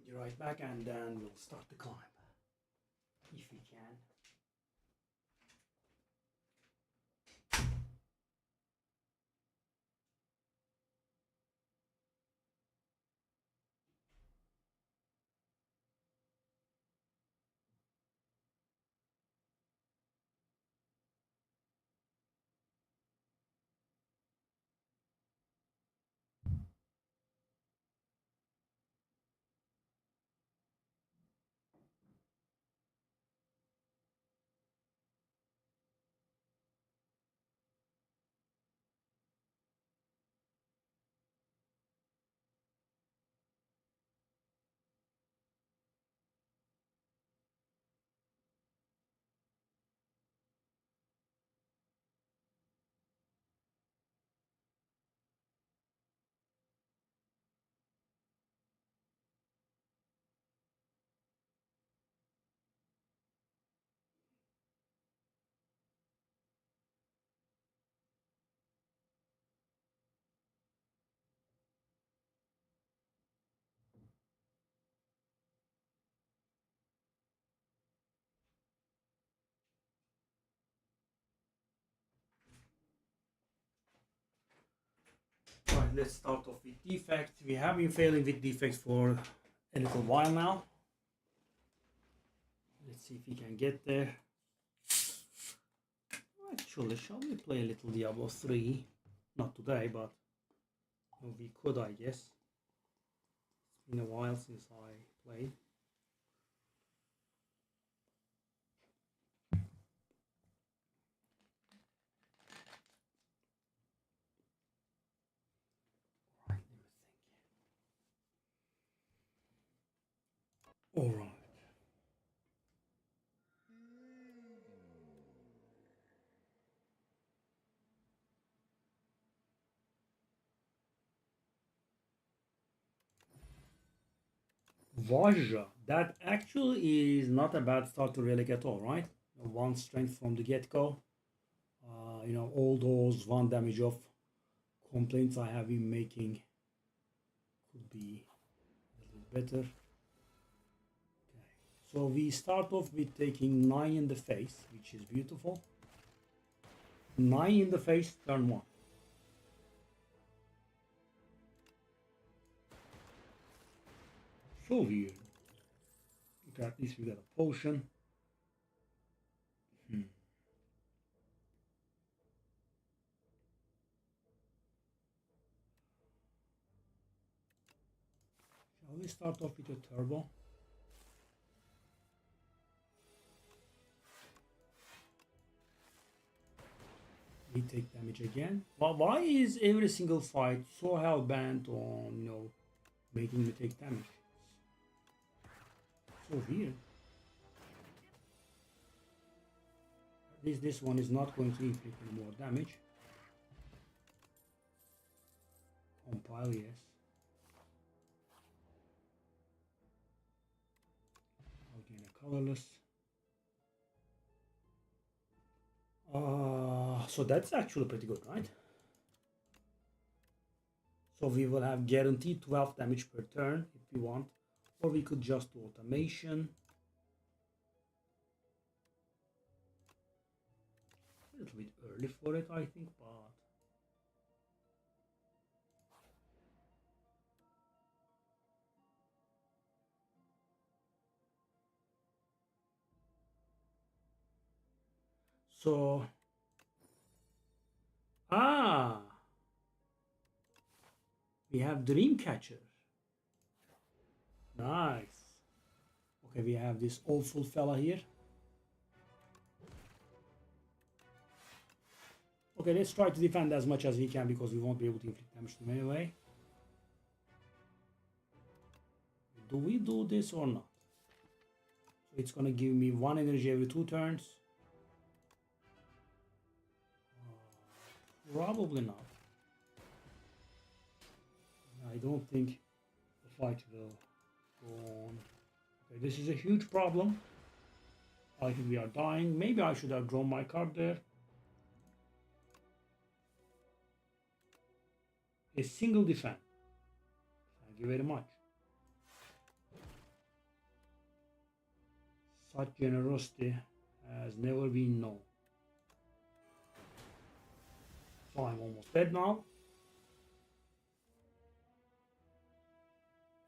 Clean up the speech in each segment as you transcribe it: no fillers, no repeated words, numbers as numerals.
be right back, and then we'll start the climb if we can. Right, let's start off with defects. We have been failing with defects for a little while now. Let's see if we can get there. Actually, shall we play a little Diablo 3? Not today, but we could, I guess. It's been a while since I played. All right. Vaja, that actually is not a bad start to relic at all, right? One strength from the get-go. All those one damage off complaints I have been making could be a little better. Okay. So we start off with taking 9 in the face, which is beautiful. 9 in the face, turn 1. So weird. Okay, at least we got a potion. Shall we start off with a turbo? We take damage again. Well, why is every single fight so hell-bent on, making me take damage? So weird. At least this one is not going to inflict any more damage. Compile, yes. I'll gain a colorless. So that's actually pretty good, right? So we will have guaranteed 12 damage per turn if we want, or we could just do automation. A little bit early for it, I think, but so we have Dreamcatcher. Nice. Okay, we have this awful fella here. Okay, let's try to defend as much as we can because we won't be able to inflict damage to him anyway. Do we do this or not? So it's gonna give me 1 energy every 2 turns. Probably not. I don't think the fight will go on. Okay, this is a huge problem. I think we are dying. Maybe I should have drawn my card there. A single defense. Thank you very much. Such generosity has never been known. So I'm almost dead now.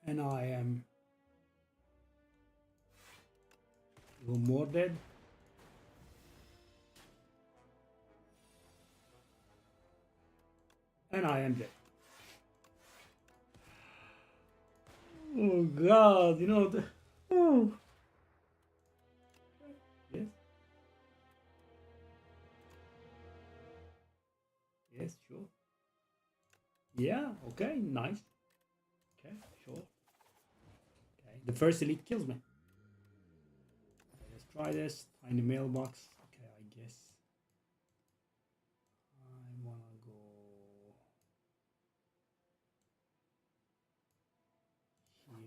And I am even more dead. And I am dead. Oh God, you know the. Oh. Yes. Yes, sure. Yeah, okay, nice. Okay, sure. Okay, the first elite kills me. Okay, let's try this. Tiny mailbox. Okay, I guess I wanna go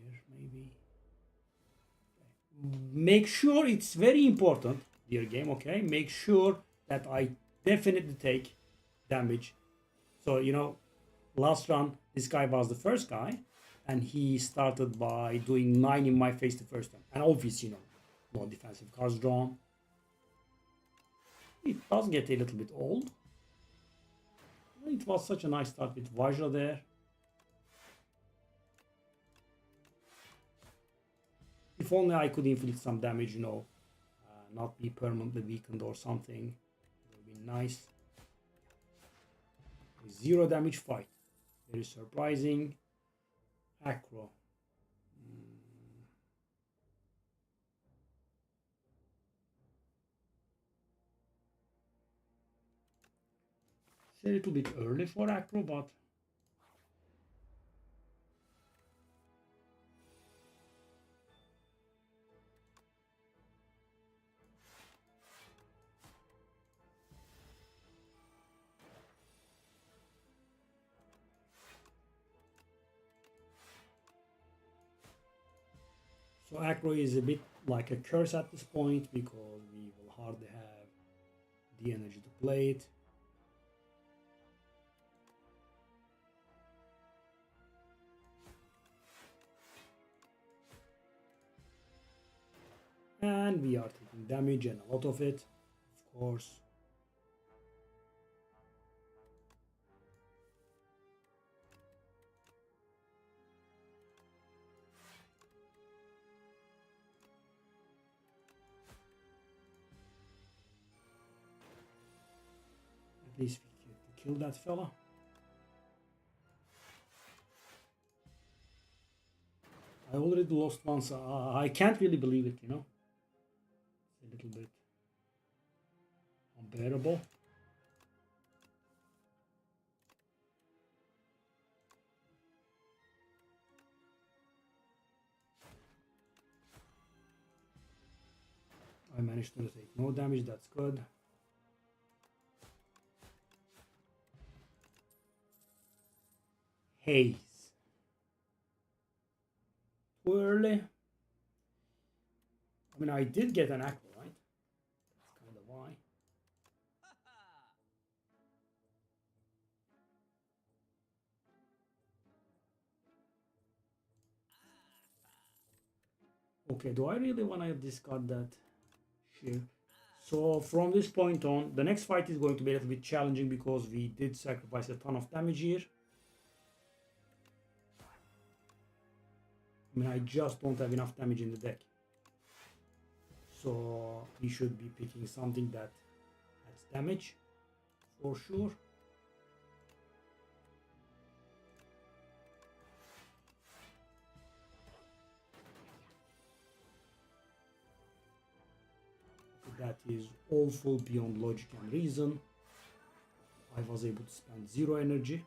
here, maybe. Okay. Make sure it's very important, dear game, okay? Make sure that I definitely take damage. So, you know, last run, this guy was the first guy, and he started by doing 9 in my face the first time. And obviously, you know, no defensive cards drawn. It does get a little bit old. It was such a nice start with Vajra there. If only I could inflict some damage, you know, not be permanently weakened or something. It would be nice. 0 damage fight. Very surprising. Acro. It's a little bit early for Acro, but so Acro is a bit like a curse at this point because we will hardly have the energy to play it. And we are taking damage and a lot of it, of course. At least we get to kill that fella. I already lost once. I can't really believe it, you know. It's a little bit unbearable. I managed to take no damage, that's good. Haze. Too early. I mean, I did get an Acro, right? That's kind of why. Okay, do I really want to discard that shear? So from this point on, the next fight is going to be a little bit challenging because we did sacrifice a ton of damage here. I mean, I just don't have enough damage in the deck. So he should be picking something that adds damage for sure. That is awful beyond logic and reason. I was able to spend 0 energy.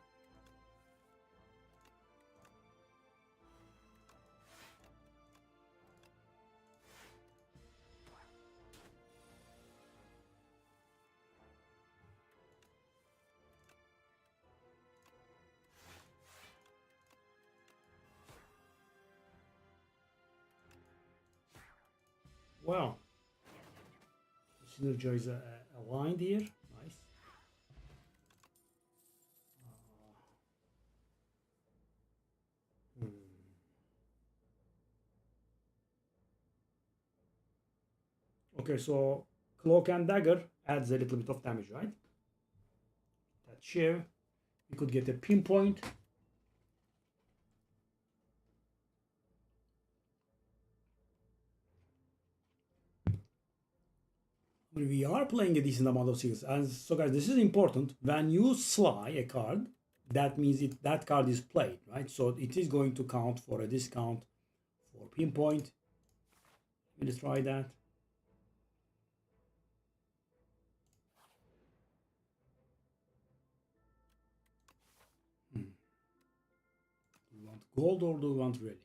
Well, Synergy is aligned here. Nice. Hmm. Okay, so Cloak and Dagger adds a little bit of damage, right? That shiv. We could get a pinpoint. We are playing a decent amount of seals. And so guys, this is important. When you sly a card, that means that card is played, right? So it is going to count for a discount for pinpoint. Let's try that. Do we want gold or do we want relic?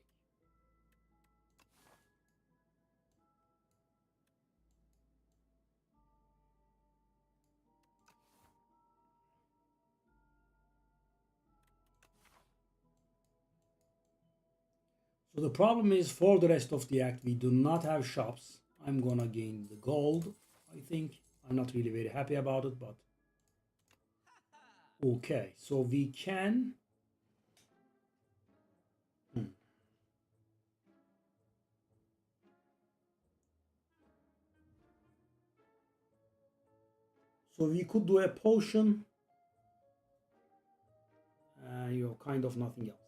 So the problem is for the rest of the act, we do not have shops. I'm gonna gain the gold, I think. I'm not really very happy about it, but okay. So we can. So we could do a potion. Kind of nothing else.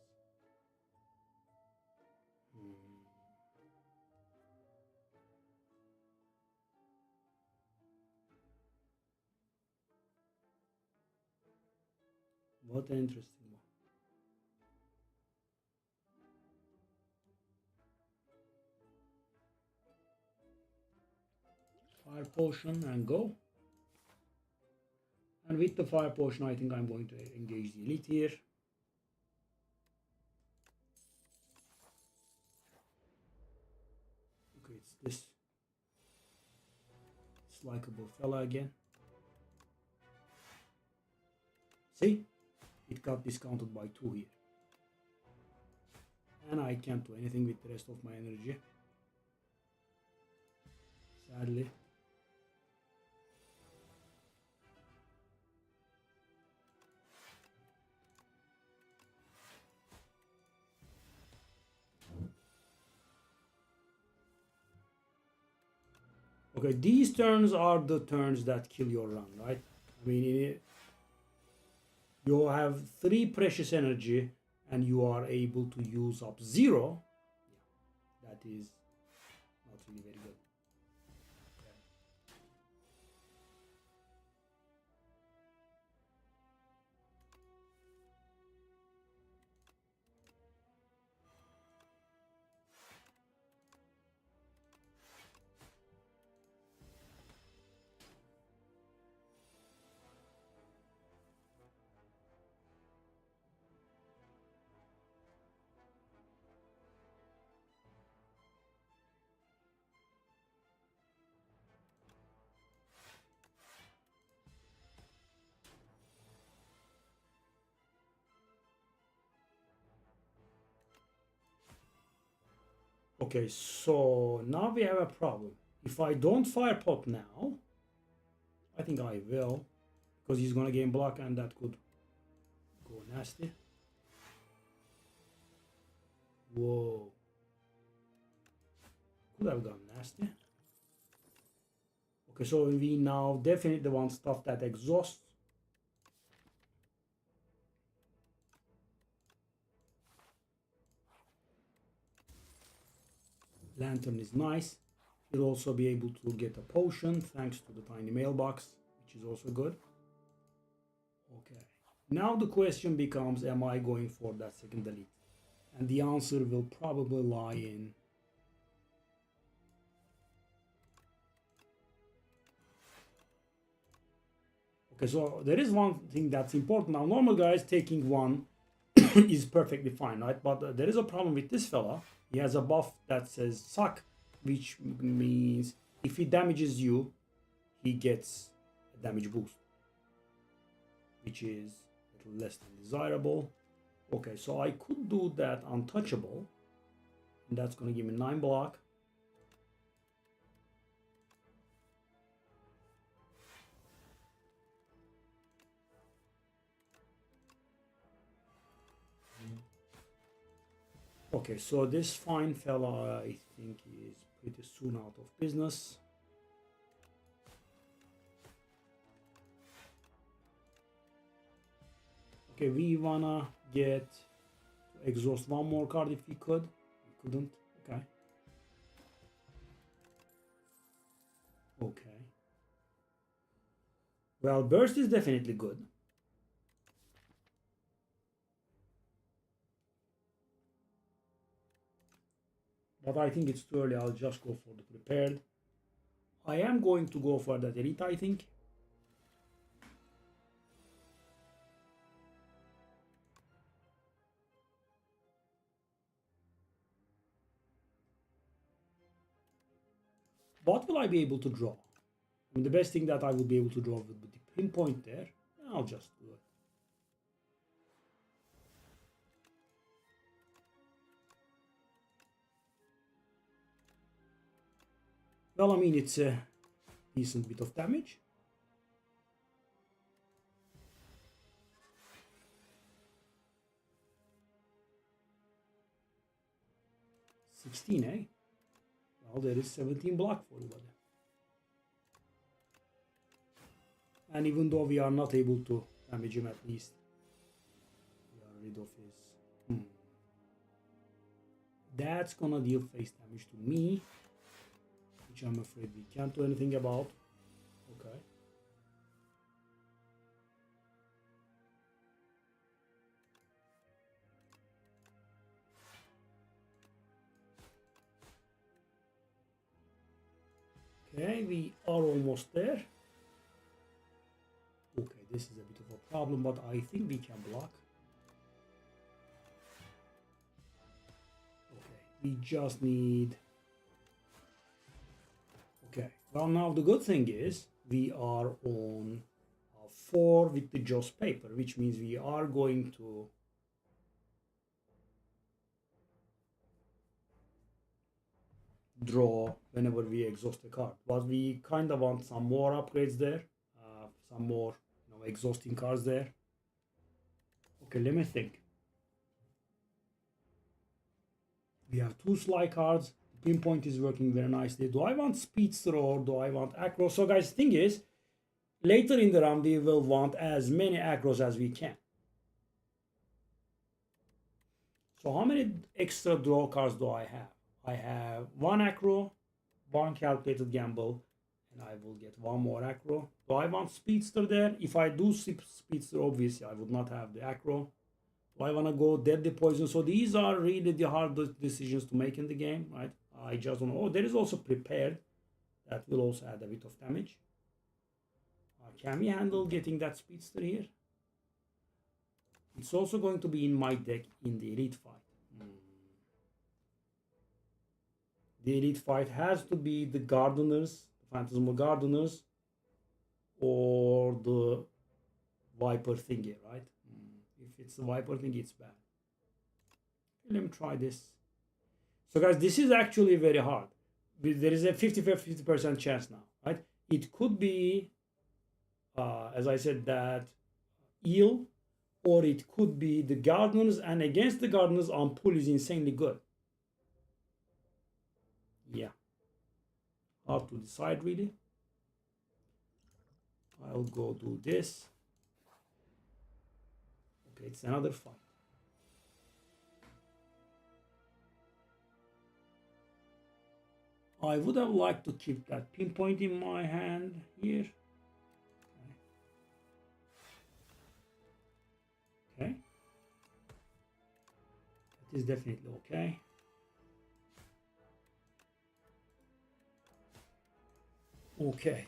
What an interesting one. Fire potion and go. And with the fire potion, I think I'm going to engage the elite here. Okay, it's this likable fella again. See? It got discounted by 2 here. And I can't do anything with the rest of my energy. Sadly. Okay, these turns are the turns that kill your run, right? I mean, you have 3 precious energy and you are able to use up 0. Yeah, that is not really very good. Okay, so now we have a problem. If I don't fire pot now, I think I will, because he's gonna gain block and that could go nasty. Whoa. Could have gone nasty. Okay, so we now definitely want stuff that exhausts. Lantern is nice. You'll also be able to get a potion thanks to the tiny mailbox, which is also good. Okay. Now the question becomes, am I going for that second delete? And the answer will probably lie in okay, so there is one thing that's important. Now, normal guys taking 1 is perfectly fine, right? But there is a problem with this fella. He has a buff that says suck, which means if he damages you, he gets a damage boost, which is a little less than desirable. Okay, so I could do that untouchable, and that's going to give me 9 block. Okay, so this fine fella, I think, is pretty soon out of business. Okay, we wanna get to exhaust one more card if we could. We couldn't. Okay. Okay. Well, burst is definitely good. But I think it's too early. I'll just go for the prepared. I am going to go for that elite, I think. What will I be able to draw? I mean, the best thing that I will be able to draw would be the pinpoint there. I'll just do it. Well, I mean, it's a decent bit of damage. $16, eh? Well, there is 17 block for you, buddy. And even though we are not able to damage him, at least we are rid of his. That's gonna deal face damage to me, which I'm afraid we can't do anything about. Okay. Okay, we are almost there. Okay, this is a bit of a problem, but I think we can block. Okay, we just need... Okay, well now the good thing is we are on 4 with the Joss paper, which means we are going to draw whenever we exhaust a card. But we kind of want some more upgrades there, some more exhausting cards there. Okay, let me think. We have 2 Sly cards. The pinpoint is working very nicely. Do I want Speedster or do I want Acro? So guys, the thing is, later in the round we will want as many Acros as we can. So how many extra draw cards do I have? I have 1 Acro, 1 Calculated Gamble, and I will get 1 more Acro. Do I want Speedster there? If I do Speedster, obviously I would not have the Acro. Do I want to go Deadly Poison? So these are really the hardest decisions to make in the game, right? I just don't know. Oh, there is also Prepared. That will also add a bit of damage. Can we handle getting that Speedster here? It's also going to be in my deck in the Elite fight. The Elite fight has to be the Gardeners, the Phantasmal Gardeners, or the Viper thingy, right? If it's the Viper thingy, it's bad. Let me try this. So guys, this is actually very hard. There is a 50% chance now, right? It could be, as I said, that Eel, or it could be the Gardeners, and against the Gardeners, Ampul is insanely good. Yeah. Hard to decide, really. I'll go do this. Okay, it's another fight. I would have liked to keep that pinpoint in my hand here. Okay. That is definitely okay. Okay.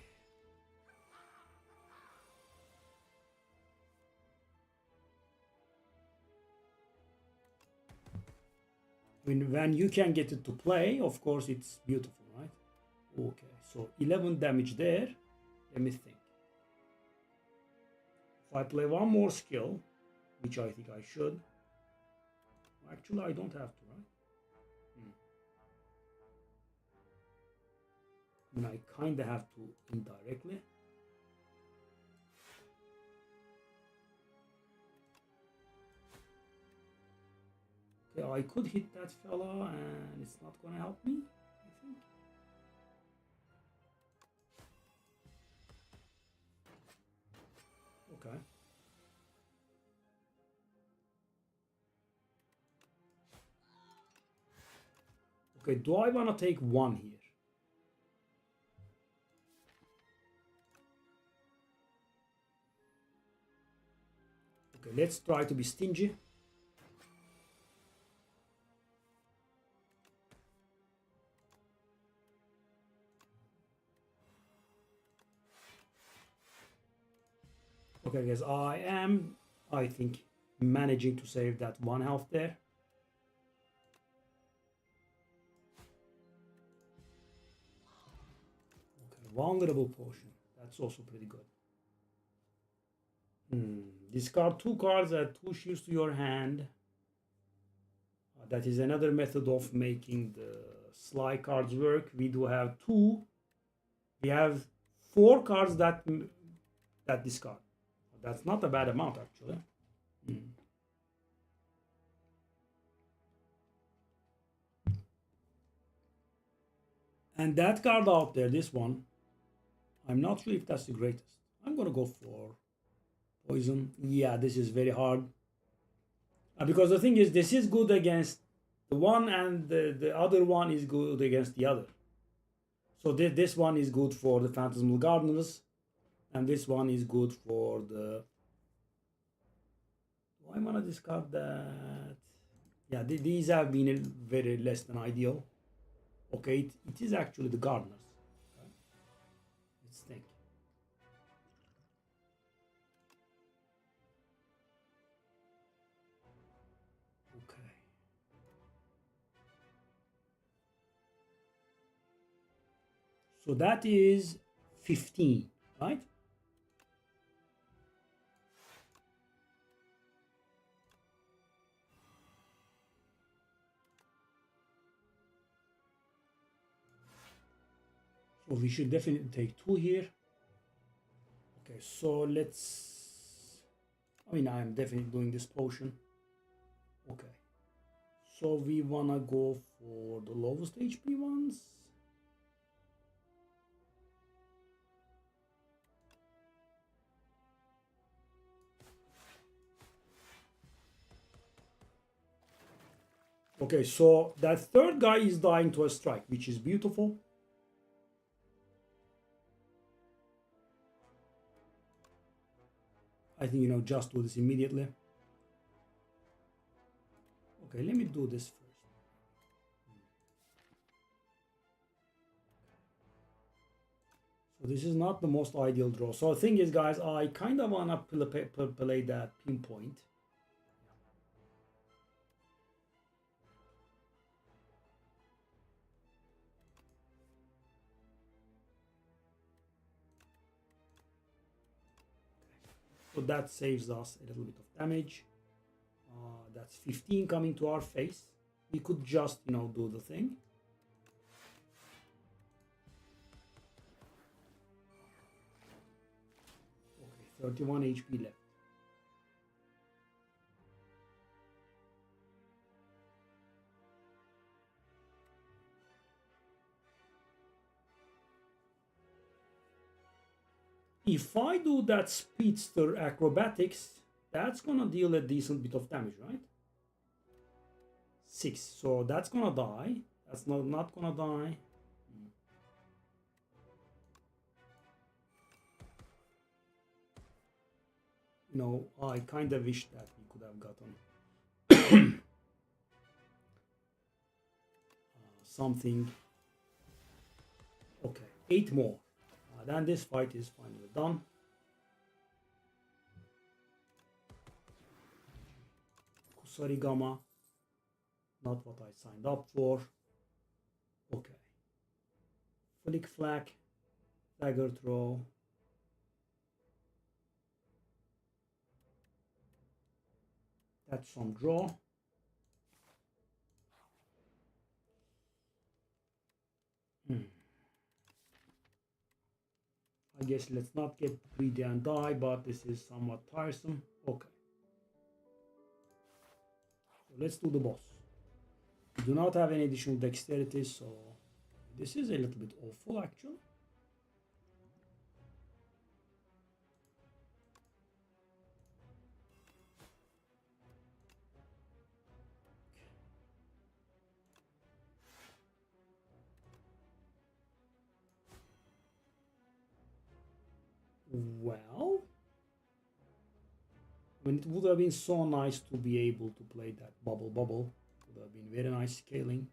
I mean, when you can get it to play, of course, it's beautiful, right? Okay, so 11 damage there. Let me think. If I play one more skill, which I think I should. Actually, I don't have to, right? I mean, I kind of have to indirectly. Okay, I could hit that fella and it's not gonna help me, I think. Okay. Okay, do I want to take one here? Okay, let's try to be stingy. Okay, guys, I think, managing to save that 1 health there. Okay, vulnerable potion. That's also pretty good. Discard 2 cards, add 2 shields to your hand. That is another method of making the sly cards work. We do have 2. We have 4 cards that discard. That's not a bad amount, actually. And that card out there, this one, I'm not sure if that's the greatest. I'm gonna go for poison. Yeah, this is very hard. Because the thing is, this is good against the one, and the other one is good against the other. So this one is good for the Phantasmal Gardeners, and this one is good for the... Do I want to discard that? Yeah, these have been very less than ideal. Okay, it is actually the Gardeners. Okay. Let's think. Okay. So that is 15, right? So we should definitely take 2 here. Okay, so let's... I mean, I'm definitely doing this potion. Okay. So we wanna go for the lowest HP ones. Okay, so that third guy is dying to a strike, which is beautiful. I think, just do this immediately. Okay, let me do this first. So this is not the most ideal draw. So the thing is, guys, I kind of want to play that pinpoint. So that saves us a little bit of damage. That's 15 coming to our face. We could just, do the thing. Okay, 31 HP left. If I do that speedster acrobatics, that's gonna deal a decent bit of damage, right? 6. So that's gonna die. That's not gonna die. I kind of wish that we could have gotten something. Okay, 8 more. Then this fight is finally done. Kusarigama, not what I signed up for. Okay. Flick Flack, Dagger Throw. That's some draw. I guess let's not get greedy and die, but this is somewhat tiresome. Okay. So let's do the boss. We do not have any additional dexterity, so this is a little bit awful, actually. Well, I mean, it would have been so nice to be able to play that bubble. It would have been very nice scaling.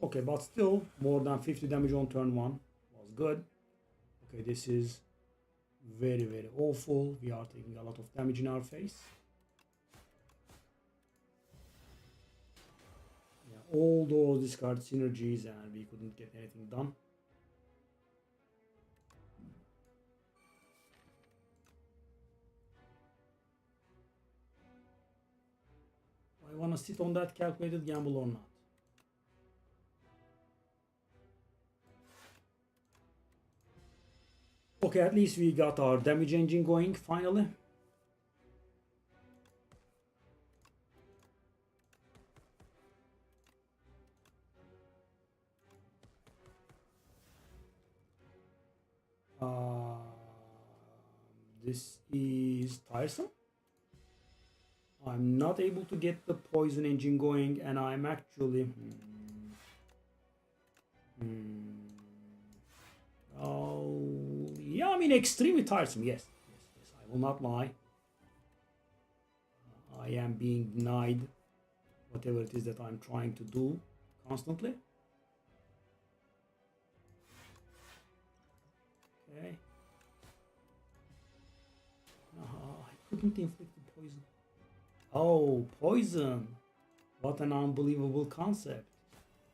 Okay, but still, more than 50 damage on turn 1 was good. Okay, this is very, very awful. We are taking a lot of damage in our face. Yeah, all those discard synergies and we couldn't get anything done. I want to sit on that calculated gamble or not. Okay, at least we got our damage engine going finally. This is tiresome. I'm not able to get the poison engine going, and I'm actually... Oh, yeah, I mean, extremely tiresome, yes. I will not lie. I am being denied whatever it is that I'm trying to do constantly. Okay. I couldn't inflict the poison. Oh, poison. What an unbelievable concept.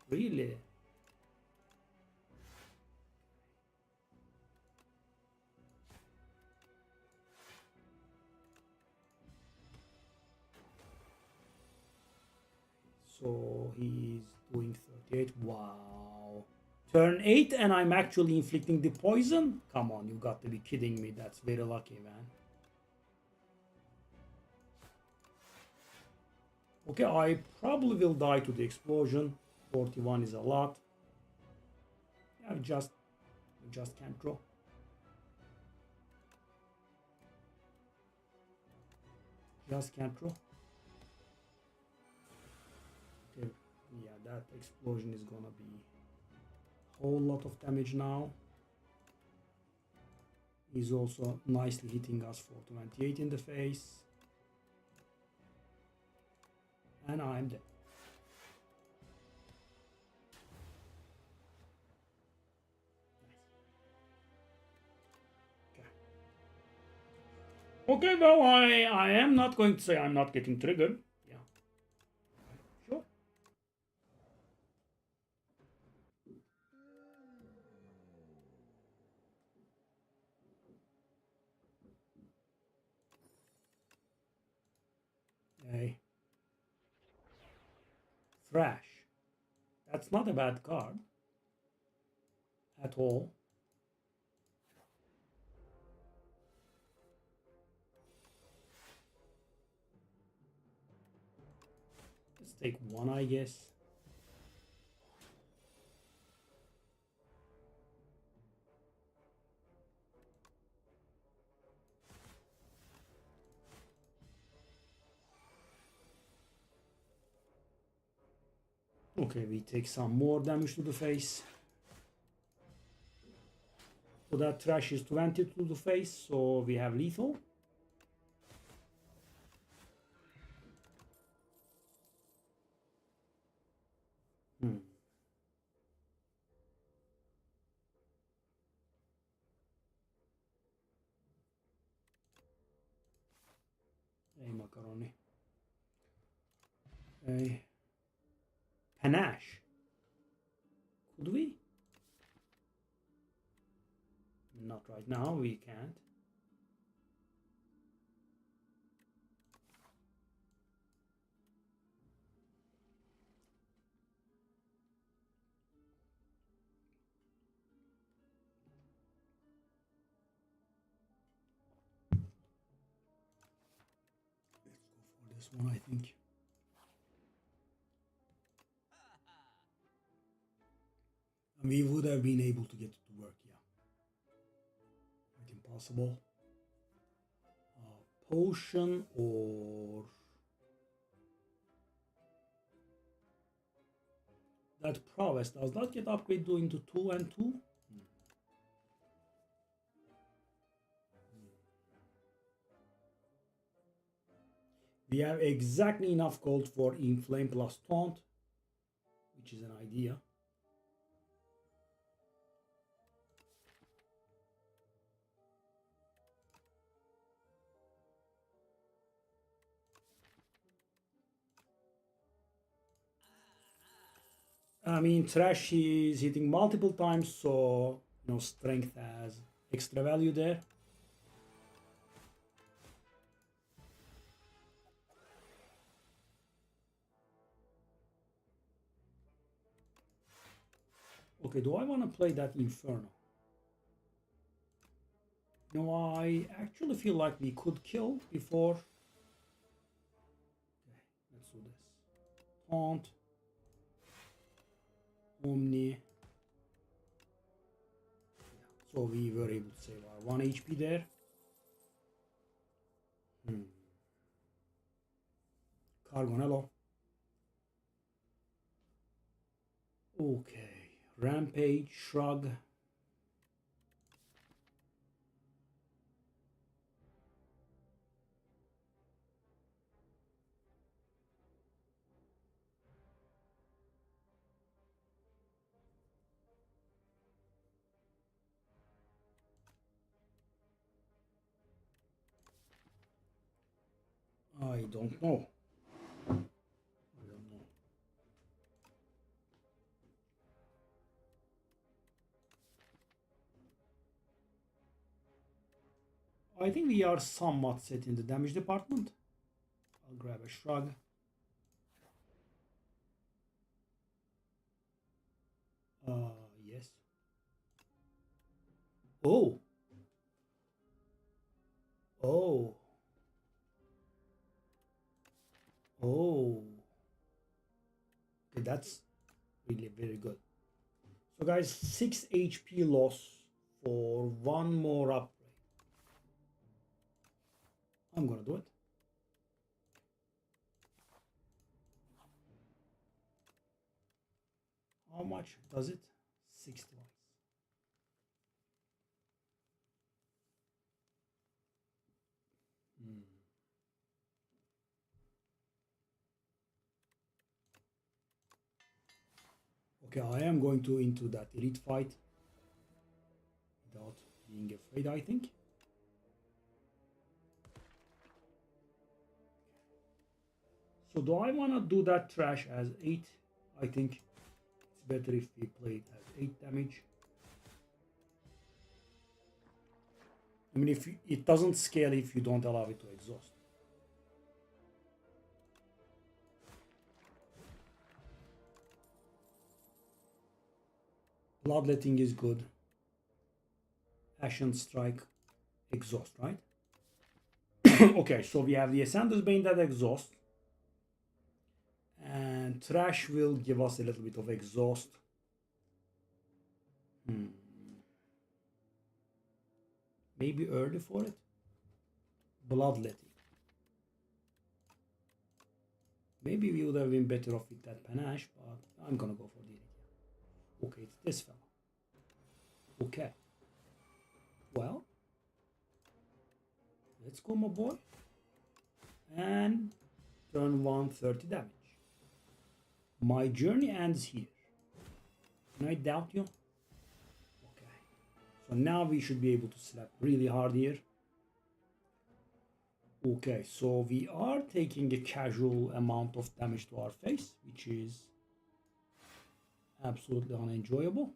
Really? So he's doing 38. Wow. Turn 8 and I'm actually inflicting the poison? Come on, you got to be kidding me. That's very lucky, man. Okay, I probably will die to the explosion. 41 is a lot. I just can't draw. Just can't draw. Okay, yeah, that explosion is gonna be a whole lot of damage now. He's also nicely hitting us for 28 in the face. And I'm dead. Okay, well, I am not going to say I'm not getting triggered. Yeah. Sure. Okay. Thrash. That's not a bad card. At all. Let's take one, I guess. Okay, we take some more damage to the face. So that trash is 20 to the face, so we have lethal. Hey, macaroni. Hey. Panache. Could we? Not right now, we can't. Let's go for this one, I think. And we would have been able to get it to work, yeah. Quite impossible. Potion or... That prowess does not get upgraded into 2 and 2. We have exactly enough gold for Inflame plus Taunt, which is an idea. I mean, Trash is hitting multiple times, so strength has extra value there. Okay, do I want to play that Inferno? No, I actually feel like we could kill before. Okay, let's do this. Taunt. Omni. Yeah, so we were able to save our 1 HP there. Cargonello. Okay, Rampage, Shrug. I don't know. I think we are somewhat set in the damage department. I'll grab a Shrug. Yes. Oh. Oh. Oh. Okay, that's really very good. So guys, 6 HP loss for 1 more upgrade. I'm gonna do it. How much does it? 6 twice. Okay, I am going to into that elite fight without being afraid, I think. So do I want to do that trash as 8? I think it's better if we play it as 8 damage. I mean, if it doesn't scale if you don't allow it to exhaust. Bloodletting is good. Ashen Strike, exhaust, right? Okay, so we have the Ascender's Bane that exhaust. And Trash will give us a little bit of exhaust. Maybe early for it. Bloodletting. Maybe we would have been better off with that Panache, but I'm gonna go for the idea. Okay, it's this fella. Okay. Well, let's go, my boy. And turn 1, 30 damage. My journey ends here. Can I doubt you? Okay. So now we should be able to slap really hard here. Okay, so we are taking a casual amount of damage to our face, which is absolutely unenjoyable.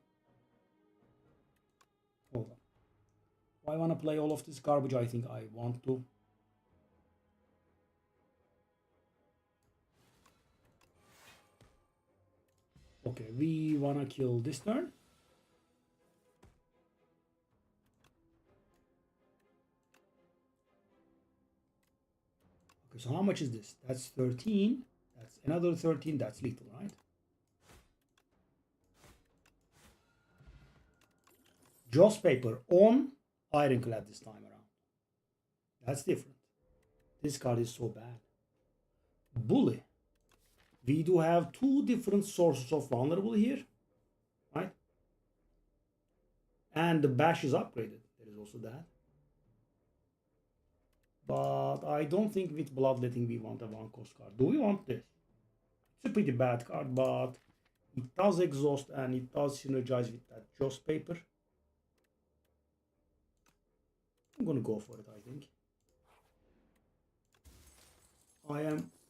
Hold on. Do I want to play all of this garbage? I think I want to. Okay, we want to kill this turn. Okay, so how much is this? That's 13. That's another 13. That's lethal, right? Joss Paper on Ironclad this time around. That's different. This card is so bad. Bully. We do have two different sources of vulnerable here, right? And the bash is upgraded. There is also that. But I don't think with bloodletting we want a one cost card. Do we want this? It's a pretty bad card, but it does exhaust and it does synergize with that Joss paper. I'm gonna go for it, I think.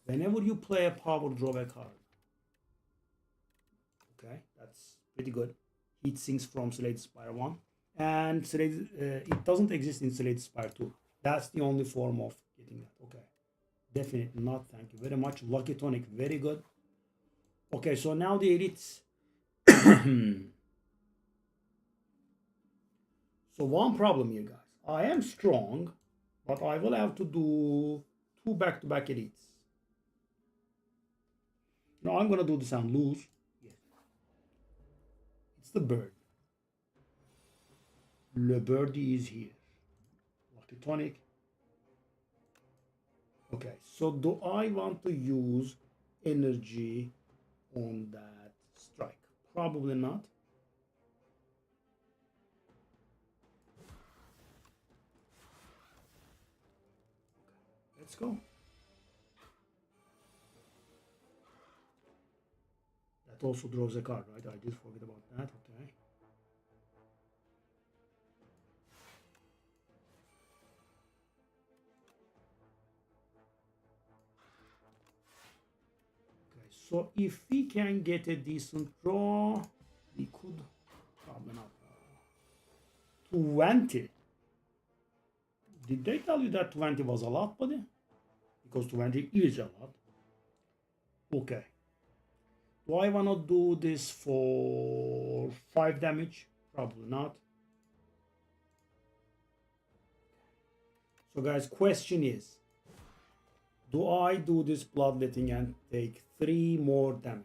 Whenever you play a power drawback card. Okay, that's pretty good. Heat sinks from Slade Spire 1. And it doesn't exist in Slade Spire 2. That's the only form of getting that. Okay. Definitely not. Thank you very much. Lucky Tonic. Very good. Okay, so now the elites. So one problem here, guys. I am strong, but I will have to do two back-to-back elites. Now I'm gonna do this and lose. Yes. It's the bird. Le birdie is here. Lucky Tonic. Okay, so do I want to use energy on that strike? Probably not. Let's go. That also draws a card, right? I did forget about that. Okay. Okay, so if we can get a decent draw, we could probably not. 20. Did they tell you that 20 was a lot, buddy? Because 20 is a lot. Okay. Do I want to do this for 5 damage? Probably not. So guys, question is, do I do this bloodletting and take 3 more damage?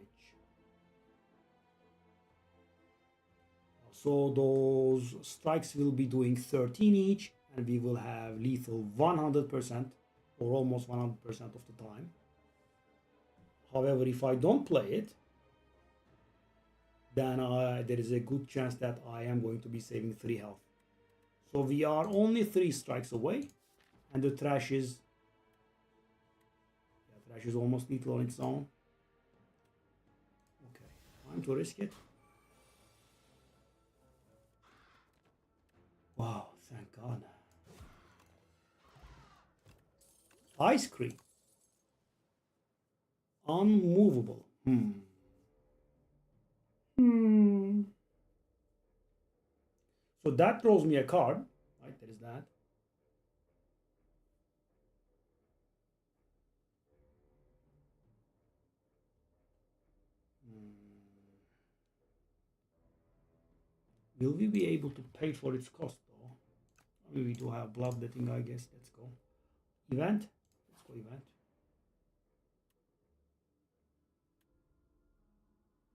So those strikes will be doing 13 each, and we will have lethal 100% or almost 100% of the time. However, if I don't play it, then there is a good chance that I am going to be saving 3 health. So we are only 3 strikes away, and the trash is almost lethal on its own. Okay, time to risk it. Wow, thank God. Ice cream. Unmovable. So that draws me a card. Right, there is that. Will we be able to pay for its cost though? I mean, we do have bloodletting, I guess. Let's go. Event. Let's go event.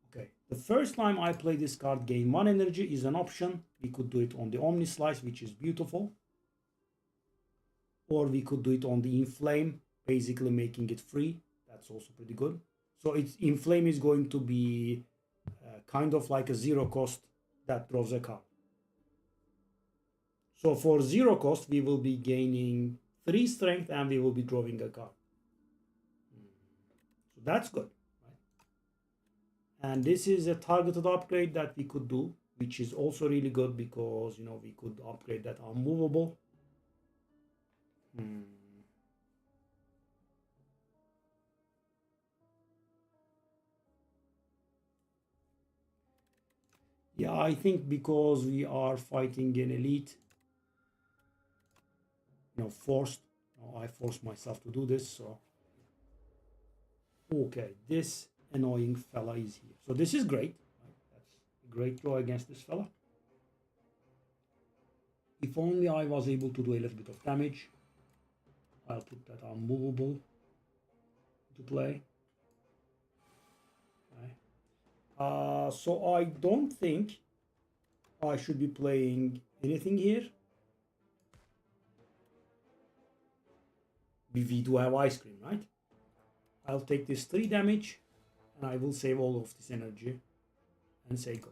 Okay. The first time I play this card, gain 1 energy is an option. We could do it on the Omni Slice, which is beautiful. Or we could do it on the Inflame, basically making it free. That's also pretty good. So it's Inflame is going to be kind of like a 0 cost that draws a card. So for 0 cost, we will be gaining 3 strength and we will be drawing a card. So that's good. Right? And this is a targeted upgrade that we could do, which is also really good because, you know, we could upgrade that unmovable. Yeah, I think because we are fighting an elite, you know, forced. I forced myself to do this, so. Okay, this annoying fella is here. So this is great. Right? That's a great draw against this fella. If only I was able to do a little bit of damage. I'll put that unmovable to play. Okay. So I don't think I should be playing anything here. We do have ice cream, right? I'll take this 3 damage And I will save all of this energy and say go.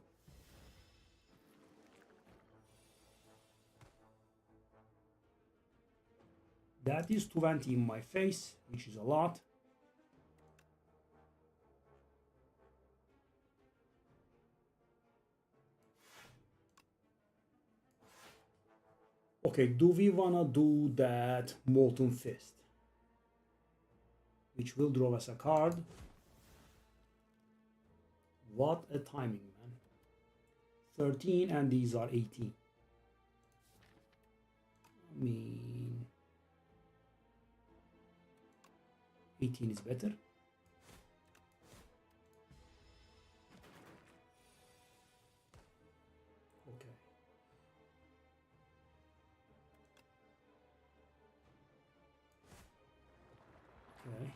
That is 20 in my face, which is a lot. Okay, do we wanna do that Molten Fist? Which will draw us a card. What a timing, man. 13 and these are 18. I mean, 18 is better. Okay. Okay.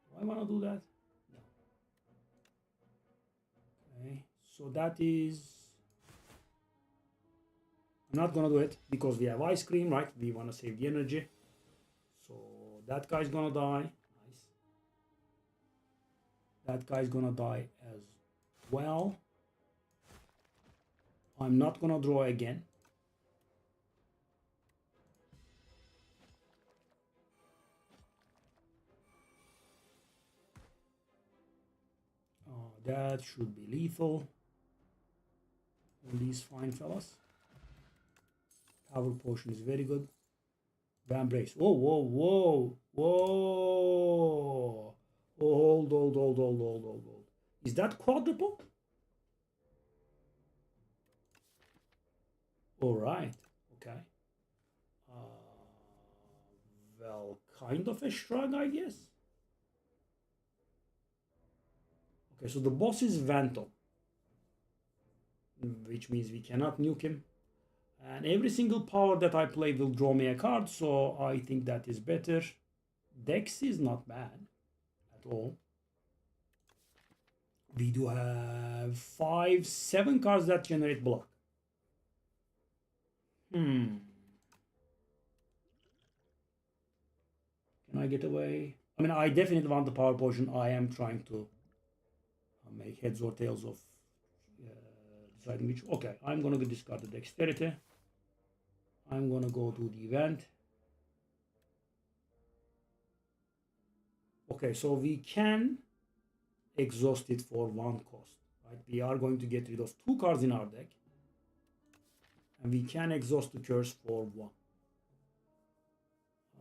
Do I want to do that? No. Okay. So that is... I'm not gonna do it because we have ice cream, right? We want to save the energy. So that guy's gonna die. Nice. That guy's gonna die as well. I'm not gonna draw again. That should be lethal on these fine fellas. Power potion is very good. Van brace. Whoa, whoa, whoa, whoa. Hold. Is that quadruple? All right. Okay. Well, kind of a shrug, I guess. Okay, so the boss is Vanto, which means we cannot nuke him. And every single power that I play will draw me a card, so I think that is better. Dex is not bad at all. We do have 5, 7 cards that generate block. Can I get away? I mean, I definitely want the power potion. I am trying to make heads or tails of deciding which. Okay, I'm gonna discard the dexterity. I'm gonna go to the event. Okay, so we can exhaust it for 1 cost, right? We are going to get rid of 2 cards in our deck, and we can exhaust the curse for 1.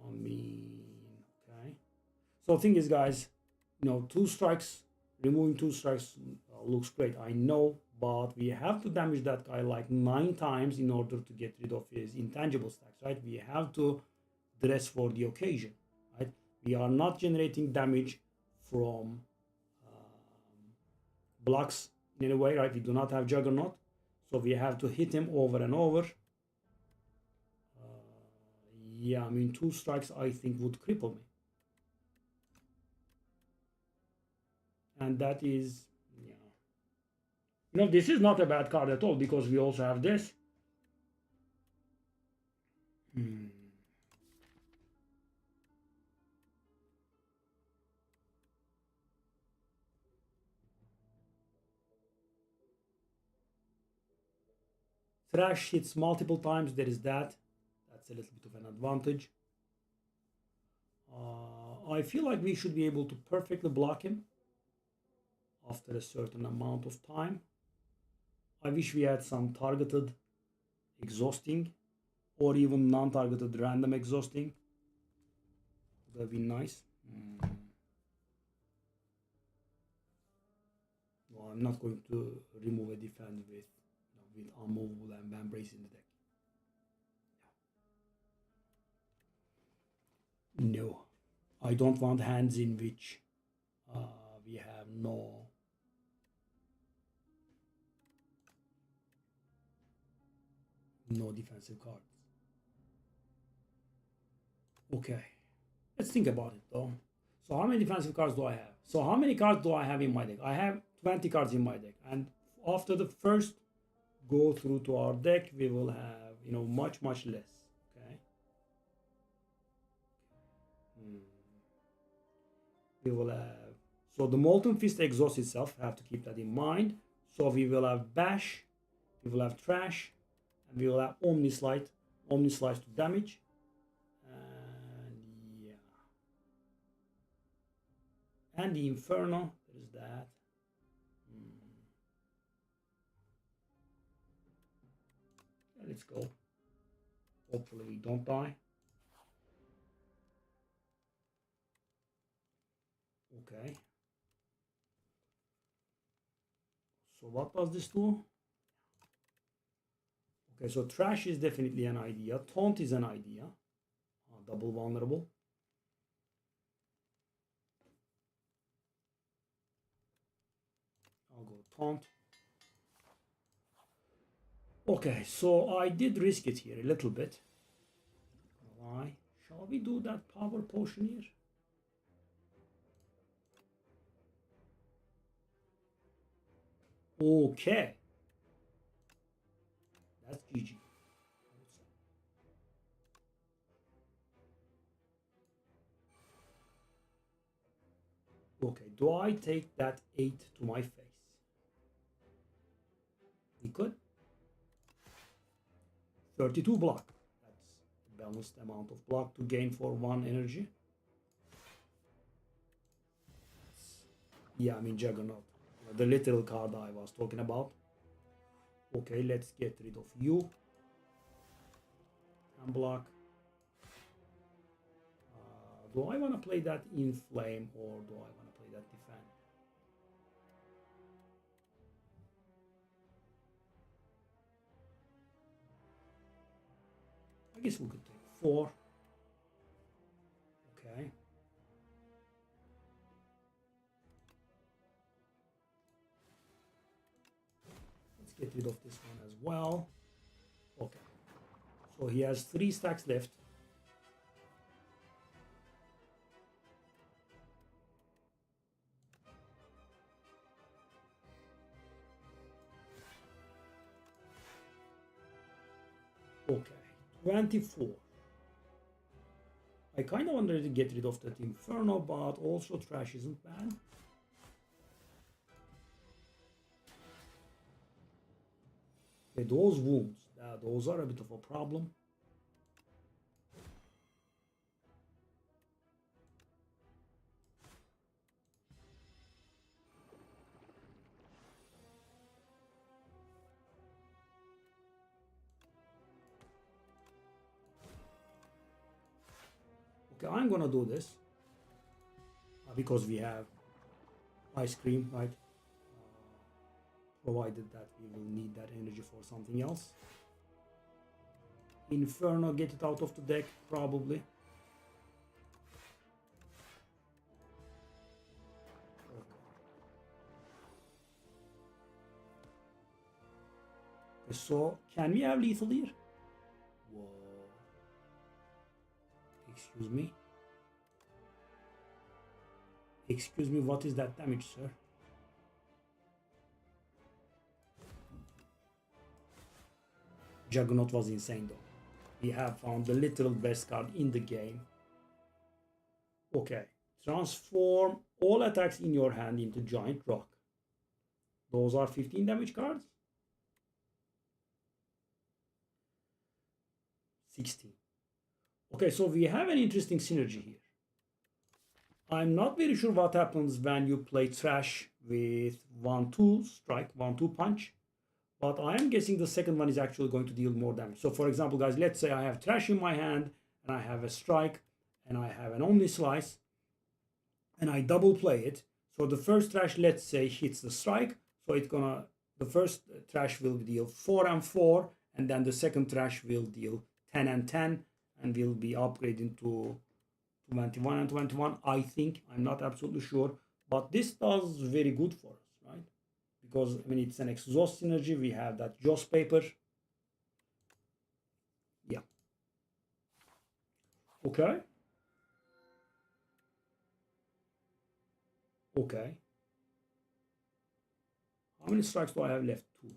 I mean, okay. So the thing is, guys, 2 strikes, removing 2 strikes looks great, I know, but we have to damage that guy like 9 times in order to get rid of his intangible stacks, right? We have to dress for the occasion, right? We are not generating damage from blocks in any way, right? We do not have Juggernaut, so we have to hit him over and over. Yeah, I mean, 2 strikes I think would cripple me. And that is, this is not a bad card at all because we also have this. Thrash hits multiple times, there is that. That's a little bit of an advantage. I feel like we should be able to perfectly block him after a certain amount of time. I wish we had some targeted exhausting or even non-targeted random exhausting. That would be nice. No, I'm not going to remove a defense with unmovable and Van Brace in the deck. No, I don't want hands in which we have no defensive cards. Okay, let's think about it though. So how many defensive cards do I have? So how many cards do I have in my deck? I have 20 cards in my deck, and after the first go through to our deck, we will have much less. Okay. We will have, so the Molten Fist exhausts itself, have to keep that in mind. So we will have Bash, we will have Trash, and we will have Omni Slice to damage. And yeah. And the Inferno, there is that. Yeah, let's go. Hopefully we don't die. Okay. So what does this do? Okay, so Trash is definitely an idea. Taunt is an idea. Double vulnerable. I'll go Taunt. Okay, so I did risk it here a little bit. Why? Shall we do that power potion here? Okay. That's GG. Okay, do I take that 8 to my face? We could. 32 block. That's a balanced amount of block to gain for 1 energy. Yeah, I mean Juggernaut. The literal card I was talking about. Okay, let's get rid of you. And block. Do I want to play that Inflame or do I want to play that Defend? I guess we could take 4. Okay. Let's get rid of this one as well. Okay. So he has 3 stacks left. Okay, 24. I kind of wanted to get rid of that Inferno, but also Trash isn't bad. Okay, those wounds, those are a bit of a problem. Okay, I'm gonna do this because we have ice cream, right? Provided that we will need that energy for something else. Inferno, get it out of the deck, probably. Okay. So, can we have lethal here? Whoa. Excuse me? Excuse me, what is that damage, sir? Juggernaut was insane though. We have found the literal best card in the game. Okay. Transform all attacks in your hand into Giant Rock. Those are 15 damage cards. 16. Okay, so we have an interesting synergy here. I'm not very sure what happens when you play Trash with 1-2 strike, 1-2 punch. But I am guessing the second one is actually going to deal more damage. So for example, guys, let's say I have Trash in my hand and I have a strike and I have an Omni Slice and I double play it. So the first Trash, let's say, hits the strike. So the first Trash will deal 4 and 4 and then the second Trash will deal 10 and 10 and will be upgrading to 21 and 21. I think, I'm not absolutely sure, but this does very good for us. Because I mean it's an exhaust synergy, we have that Joss paper. Yeah. Okay. Okay. How many strikes do I have left? 2.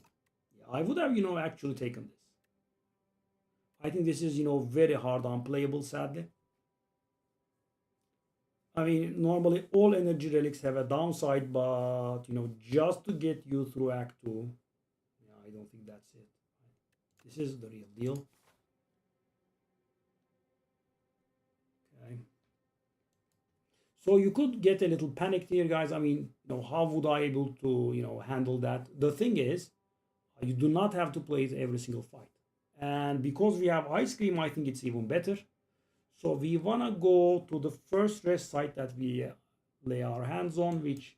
Yeah, I would have, actually taken this. I think this is, very hard unplayable, sadly. I mean, normally all energy relics have a downside, but you know, just to get you through Act 2, yeah, I don't think that's it. This is the real deal. Okay. So you could get a little panicked here, guys. I mean, you know, how would I able to, you know, handle that? The thing is, you do not have to play it every single fight. And because we have ice cream, I think it's even better. So we want to go to the first rest site that we lay our hands on, which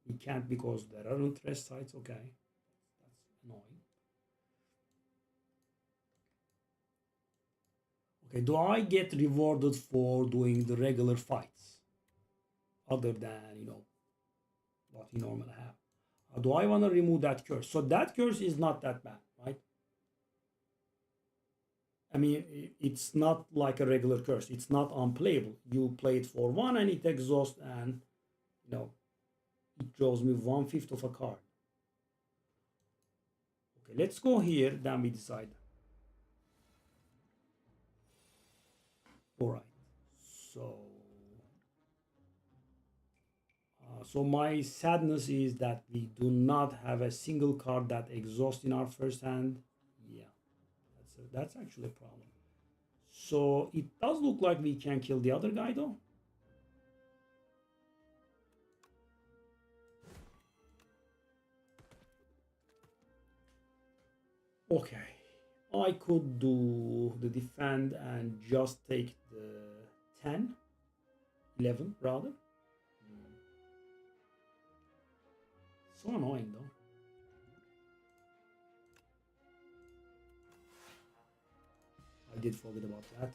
we can't because there aren't rest sites. Okay, that's annoying. Okay, do I get rewarded for doing the regular fights other than, you know, what you normally have? Do I want to remove that curse? So that curse is not that bad, right? I mean, it's not like a regular curse. It's not unplayable. You play it for one and it exhausts, and you know, it draws me 1/5 of a card. Okay, let's go here, then we decide. All right. So, so my sadness is that we do not have a single card that exhausts in our first hand. Yeah, that's actually a problem. So it does look like we can kill the other guy though. Okay, I could do the defend and just take the 10, 11 rather. So annoying though. I did forget about that.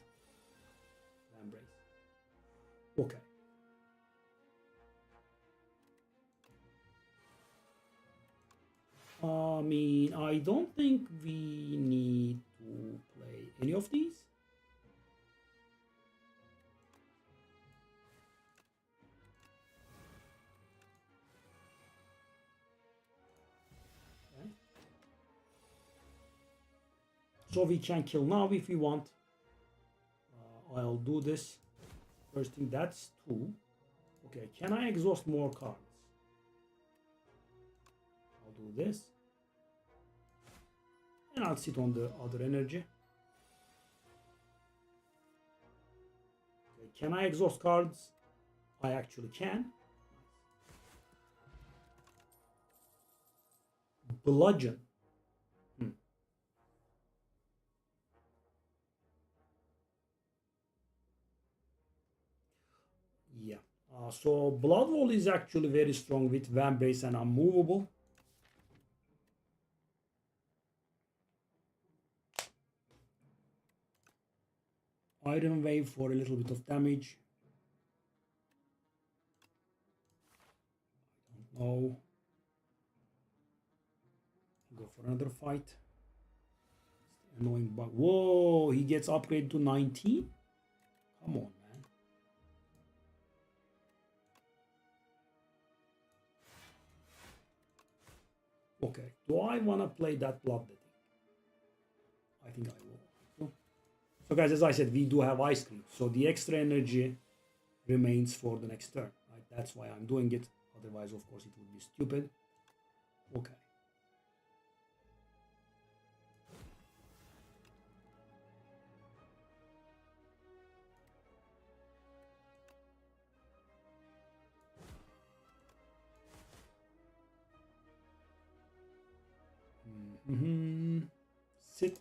Embrace. Okay. I mean, I don't think we need to play any of these. Okay. So we can kill now if we want. I'll do this. First thing, that's 2. Okay, can I exhaust more cards? I'll do this. And I'll sit on the other energy. Okay, can I exhaust cards? I actually can. Bludgeon. Yeah. So Blood Wall is actually very strong with Vambrace and Unmovable. Iron Wave for a little bit of damage. I don't know. Go for another fight. Annoying bug. Whoa, he gets upgraded to 19? Come on, man. Okay, do I want to play that Bloodletting? I think I will. So guys, as I said, we do have Ice Cream. So the extra energy remains for the next turn. Right? That's why I'm doing it. Otherwise, of course, it would be stupid. Okay. Sit.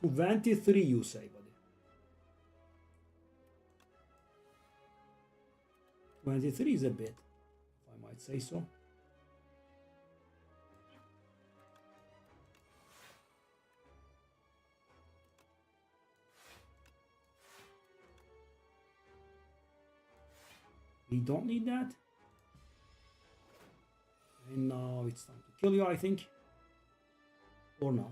23, you say, buddy. 23 is a bit, if I might say so. We don't need that. And now it's time to kill you, I think. Or not.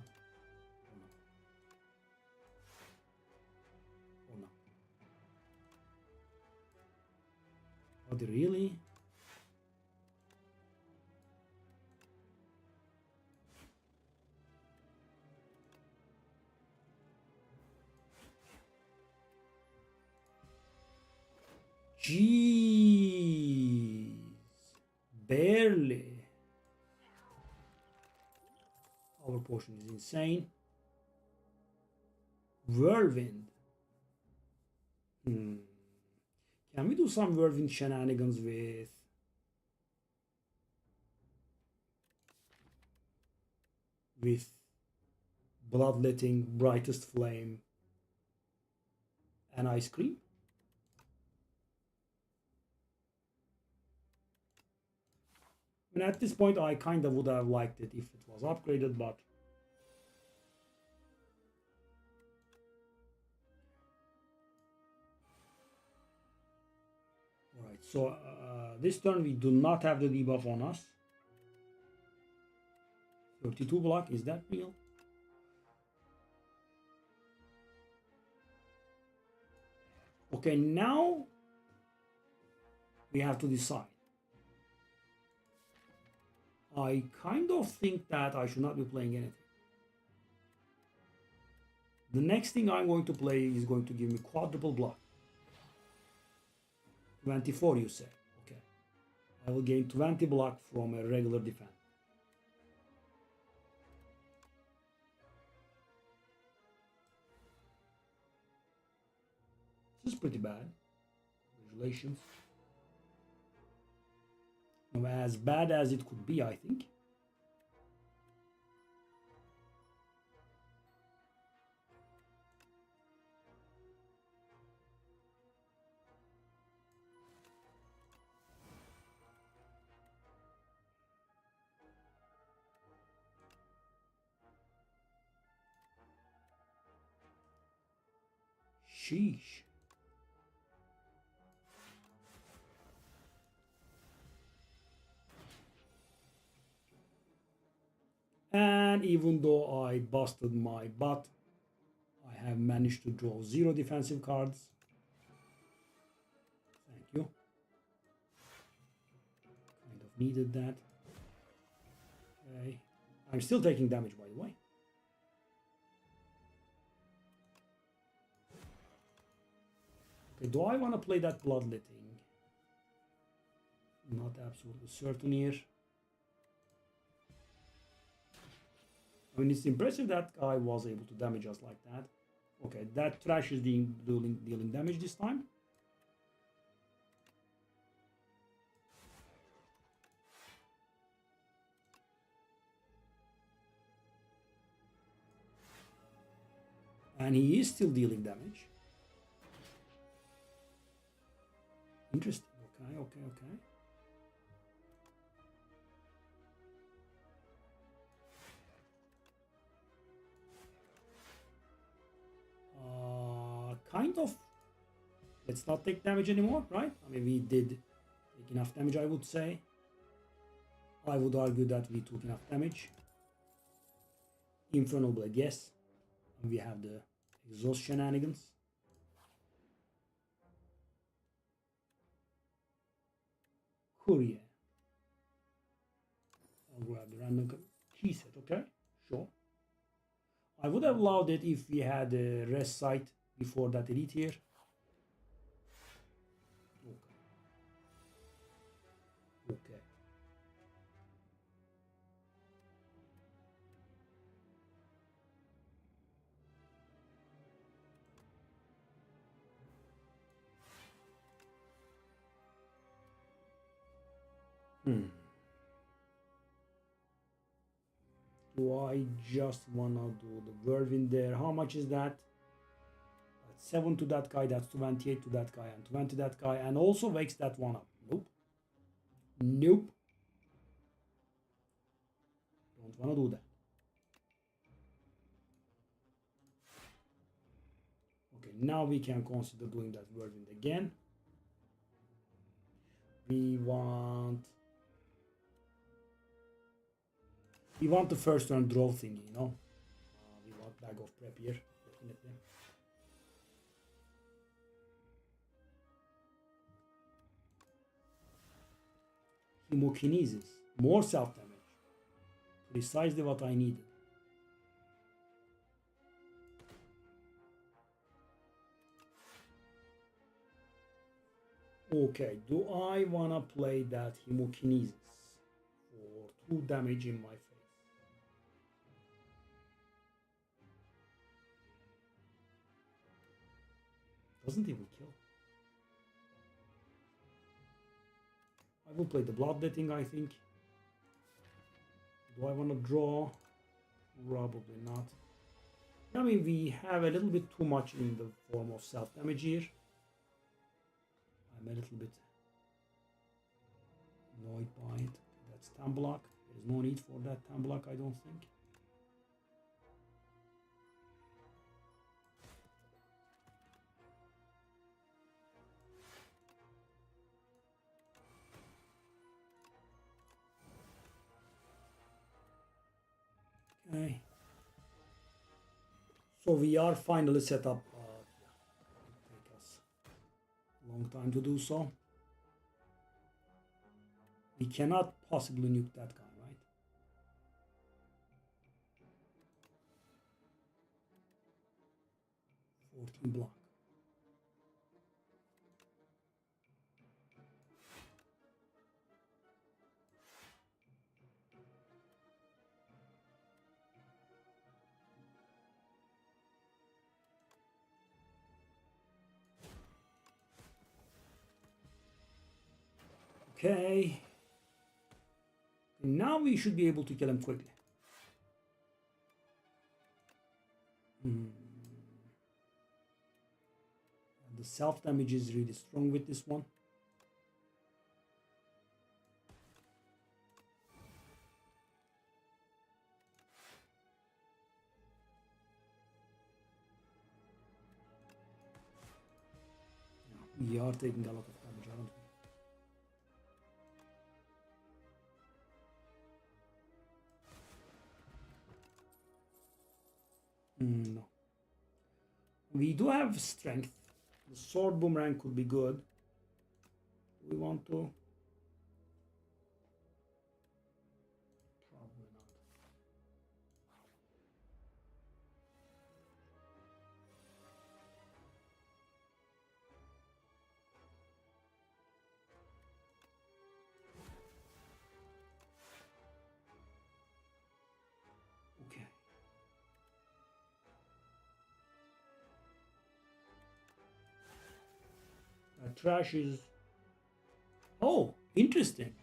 Or not. But really? Jeez. Barely. Our potion is insane. Whirlwind. Can we do some whirlwind shenanigans with bloodletting, brightest flame, and ice cream? I mean, at this point, I kind of would have liked it if it was upgraded, but alright, so this turn we do not have the debuff on us. 32 block, is that real? Okay, now we have to decide. I kind of think that I should not be playing anything. The next thing I'm going to play is going to give me quadruple block. 24, you say? Okay. I will gain 20 block from a regular defense. This is pretty bad. Congratulations. As bad as it could be, I think. Sheesh. And even though I busted my butt, I have managed to draw 0 defensive cards. Thank you. Kind of needed that. Okay. I'm still taking damage, by the way. Okay, do I want to play that bloodletting? Not absolutely certain here. I mean, it's impressive that guy was able to damage us like that. Okay, that trash is dealing damage this time. And he is still dealing damage. Interesting. Okay. Kind of. Let's not take damage anymore, right? I mean, we did take enough damage, I would say. I would argue that we took enough damage. Infernal Blade, yes. And we have the exhaust shenanigans. Courier. I'll grab the random key set, okay? Sure. I would have loved it if we had a rest site before that elite here. Okay. Do I just wanna do the whirlwind there? How much is that? That's 7 to that guy, that's 28 to that guy, and 20 to that guy, and also wakes that one up. Nope. Nope. Don't wanna do that. Okay, now we can consider doing that whirlwind again. We want the first turn draw thingy, you know? We want bag of prep here, definitely. Hemokinesis, more self damage. Precisely what I needed. Okay, do I wanna play that Hemokinesis for 2 damage in my face? Doesn't even kill. I will play the Bloodletting, I think. Do I wanna draw? Probably not. I mean, we have a little bit too much in the form of self-damage here. I'm a little bit annoyed by it. That's time block. There's no need for that time block, I don't think. Okay. So we are finally set up. It'll take us a long time to do so. We cannot possibly nuke that guy, right? Block. Okay. Now we should be able to kill him quickly. The self damage is really strong with this one. We are taking a lot of damage, aren't we? No. We do have strength. The sword boomerang could be good. Do we want to? Probably not. Okay. Trash is... Oh, interesting.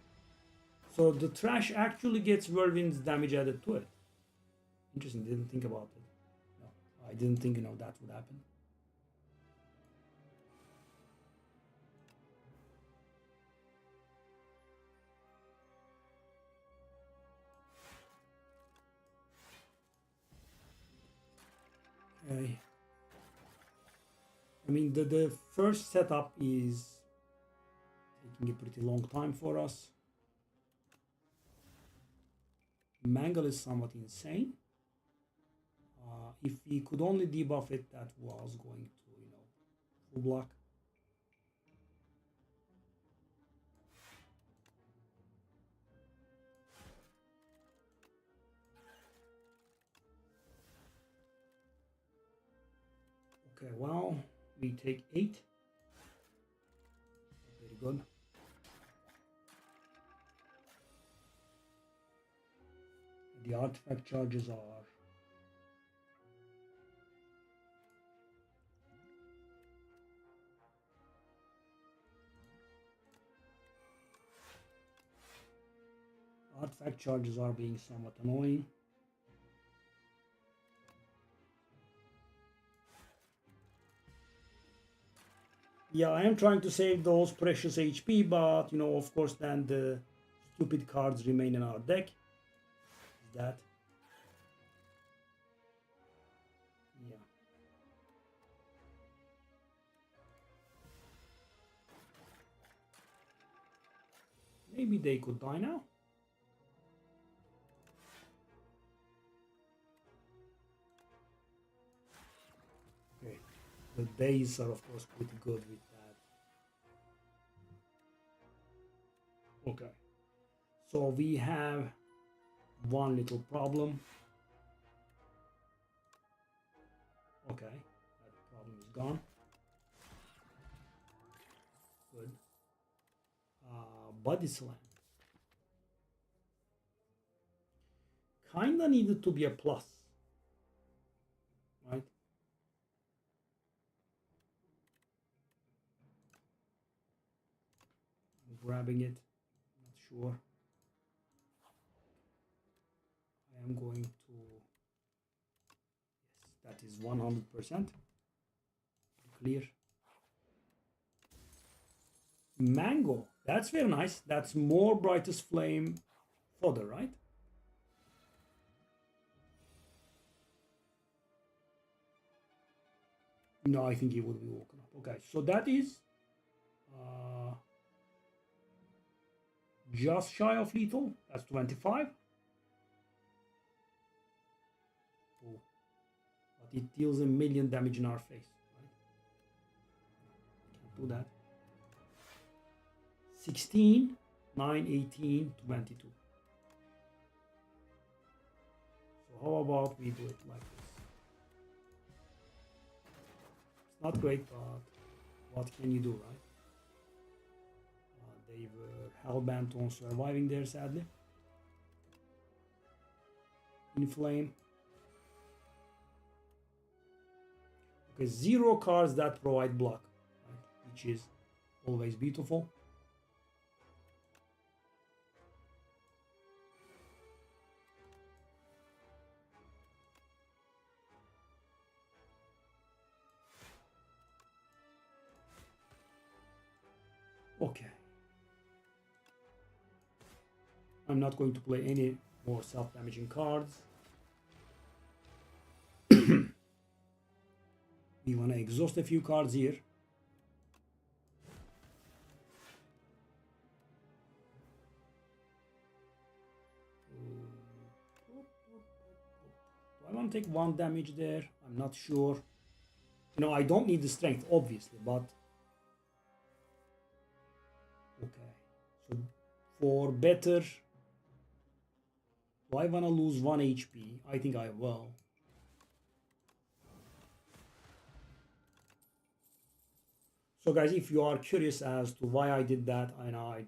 So the trash actually gets whirlwind's damage added to it. Interesting, didn't think about it. No, I didn't think, that would happen. Okay. I mean, the first setup is taking a pretty long time for us. Mangle is somewhat insane. If we could only debuff it, that was going to, full block. Okay, well, we take 8. Very good. The artifact charges are being somewhat annoying. Yeah, I am trying to save those precious HP, but of course, then the stupid cards remain in our deck. That. Yeah. Maybe they could die now. Okay. The days are of course pretty good with that. Okay. So we have one little problem. Okay, that problem is gone. Good. body slam. Kinda needed to be a plus, right? I'm grabbing it, not sure. I am going to, yes, that is 100% clear. Mango, that's very nice. That's more brightest flame fodder, right? No, I think he would be woken up. Okay, so that is just shy of lethal. That's 25. Oh, but it deals a million damage in our face, right? Can't do that. 16, 9, 18, 22. So how about we do it like this? It's not great, but what can you do, right? They were hellbent on surviving there, sadly. Inflame. Okay, 0 cards that provide block, right? Which is always beautiful. Okay. I'm not going to play any more self-damaging cards. We want to exhaust a few cards here. Do I want to take 1 damage there? I'm not sure. You know, I don't need the strength, obviously, but... Okay. So, for better... Do I want to lose 1 HP? I think I will. So guys, if you are curious as to why I did that, and I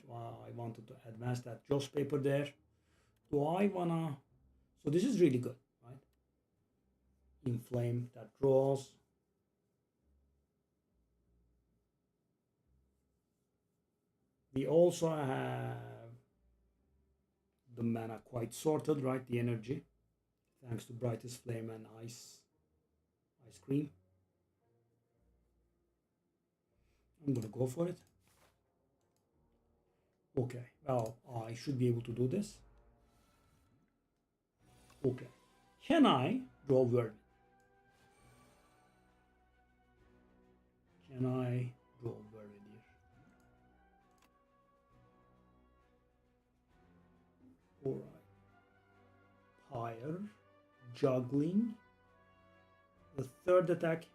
wanted to advance that Joss paper there, do I wanna... So this is really good, right? Inflame, that draws. We also have the mana quite sorted, right? The energy, thanks to Brightest Flame and Ice Cream. I'm gonna go for it. Okay, well, I should be able to do this. Okay, can I draw Vermin? Can I draw Vermin here? Alright. Pyre, juggling. The third attack,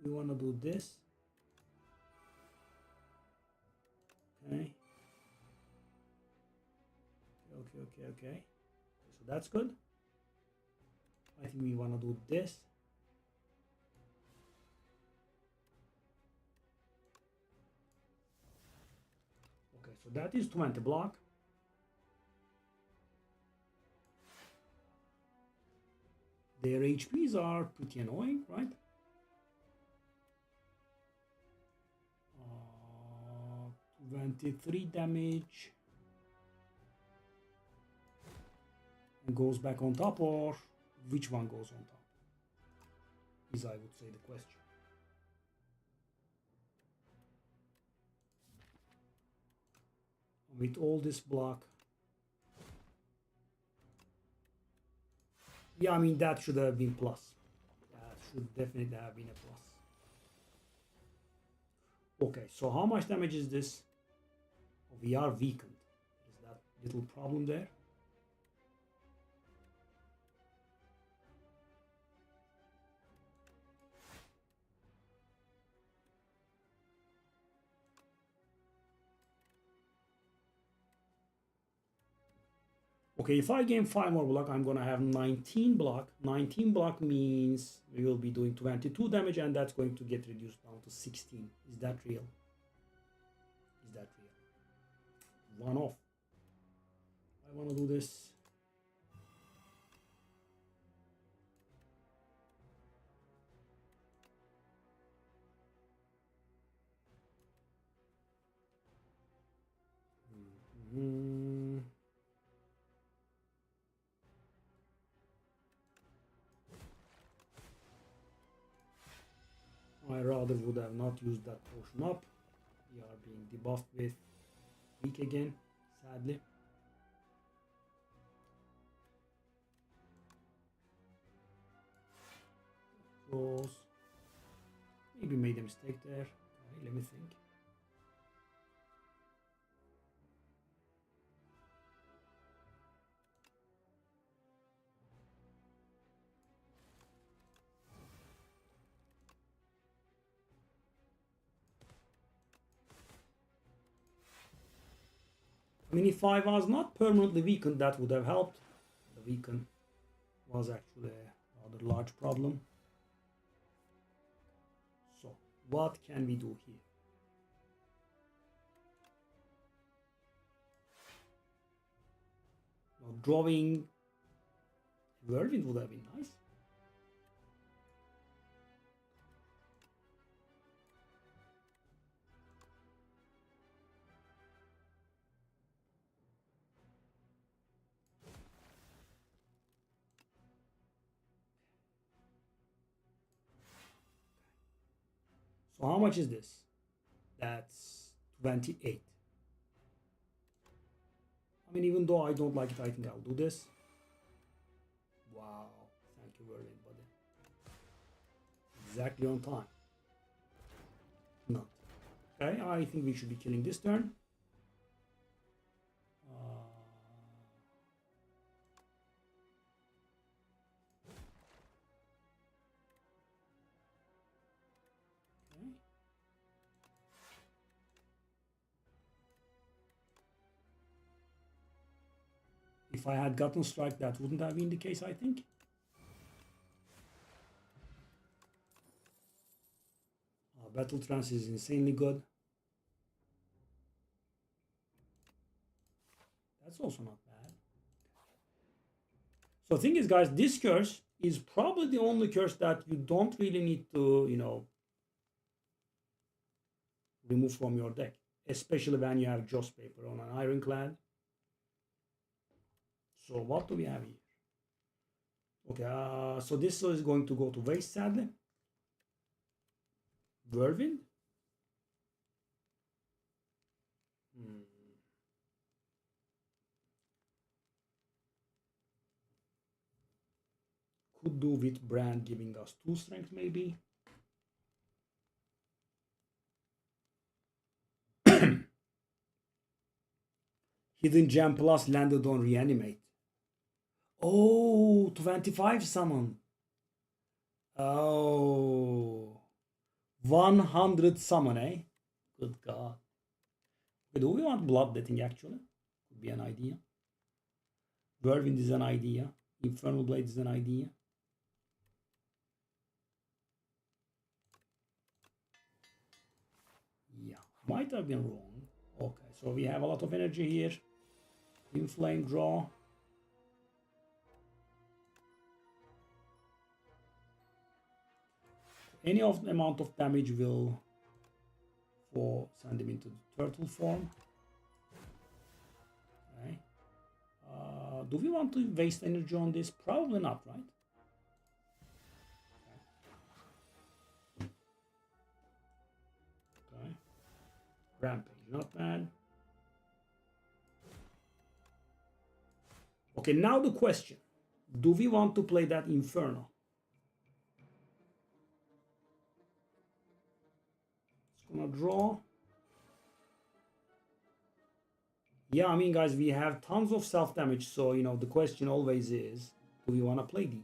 we want to do this. Okay. Okay. So that's good. I think we want to do this. Okay, so that is 20 block. Their HPs are pretty annoying, right? 23 damage. And goes back on top, or which one goes on top? Is, I would say, the question. With all this block. Yeah, I mean, that should have been plus. That should definitely have been a plus. Okay, so how much damage is this? Oh, we are weakened. Is that little problem there? Okay, if I gain 5 more block, I'm gonna have 19 block. 19 block means we will be doing 22 damage, and that's going to get reduced down to 16. Is that real? Is that real? One off. I want to do this. I rather would have not used that potion up. We are being debuffed with weak again, sadly. Close. Maybe made a mistake there. Okay, let me think. I mean, if I was not permanently weakened, that would have helped. The weaken was actually a rather large problem. So, what can we do here? Now, drawing Whirlwind would have been nice. So how much is this? That's 28. I mean, even though I don't like it, I think I'll do this. Wow, thank you very much, buddy. Exactly on time. Not. Okay, I think we should be killing this turn. Okay. If I had gotten strike, that wouldn't have been the case, I think. Battle Trance is insanely good. That's also not bad. So the thing is, guys, this curse is probably the only curse that you don't really need to, remove from your deck. Especially when you have Joss Paper on an Ironclad. So what do we have here? Okay, so this is going to go to waste, sadly. Whirlwind? Could do with Brand giving us 2 strength, maybe. Hidden Gem Plus landed on Reanimate. Oh, 25 summon. Oh. 100 summon, eh? Good God. Okay, do we want Bloodletting, actually? Could be an idea. Whirlwind is an idea. Infernal Blade is an idea. Yeah, might have been wrong. Okay, so we have a lot of energy here. Inflame draw. Any of the amount of damage will send him into the turtle form. Okay. Do we want to waste energy on this? Probably not, right? Okay. Rampage, not bad. Okay, now the question. Do we want to play that Inferno? It's gonna draw. Yeah, I mean, guys, we have tons of self-damage, so, the question always is, do we want to play these?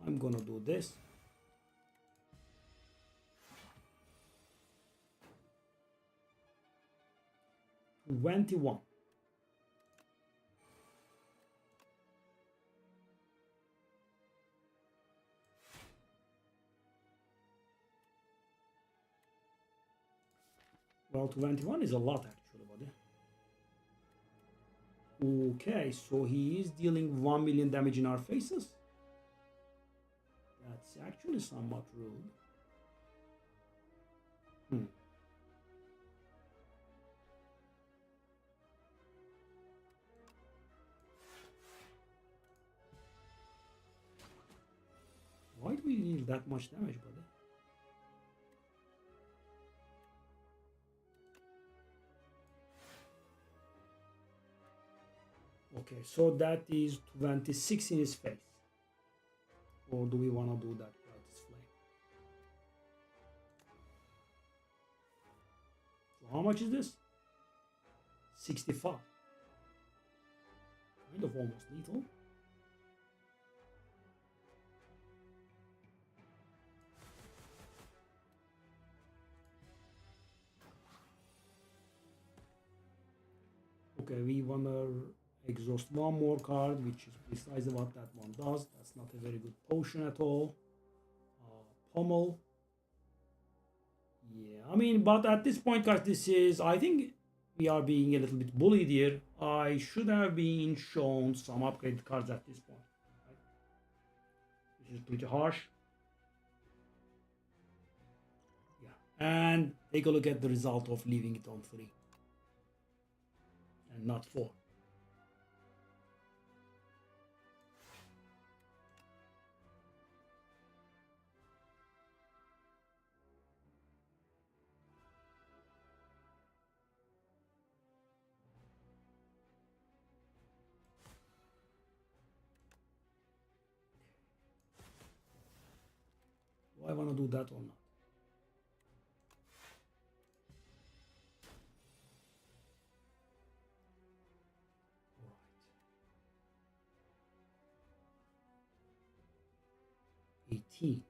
I'm gonna do this. $21. Well, 21 is a lot actually, buddy. Okay, so he is dealing 1 million damage in our faces. That's actually somewhat rude. Why do we need that much damage, buddy? Okay, so that is 26 in his face. Or do we want to do that brightest flame? So how much is this? 65. Kind of almost lethal. Okay, we want to exhaust one more card, which is precisely what that one does. That's not a very good potion at all. Pommel. Yeah, I mean, but at this point, guys, this is, I think we are being a little bit bullied here. I should have been shown some upgraded cards at this point. Right? This is pretty harsh. Yeah, and take a look at the result of leaving it on 3 and not 4. Do I want to do that or not? All right. 18.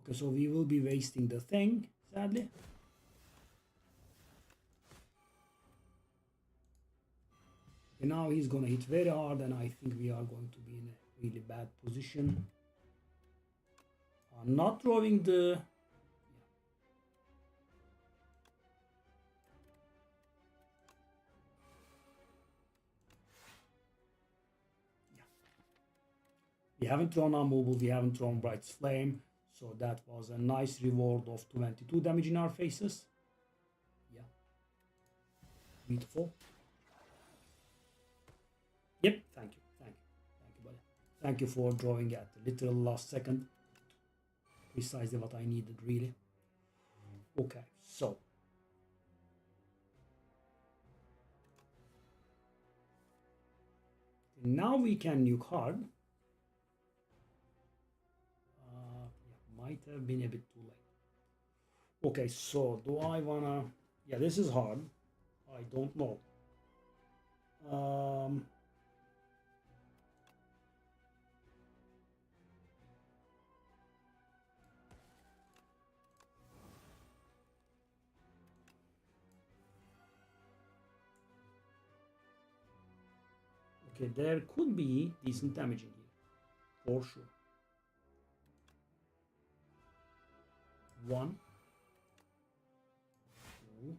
Okay, so we will be wasting the thing, sadly. And now he's gonna hit very hard, and I think we are going to be in a really bad position. Not throwing the... Yeah. We haven't thrown Unmovable, we haven't thrown Bright's Flame, so that was a nice reward of 22 damage in our faces. Yeah. Beautiful. Yep, thank you, buddy. Thank you for drawing at the literal last second. Precisely what I needed, really. Okay, so now we can nuke hard. Yeah, might have been a bit too late. Okay, so do I wanna... Yeah, this is hard. I don't know. Okay, there could be decent damage in here, for sure. 1, 2,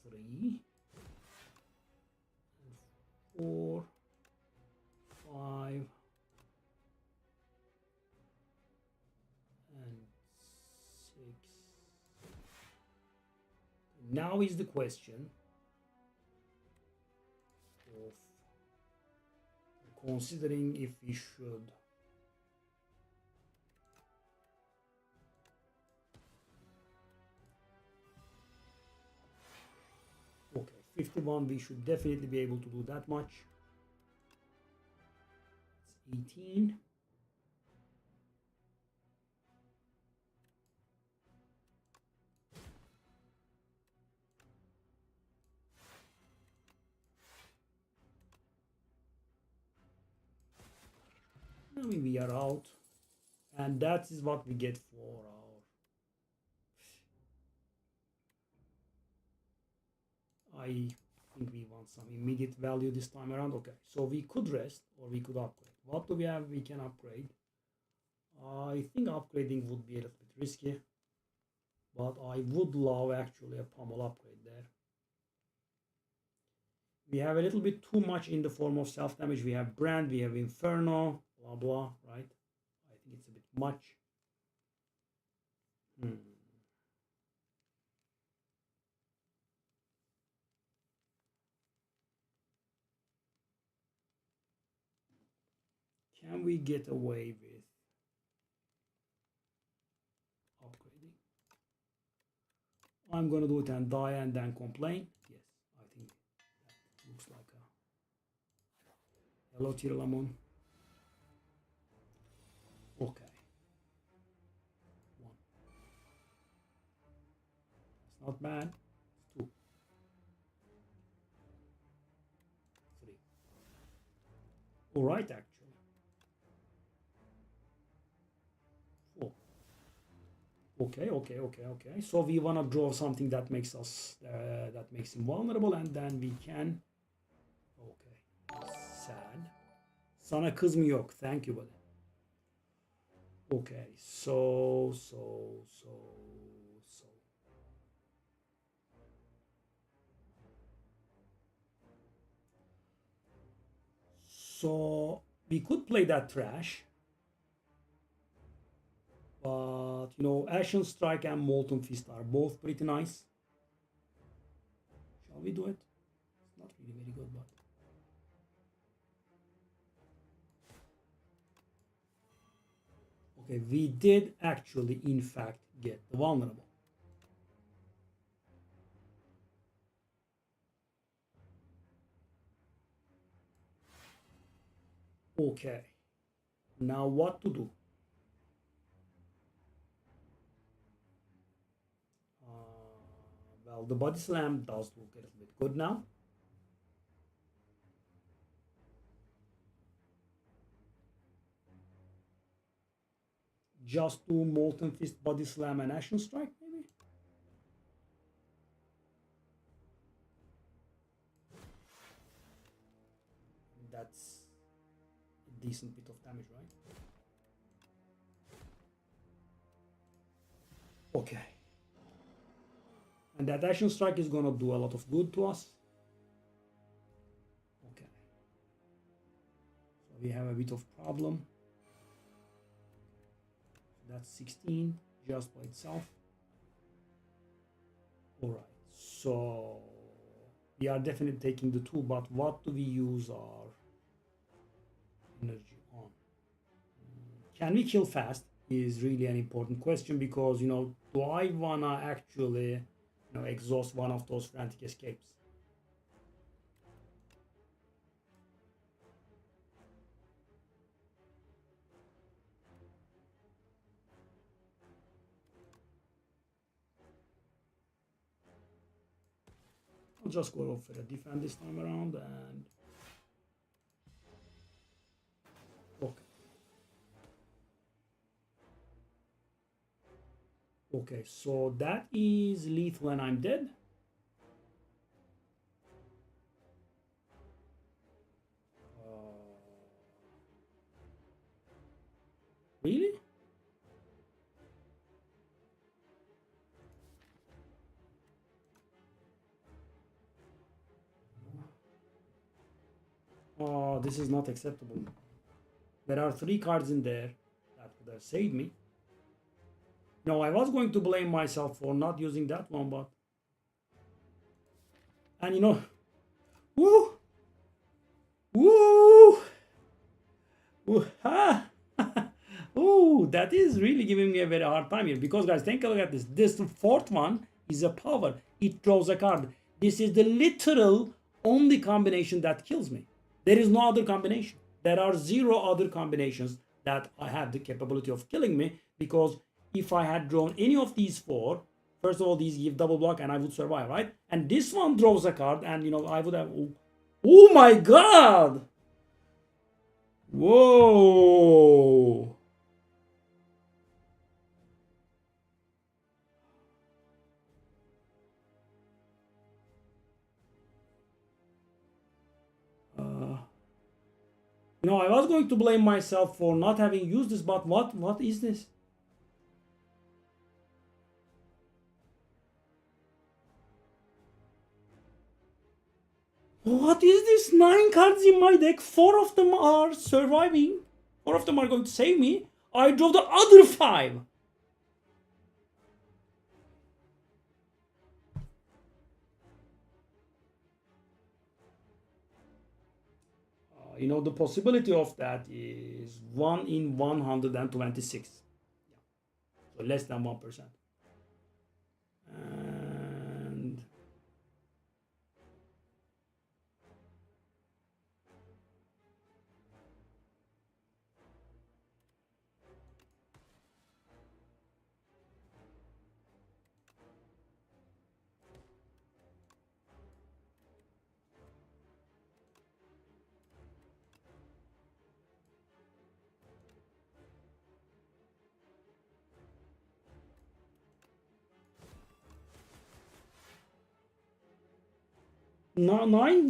3, 4, 5, and 6. Now is the question of considering if we should okay, 51, we should definitely be able to do that much. It's 18. I mean, we are out. And that is what we get for our... I think we want some immediate value this time around. Okay, so we could rest or we could upgrade. What do we have? We can upgrade. I think upgrading would be a little bit risky, but I would love actually a pummel upgrade there. We have a little bit too much in the form of self-damage. We have Brand, we have Inferno, blah blah, right? I think it's a bit much. Can we get away with upgrading? I'm gonna do it and die and then complain. Yes, I think that looks like a... Hello, Tiralamon. Okay. One. It's not bad. It's two. Three. All right, actually. Okay. So we wanna draw something that makes us that makes him vulnerable, and then we can. Okay. Sad. Sana kız mı yok? Thank you, buddy. Okay. So. So we could play that trash. But, you know, Ashen Strike and Molten Fist are both pretty nice. Shall we do it? It's not really very good, but... Okay, we did actually, in fact, get the vulnerable. Okay. Now what to do? Well, the body slam does look a little bit good now. Just do Molten Fist, body slam, and Ashen Strike, maybe? That's a decent bit of damage, right? Okay. And that Ashen Strike is gonna do a lot of good to us. Okay. So we have a bit of problem. That's 16 just by itself. Alright, so we are definitely taking the 2, but what do we use our energy on? Can we kill fast is really an important question, because, you know, do I wanna actually exhaust one of those frantic escapes? I'll just go for a defend this time around, and okay. Okay, so that is lethal and I'm dead. Really? Oh, this is not acceptable. There are 3 cards in there that would have saved me. No, I was going to blame myself for not using that one, but... And you know... Woo! Woo! Woo! Ah! Ooh, that is really giving me a very hard time here. Because, guys, take a look at this. This 4th one is a power. It draws a card. This is the literal only combination that kills me. There is no other combination. There are 0 other combinations that I have the capability of killing me, because if I had drawn any of these 4, first of all, these give double block and I would survive, right? And this one draws a card and, you know, I would have... Oh my god! Whoa. No, I was going to blame myself for not having used this, but what is this? What is this? 9 cards in my deck. 4 of them are surviving. 4 of them are going to save me. I draw the other 5. You know, the possibility of that is 1 in 126. So less than 1%. And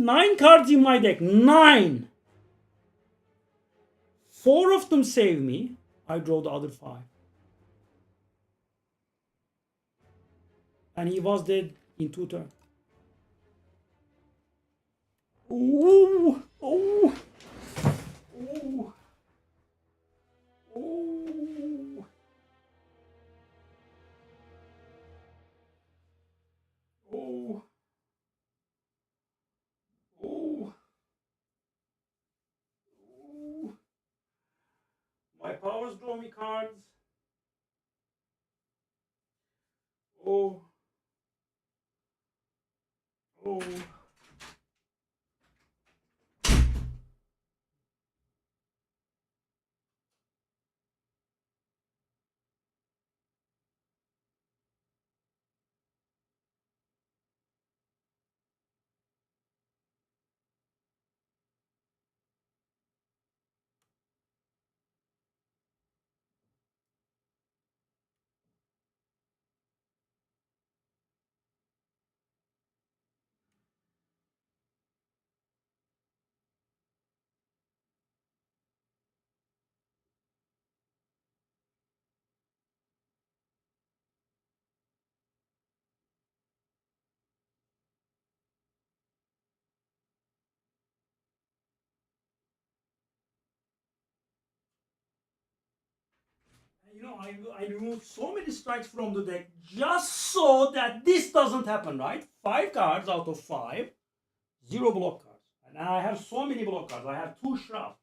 nine cards in my deck. 9. 4 of them save me. I draw the other 5. And he was dead in 2 turns. Ooh, ooh, ooh, ooh, ooh, ooh, ooh. My powers draw me cards. Oh, oh. You know, I removed so many strikes from the deck just so that this doesn't happen, right? 5 cards out of 5, 0 block cards. And I have so many block cards. I have 2 shrubs.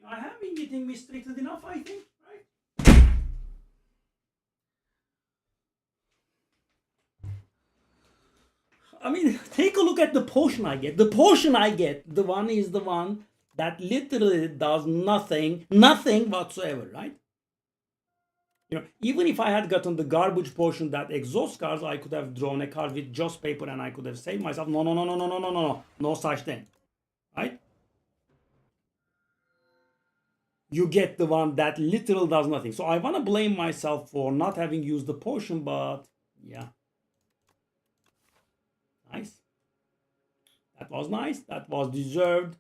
I have been getting mistreated enough, I think, right? I mean, take a look at the potion I get. The potion I get, the one is the one that literally does nothing whatsoever, right? You know, even if I had gotten the garbage potion that exhausts cards, I could have drawn a card with just paper and I could have saved myself. No, no, no, no, no, no, no, no, no, no such thing, right? You get the one that literally does nothing. So I want to blame myself for not having used the potion, but yeah, nice. That was nice. That was deserved.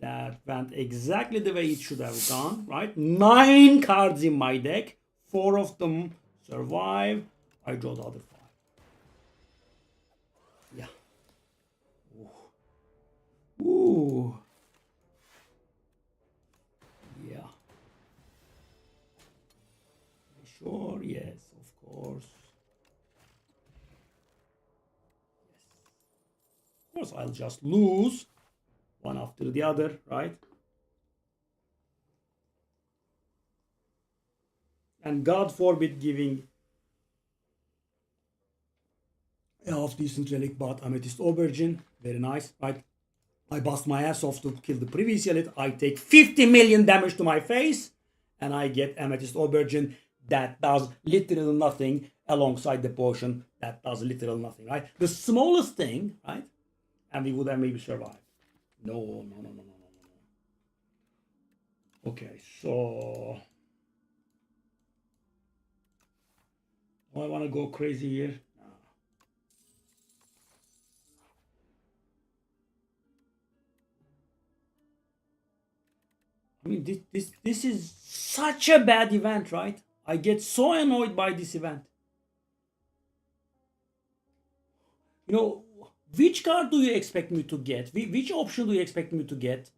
That went exactly the way it should have gone, right? 9 cards in my deck. 4 of them survive. I draw the other 5. Yeah. Ooh. Ooh. Yeah. Sure, yes, of course. Yes. Of course, I'll just lose one after the other, right? And God forbid giving a half decent relic, but amethyst aubergine, very nice, right? I bust my ass off to kill the previous elite. I take 50 million damage to my face, and I get Amethyst Aubergine that does literally nothing alongside the potion that does literally nothing, right? The smallest thing, right? And we would have maybe survived. No, no, no, no, no, no, no. Okay, so do I want to go crazy here? I mean, this is such a bad event, right? I get so annoyed by this event. You know, which card do you expect me to get? Which option do you expect me to get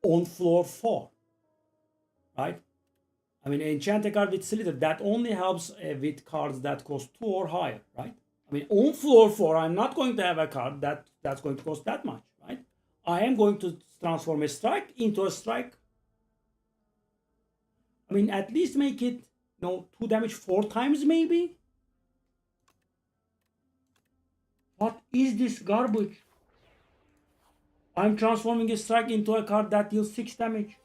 on floor 4? Right? I mean, enchant a card with Slither, that only helps with cards that cost 2 or higher, right? I mean, on floor 4, I'm not going to have a card that's going to cost that much, right? I am going to transform a strike into a strike. I mean, at least make it, 2 damage 4 times maybe? What is this garbage? I'm transforming a strike into a card that deals 6 damage.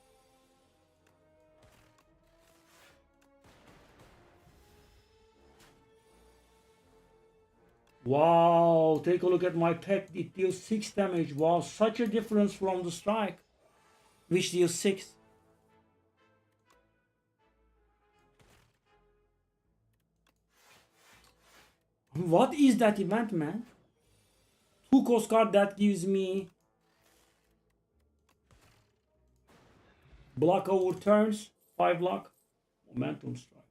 Wow, take a look at my tech. It deals 6 damage. Wow, such a difference from the strike, which deals 6. What is that event, man? 2 cost card that gives me block over turns, 5 block, momentum strike,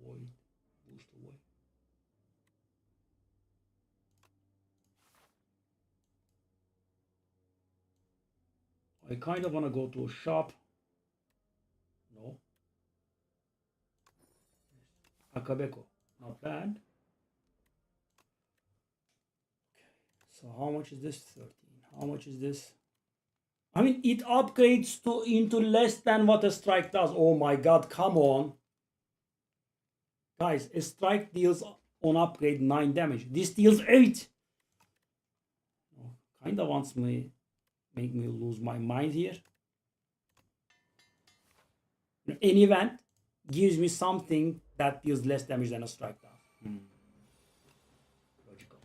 void, boost away. I kind of want to go to a shop. No. Akabeko, not bad. So how much is this? 13. How much is this? I mean, it upgrades into less than what a strike does. Oh my god, come on. Guys, a strike deals on upgrade 9 damage. This deals 8. Kind of wants me, make me lose my mind here. An event gives me something that deals less damage than a strike does. Logical.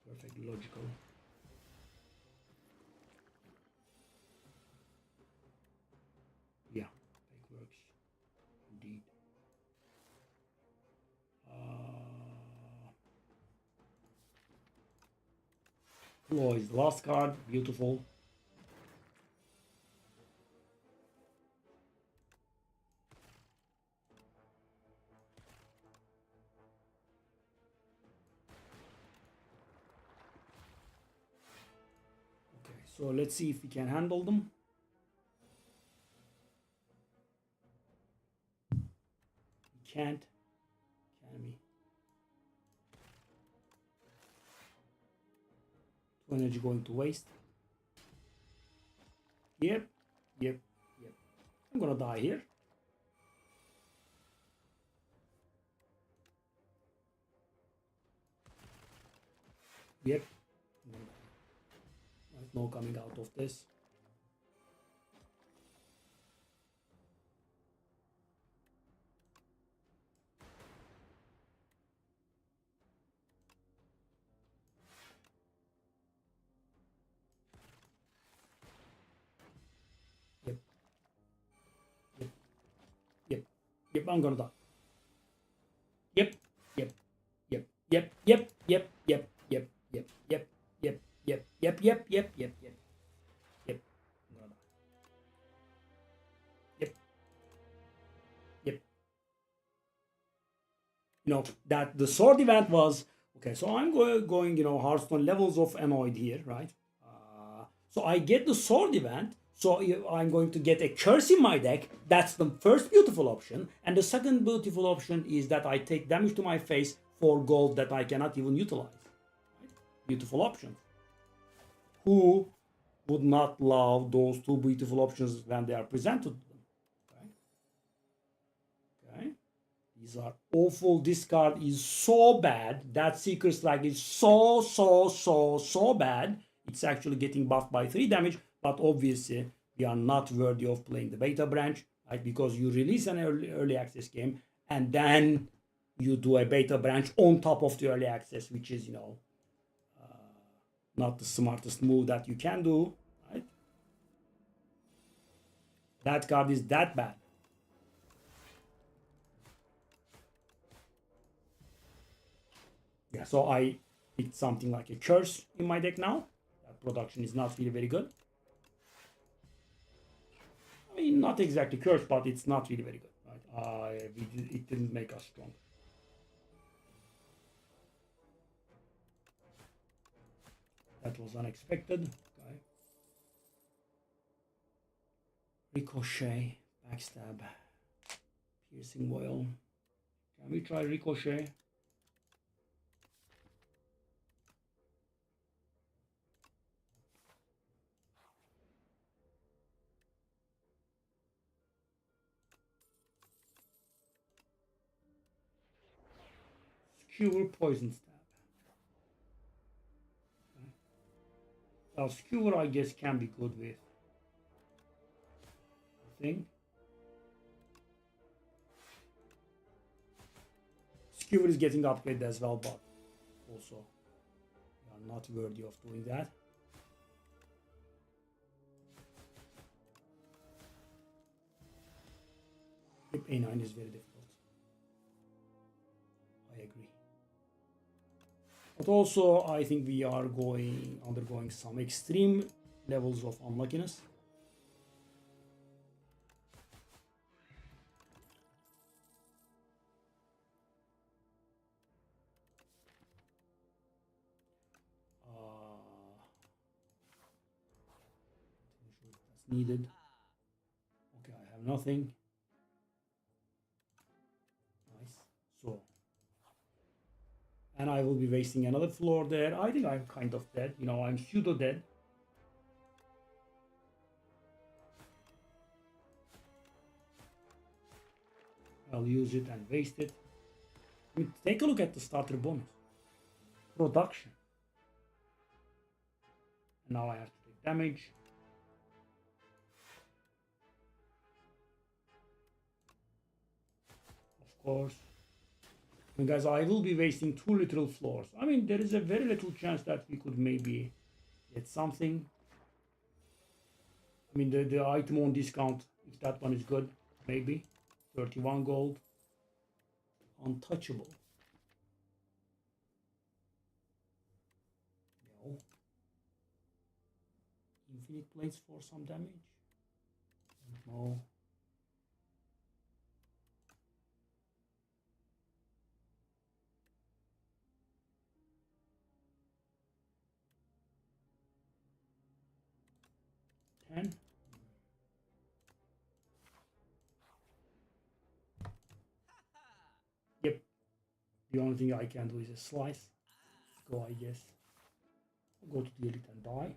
Perfectly logical. Yeah, it works. Indeed. Chloe is the last card. Beautiful. Okay, so let's see if we can handle them. We can't. Can we? 2 energy going to waste. Yep. I'm gonna die here. Yep. Right, no coming out of this. Yep, I'm gonna die. Yep. I'm gonna die. Yep. That the sword event was okay. So I'm going Hearthstone levels of annoyed here, right? So I get the sword event. So I'm going to get a curse in my deck. That's the first beautiful option. And the second beautiful option is that I take damage to my face for gold that I cannot even utilize. Right? Beautiful options. Who would not love those 2 beautiful options when they are presented to them? Okay. These are awful. This card is so bad. That Seeker Strike is so bad. it's actually getting buffed by 3 damage, but obviously we are not worthy of playing the beta branch, right? Because you release an early access game and then you do a beta branch on top of the early access, which is, you know, not the smartest move that you can do, right? That card is that bad. Yeah, so I picked something like a curse in my deck now. That production is not really very good. I mean, not exactly curse, but it's not really very good. Right? It didn't make us strong. That was unexpected. Okay. Ricochet, backstab, piercing whale. Can we try ricochet? Skewer, poison stab. Okay. Now skewer, I guess, can be good with the thing. Skewer is getting upgraded as well, but also we are not worthy of doing that. A9 is very difficult. I agree. But also, I think we are undergoing some extreme levels of unluckiness. That's needed. Okay, I have nothing. Nice. So, and I will be wasting another floor there. I think I'm kind of dead. You know, I'm pseudo dead. I'll use it and waste it. I mean, take a look at the starter bonus. Production. And now I have to take damage. Of course. And guys, I will be wasting 2 literal floors. I mean, there is a very little chance that we could maybe get something. I mean, the item on discount, if that one is good, maybe. 31 gold. Untouchable. No. Infinite plates for some damage. No. And yep, the only thing I can do is a slice. Go, I guess. I'll go to the elite and die.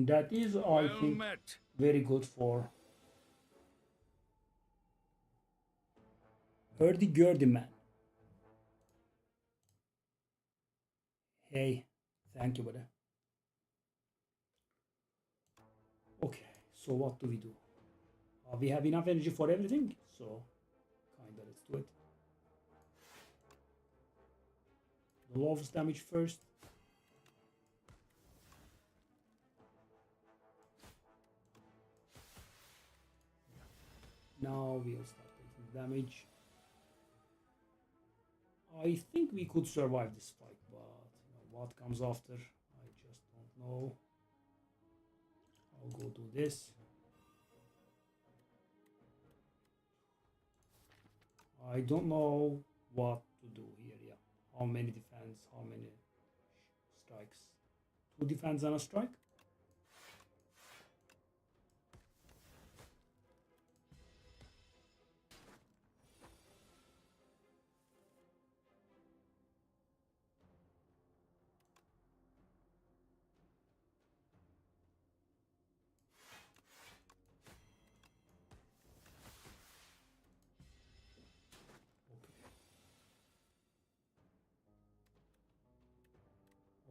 That is, I think, very good for FeelsGoodMan. Hey, thank you, brother. Okay, so what do we do? We have enough energy for everything, so kinda let's do it. The lowest damage first. Now we'll start taking damage. I think we could survive this fight, but you know, what comes after, I just don't know. I'll go do this. I don't know what to do here. Yeah, how many defense, how many strikes? 2 defense and a strike.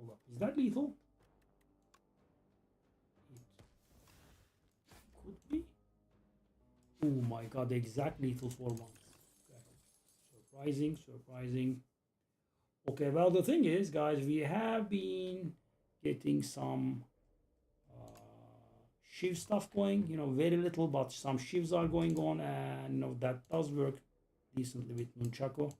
Hold up. Is that lethal? It could be. Oh my god, exact lethal for once. Okay. Surprising. Okay, well, the thing is, guys, we have been getting some shiv stuff going, very little, but some shivs are going on, and that does work decently with nunchaku.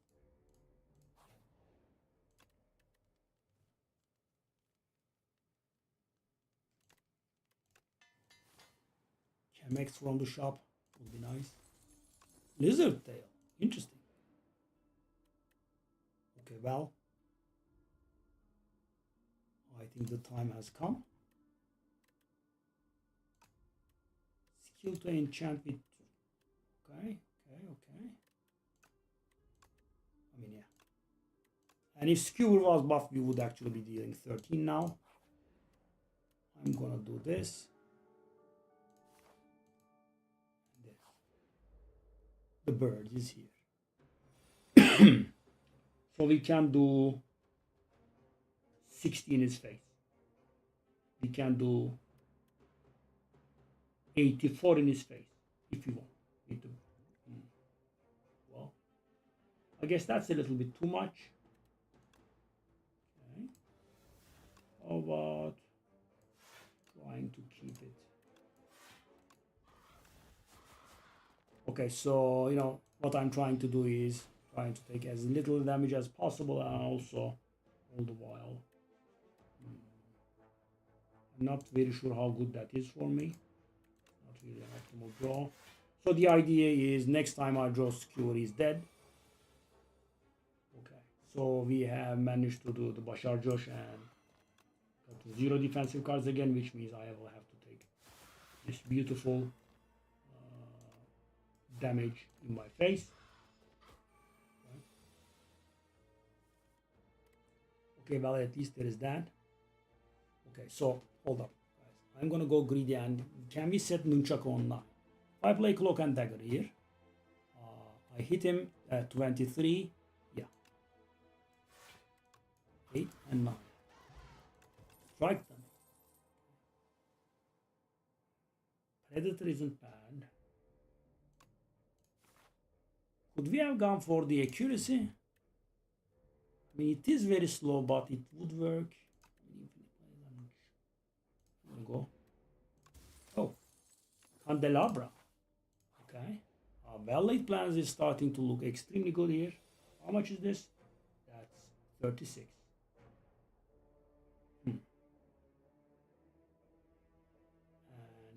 Chemex from the shop would be nice. Lizard tail, interesting. Okay, well, I think the time has come. Skill to enchant with. Okay. I mean, yeah. And if Skewer was buffed, we would actually be dealing 13 now. I'm gonna do this. The bird is here. So we can do 60 in his face. We can do 84 in his face if you want me to. Well, I guess that's a little bit too much. Okay. How about trying to keep it? Okay, so what I'm trying to do is trying to take as little damage as possible, and also all the while I'm not very sure how good that is for me. Not really an optimal draw. So the idea is next time I draw Skewer is dead. Okay, so we have managed to do the Bashar Josh and got to 0 defensive cards again, which means I will have to take this beautiful damage in my face. Okay, well, at least there is that. Okay, so hold up, guys. I'm gonna go greedy, and can we set Nunchaku on 9? If I play Cloak and Dagger here, I hit him at 23. Yeah, 8 and 9. Strike them. Predator isn't bad. Could we have gone for the accuracy? I mean, it is very slow, but it would work. Go. Oh, Candelabra. Okay. Well laid plans is starting to look extremely good here. How much is this? That's 36. And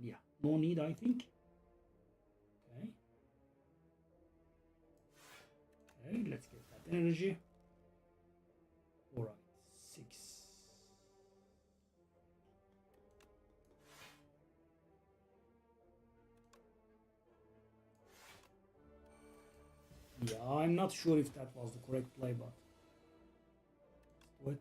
yeah, no need, I think. Okay, let's get that energy. All right, 6. Yeah, I'm not sure if that was the correct play, but let's do it. Okay.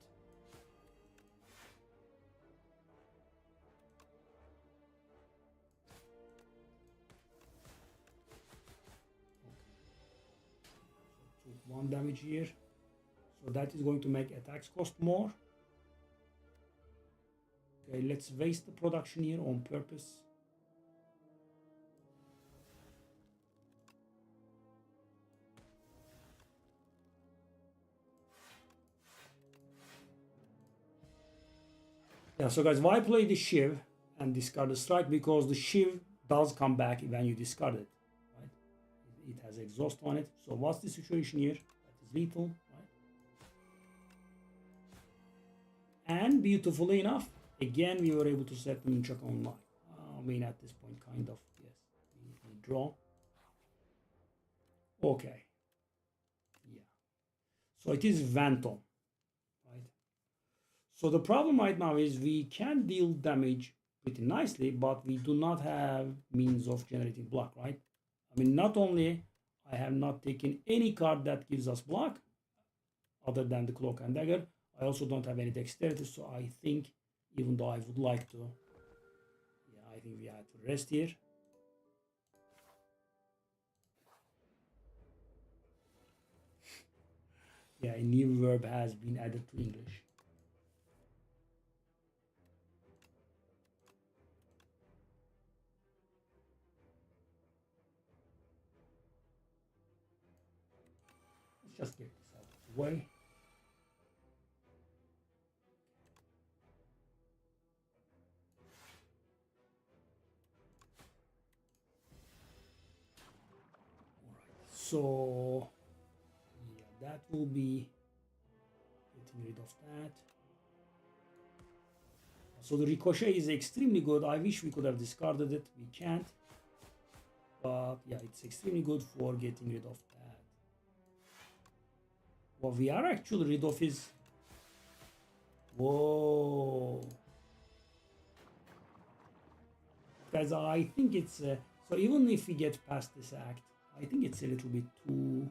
So 1 damage here. So that is going to make attacks cost more. Okay, let's waste the production here on purpose. Yeah, so guys, why play the Shiv and discard the strike? Because the Shiv does come back when you discard it, right? It has exhaust on it. So what's the situation here? That is lethal, right? And beautifully enough, again, we were able to set the Nunchaku on 9. I mean, at this point, kind of, yes. We draw. Okay. Yeah. So it is Phantom. So the problem right now is we can deal damage pretty nicely, but we do not have means of generating block, right? I mean, not only I have not taken any card that gives us block, other than the Cloak and Dagger, I also don't have any dexterity, so I think, even though I would like to, yeah, I think we have to rest here. Yeah, a new verb has been added to English. way. So yeah, that will be getting rid of that. So the ricochet is extremely good. I wish we could have discarded it. We can't. But yeah, it's extremely good for getting rid of that. What we are actually rid of is... Whoa. Guys, I think it's... so even if we get past this act, I think it's a little bit too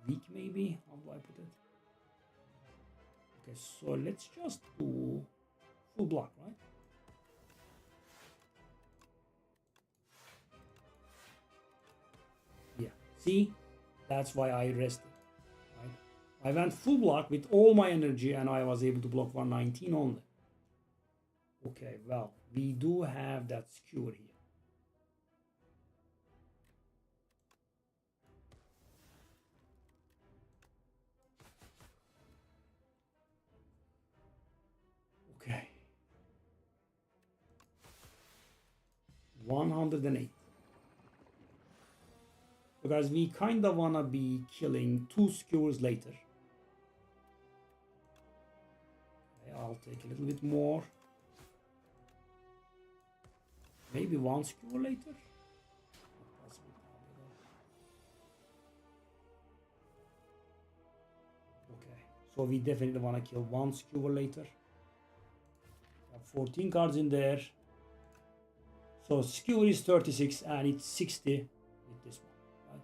weak, maybe. How do I put it? Okay, so let's just do full block, right? Yeah, see? That's why I rested, right? I went full block with all my energy and I was able to block 119 only. Okay, well, we do have that skewer here. Okay. 108. Because we kind of want to be killing 2 skewers later. Okay, I'll take a little bit more. Maybe 1 skewer later. Okay, so we definitely want to kill 1 skewer later. 14 cards in there. So skewer is 36 and it's 60 with this one, right?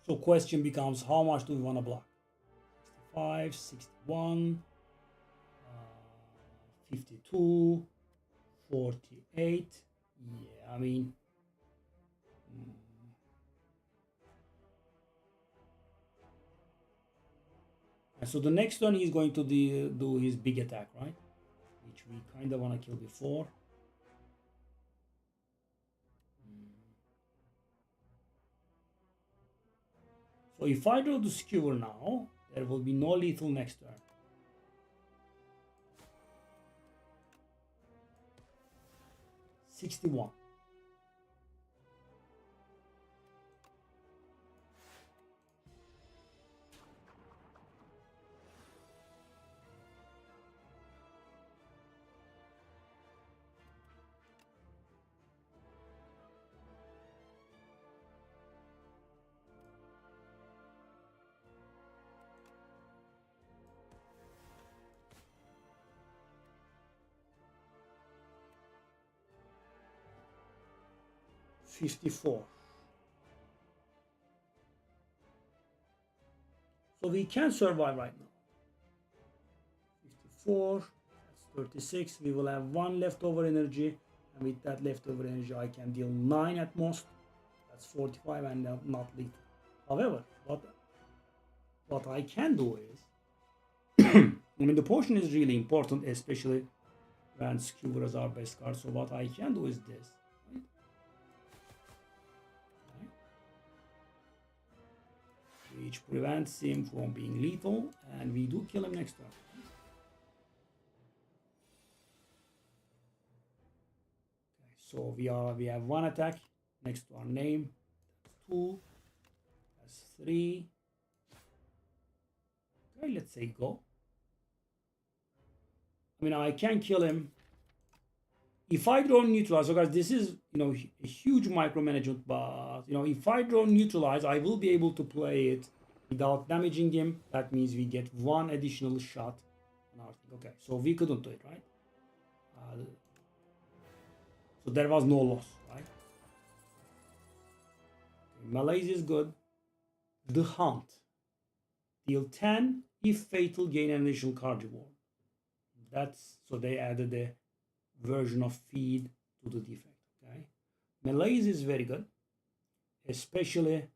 So question becomes, how much do we want to block? 65, 61, 52, 48. Yeah, I mean, so the next one he's going to do his big attack, right? Which we kind of want to kill before. So if I draw the skewer now, there will be no lethal next turn. 61. $54. So we can survive right now. 54, that's 36. We will have 1 leftover energy, and with that leftover energy I can deal 9 at most. That's 45 and not lethal. However, what I can do is I mean, the potion is really important, especially when skewer is our best card. So what I can do is this, right? Which prevents him from being lethal, and we do kill him next turn. Okay, so we have 1 attack next to our name. That's 2. That's 3. Okay, let's say go. I mean, I can kill him if I draw neutralize. So guys, this is, you know, a huge micromanagement, but you know, if I draw neutralize, I will be able to play it without damaging him. That means we get 1 additional shot on our thing. Okay, so we couldn't do it, right? So there was no loss, right? Okay, Malaise is good. The Hunt. Deal 10 if fatal, gain an additional card reward. That's so they added a version of feed to the defect. Okay, Malaise is very good, especially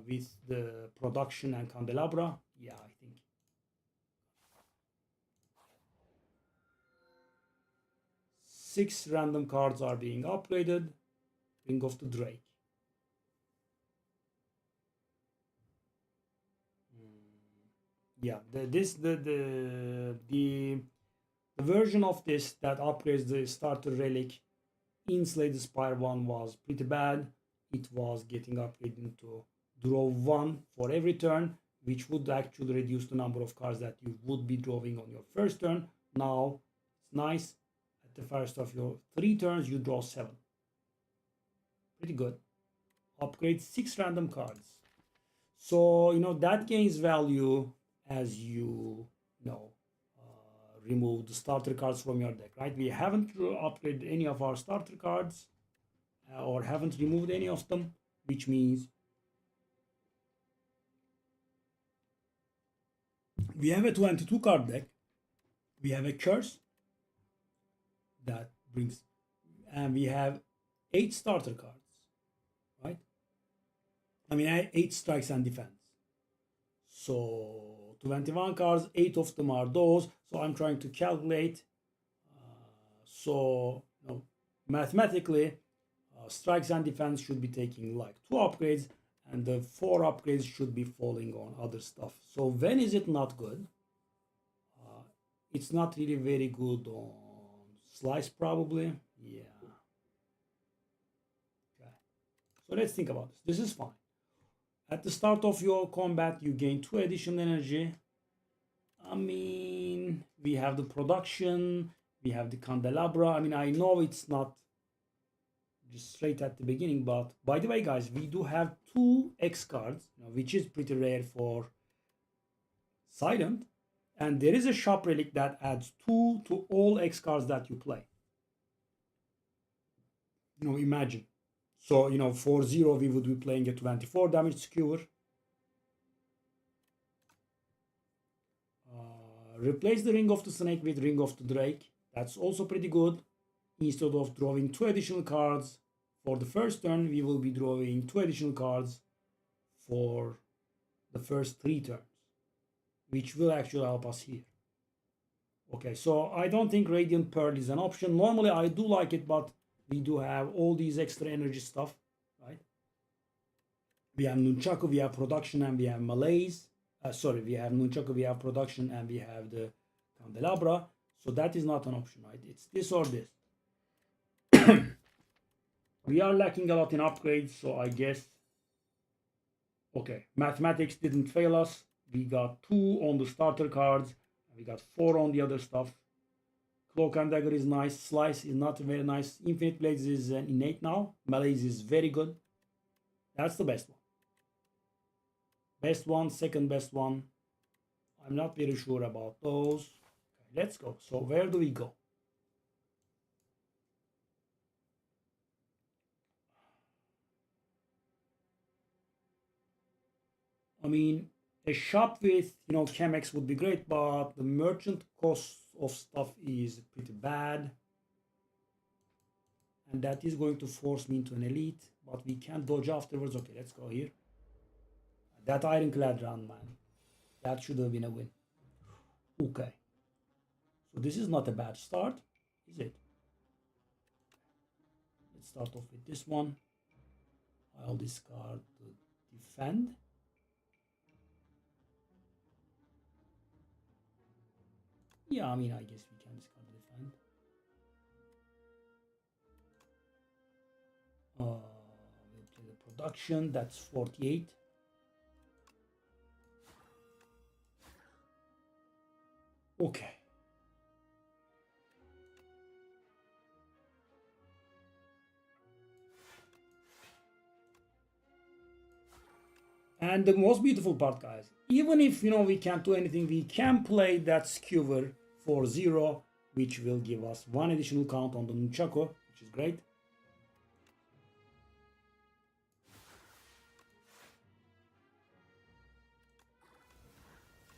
with the production and candelabra. Yeah, I think 6 random cards are being upgraded Ring of the Drake. Yeah, the version of this that upgrades the starter relic in Slay the Spire 1 was pretty bad. It was getting upgraded to draw 1 for every turn, which would actually reduce the number of cards that you would be drawing on your first turn. Now, it's nice. At the first of your 3 turns, you draw 7. Pretty good. Upgrade 6 random cards. So, that gains value as you remove the starter cards from your deck, right? We haven't upgraded any of our starter cards or haven't removed any of them, which means we have a 22 card deck. We have a curse that brings, and we have 8 starter cards, right? I mean, 8 strikes and defense. So 21 cards, 8 of them are those. So I'm trying to calculate. Mathematically, strikes and defense should be taking like 2 upgrades, and the 4 upgrades should be falling on other stuff. So when is it not good? It's not really very good on slice, probably. Yeah. Okay. So let's think about this. This is fine. At the start of your combat, you gain 2 additional energy. I mean, we have the production, we have the candelabra. I mean, I know it's not just straight at the beginning, but by the way, guys, we do have 2 X cards, which is pretty rare for Silent. And there is a shop relic that adds 2 to all X cards that you play. Imagine. So, for 0, we would be playing a 24 damage skewer. Replace the Ring of the Snake with Ring of the Drake. That's also pretty good. Instead of drawing 2 additional cards for the first turn, we will be drawing 2 additional cards for the first 3 turns, which will actually help us here. Okay, so I don't think Radiant Pearl is an option. Normally, I do like it, but we do have all these extra energy stuff, right? We have Nunchaku, we have production, and we have malaise. We have Nunchaku, we have production, and we have the candelabra. So that is not an option, right? It's this or this. We are lacking a lot in upgrades, so I guess, okay, mathematics didn't fail us. We got 2 on the starter cards, and we got 4 on the other stuff. Cloak and Dagger is nice. Slice is not very nice. Infinite Blades is innate now. Malaise is very good. That's the best one. Best one, second best one. I'm not very sure about those. Okay, let's go. So where do we go? I mean, a shop with, Chemex would be great, but the merchant cost of stuff is pretty bad. And that is going to force me into an elite, but we can't dodge afterwards. Okay, let's go here. That Ironclad round, man. That should have been a win. Okay. So this is not a bad start, is it? Let's start off with this one. I'll discard the defend. Yeah, I mean, I guess we can discard the defend. We'll play the production. That's 48. Okay. And the most beautiful part, guys, even if we can't do anything, we can play that skewer for 0, which will give us 1 additional count on the Nunchaku, which is great.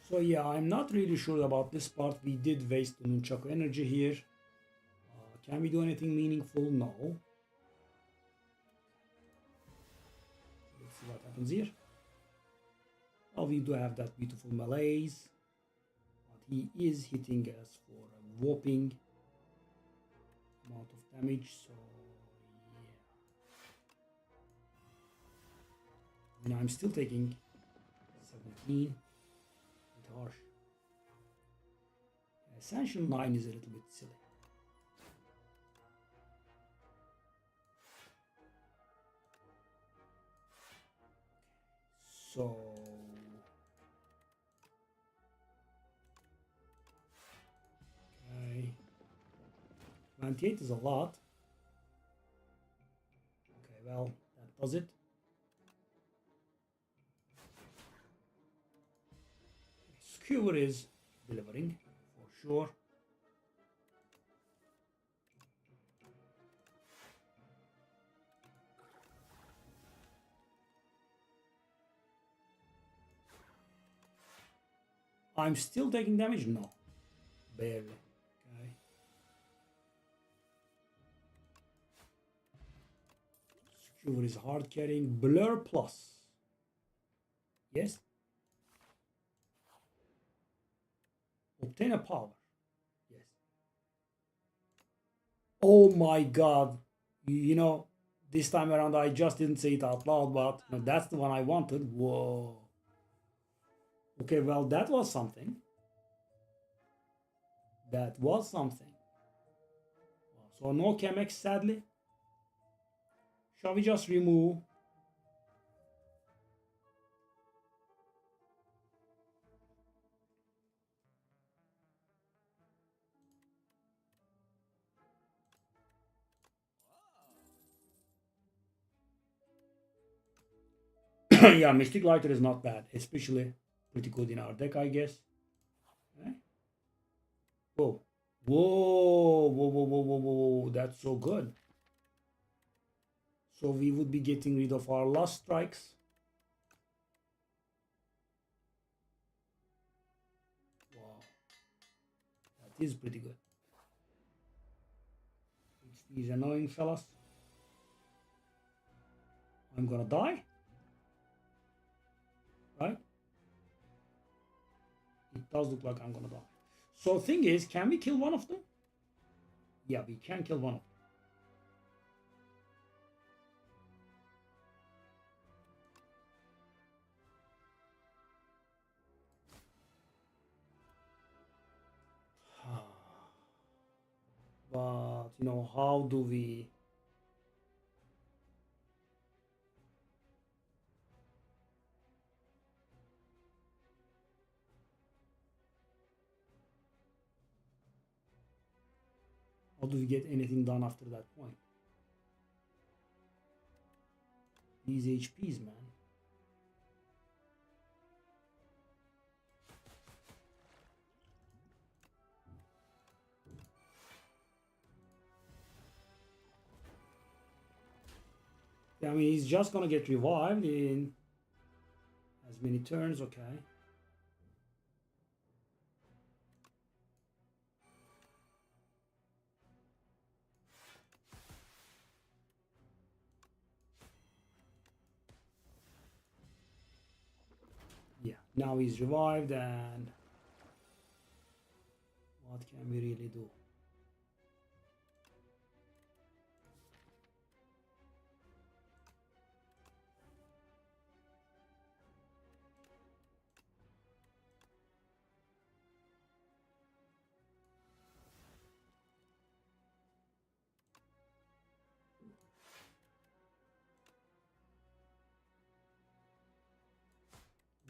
So yeah, I'm not really sure about this part. We did waste the Nunchaku energy here. Can we do anything meaningful? No. Let's see what happens here. Oh, we do have that beautiful malaise, but he is hitting us for a whopping amount of damage, so yeah. I mean, I'm still taking 17. Bit harsh. Ascension 9 is a little bit silly. So okay, 28 is a lot. Okay, well, that does it. Skewer is delivering for sure. I'm still taking damage? No, barely. Okay. Skewer is hard carrying. Blur plus. Yes. Obtain a power. Yes. Oh my god. You know, this time around I just didn't say it out loud, but you know, that's the one I wanted. Whoa. Okay, well, that was something. That was something. So no Chemex, sadly. Shall we just remove? Yeah, Mystic Lighter is not bad, especially pretty good in our deck, I guess. Okay. Whoa. Whoa, whoa, whoa, whoa, whoa, whoa, that's so good. So we would be getting rid of our last strikes. Wow. That is pretty good. It's these annoying fellas. I'm gonna die. Right? It does look like I'm gonna die. So thing is, can we kill one of them? Yeah, we can kill one of them. But you know, how do we get anything done after that point? These HPs, man. I mean, he's just gonna get revived in as many turns, okay. Yeah, now he's revived, and what can we really do?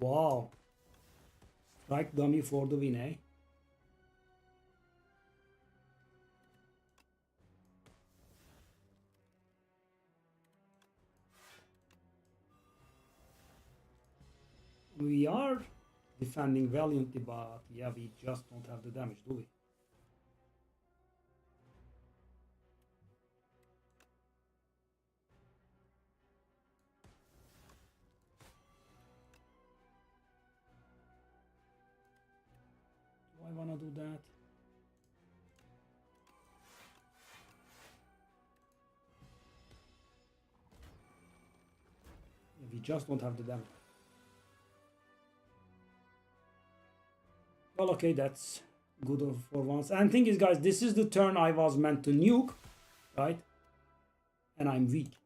Wow. Strike dummy for the win, eh? We are defending valiantly, but yeah, we just don't have the damage, do we? Do I wanna do that? Yeah, we just don't have the damage. Well, okay, that's good for once. And thing is, guys, this is the turn I was meant to nuke, right? And I'm weak.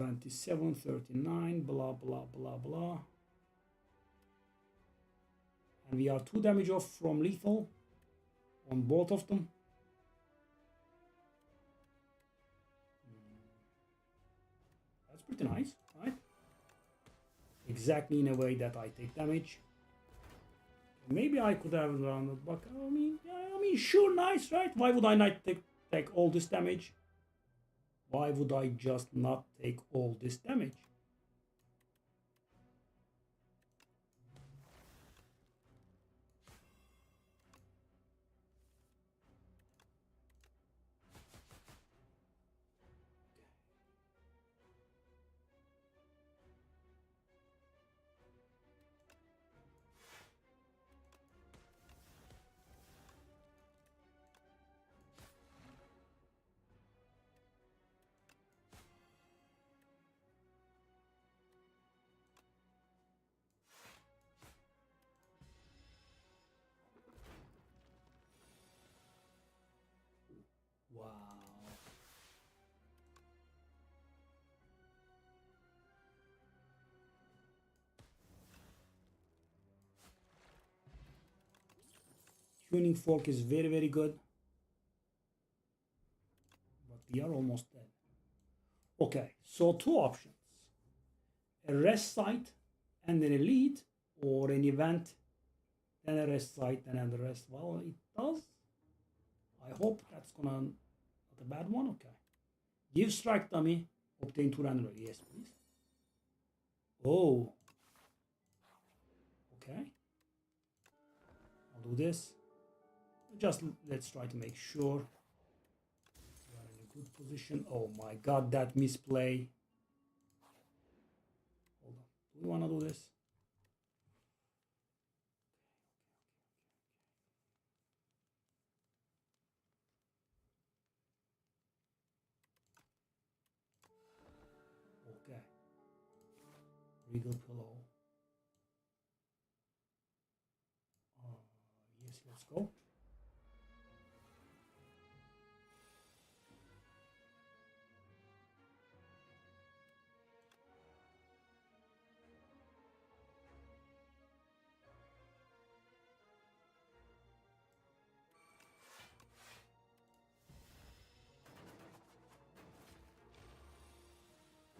27, 39, blah, blah, blah, blah. And we are 2 damage off from lethal on both of them. That's pretty nice, right? Exactly in a way that I take damage. Maybe I could have rounded, but I mean, sure, nice, right? Why would I not take all this damage? Why would I just not take all this damage? Wow. Tuning fork is very, very good. But we are almost dead. Okay, so 2 options. A rest site and an elite, or an event, then a rest site and then the rest. Well, it does. I hope that's gonna not a bad one. Okay. Give strike dummy, obtain 2 random. Yes, please. Oh. Okay. I'll do this. Just let's try to make sure we are in a good position. Oh my god, that misplay. Hold on. Do we want to do this? Okay. Regal pillow. Yes, let's go.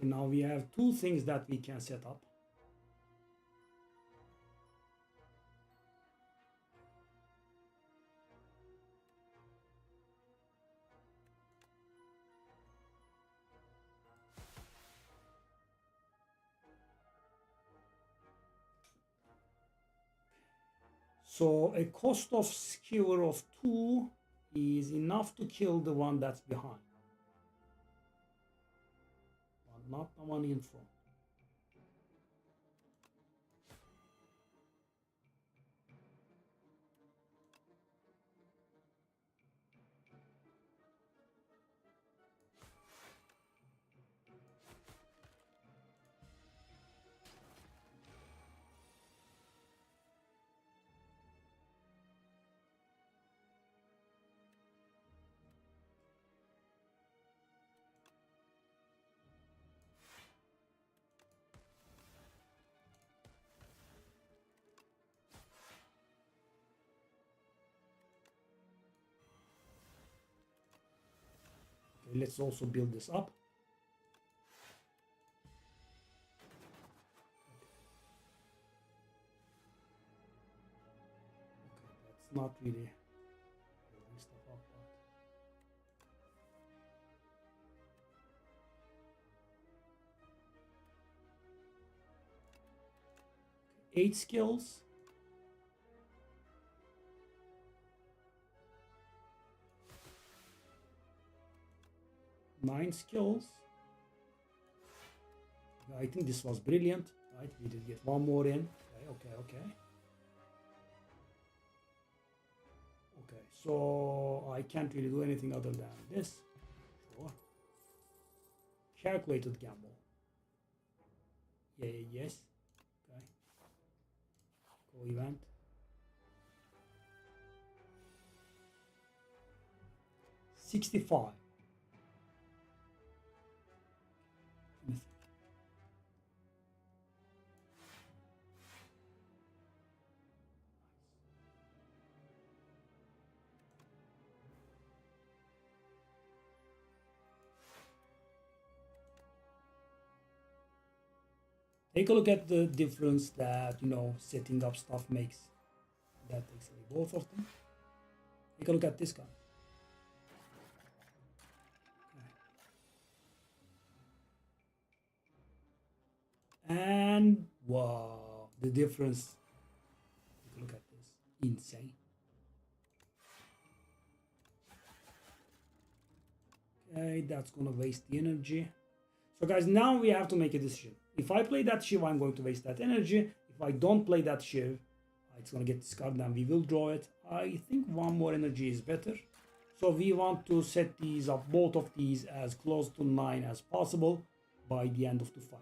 Now we have 2 things that we can set up. So a cost of skewer of 2 is enough to kill the one that's behind, but not the one in front. Okay, let's also build this up. Okay, that's not really building stuff up, but 8 skills. 9 skills. I think this was brilliant, right? We did get 1 more in. Okay. Okay, so I can't really do anything other than this. Sure. Calculated gamble. Yes. Okay. Go event. $65. Take a look at the difference that, setting up stuff makes. That takes away both of them. Take a look at this guy. Okay. And wow, the difference. Take a look at this. Insane. Okay, that's gonna waste the energy. So guys, now we have to make a decision. If I play that Shiv, I'm going to waste that energy. If I don't play that Shiv, it's going to get discarded and we will draw it. I think one more energy is better. So we want to set these up, both of these, as close to 9 as possible by the end of the fight.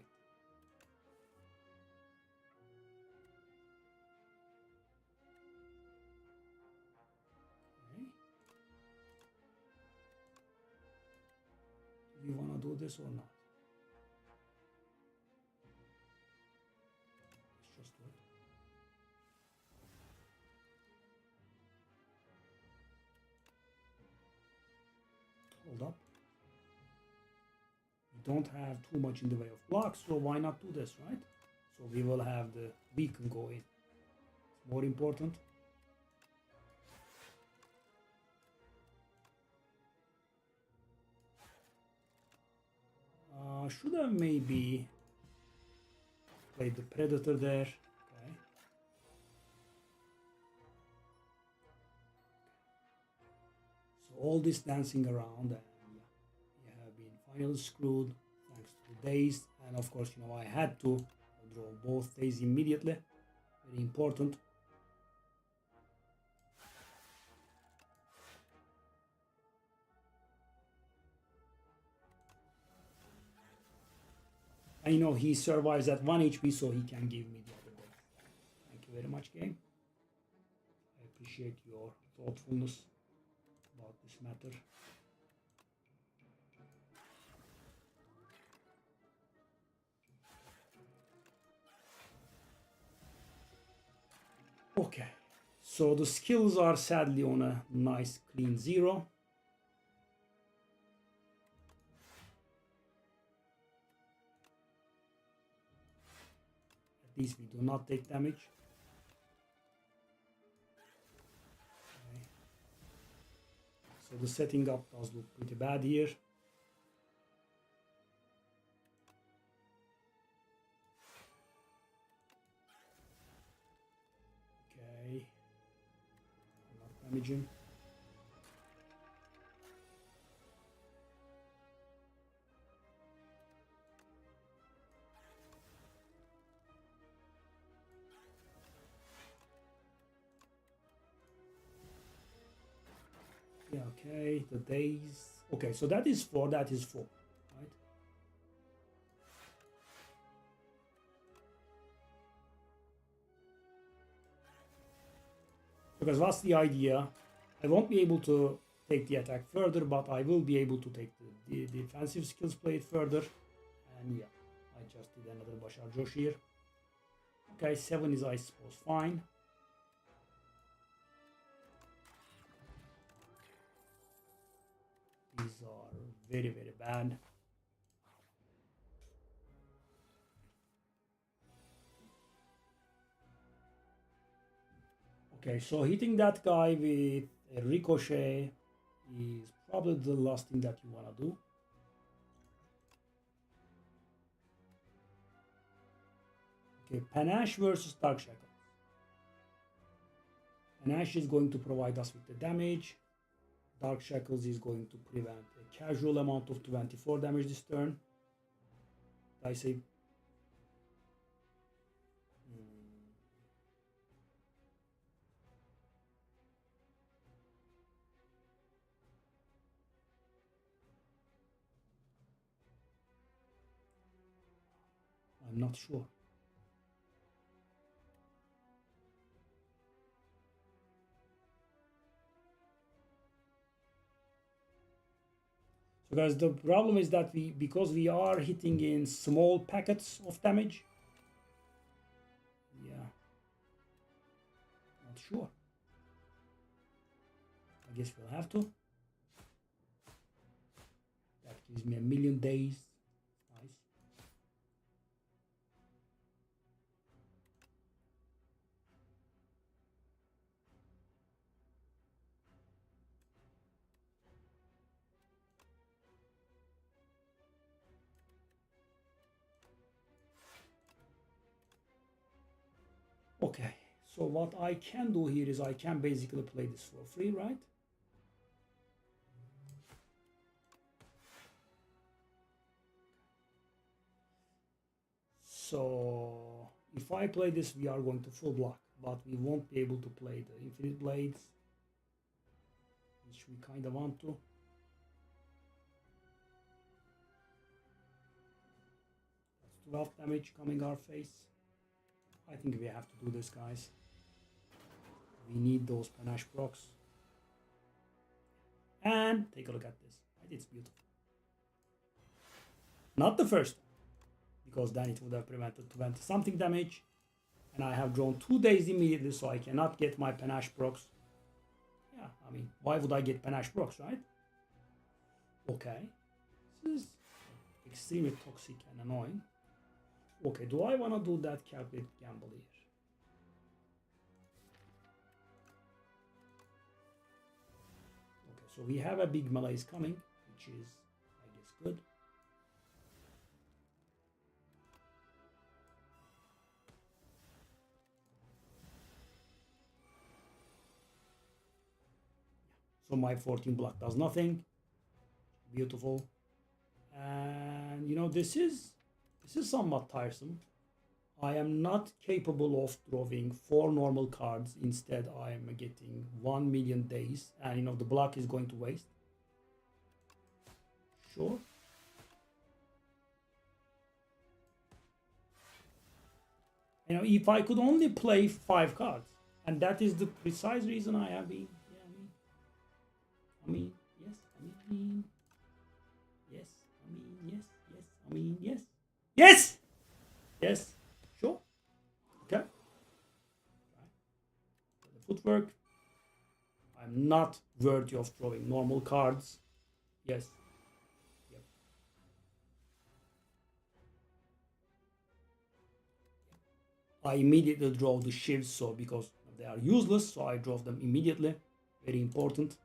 Okay. Do we want to do this or not? Hold up. We don't have too much in the way of blocks, so why not do this, right? So we will have the beacon go in. It's more important. Should have maybe played the Predator there. Okay. So all this dancing around, and yeah, we have been finally screwed thanks to the days. And of course, I had to draw both days immediately. Very important. I know he survives at 1 HP, so he can give me the other day. Thank you very much, game. I appreciate your thoughtfulness about this matter. Okay, so the skills are sadly on a nice clean 0. At least we do not take damage. Okay. So the setting up does look pretty bad here. Okay, I'm not damaging. Yeah, okay, the days. Okay, so that is 4, right? Because what's the idea? I won't be able to take the attack further, but I will be able to take the defensive skills played further. And yeah, I just did another Bashar Josh here. Okay, 7 is, I suppose, fine. These are very, very bad. Okay, so hitting that guy with a ricochet is probably the last thing that you want to do. Okay, Panache versus Dark Shackles. Panache is going to provide us with the damage. Dark Shackles is going to prevent a casual amount of 24 damage this turn. I say. I'm not sure. So guys, the problem is that because we are hitting in small packets of damage. Yeah. Not sure. I guess we'll have to. That gives me 1,000,000 days. Nice. Okay, so what I can do here is I can basically play this for free, right? So if I play this, we are going to full block, but we won't be able to play the infinite blades, which we kind of want to. That's 12 damage coming our face. I think we have to do this, guys. We need those panache procs. And take a look at this. It's beautiful. Not the first one, because then it would have prevented 20 something damage. And I have drawn 2 days immediately, so I cannot get my panache procs. Yeah, I mean, why would I get panache procs, right? Okay. This is extremely toxic and annoying. Okay, do I want to do that calculated gamble here? Okay, so we have a big malaise coming, which is, I guess, good. So my 14 block does nothing. Beautiful. And you know, this is somewhat tiresome. I am not capable of drawing 4 normal cards. Instead, I am getting 1 million days, and you know the block is going to waste. Sure. You know, if I could only play 5 cards, and that is the precise reason I have been. Yeah, I mean, yes, I mean, yes, I mean, yes, yes, I mean, yes, yes, yes, sure, okay. The footwork. I'm not worthy of drawing normal cards. Yes. Yep. I immediately draw the shivs, so because they are useless, so I draw them immediately. Very important.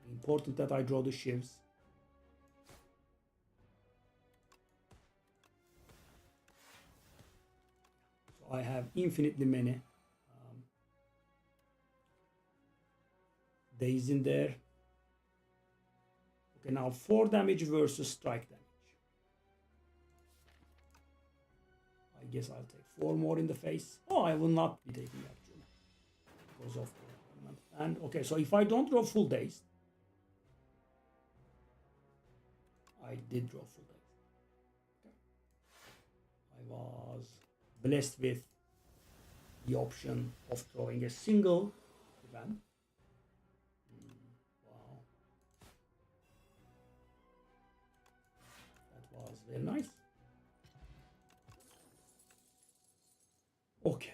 Very important that I draw the shivs. So I have infinitely many days in there. Okay, now 4 damage versus strike damage. I guess I'll take 4 more in the face. Oh, I will not be taking actually because of the and okay. So if I don't draw full days, I did draw full days. Okay. I was blessed with the option of drawing a single event. Wow, that was very nice. Okay.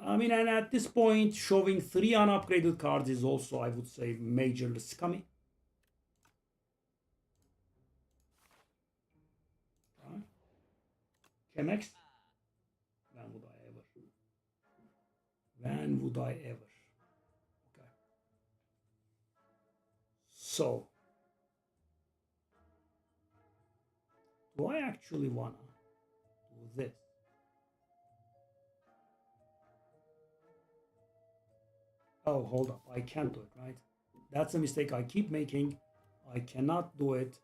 I mean, and at this point, showing 3 unupgraded cards is also, I would say, majorly scummy. Right. Chemex. When would I ever? When would I ever? Okay. So, do I actually wanna do this? Oh, hold up. I can't do it, right? That's a mistake I keep making. I cannot do it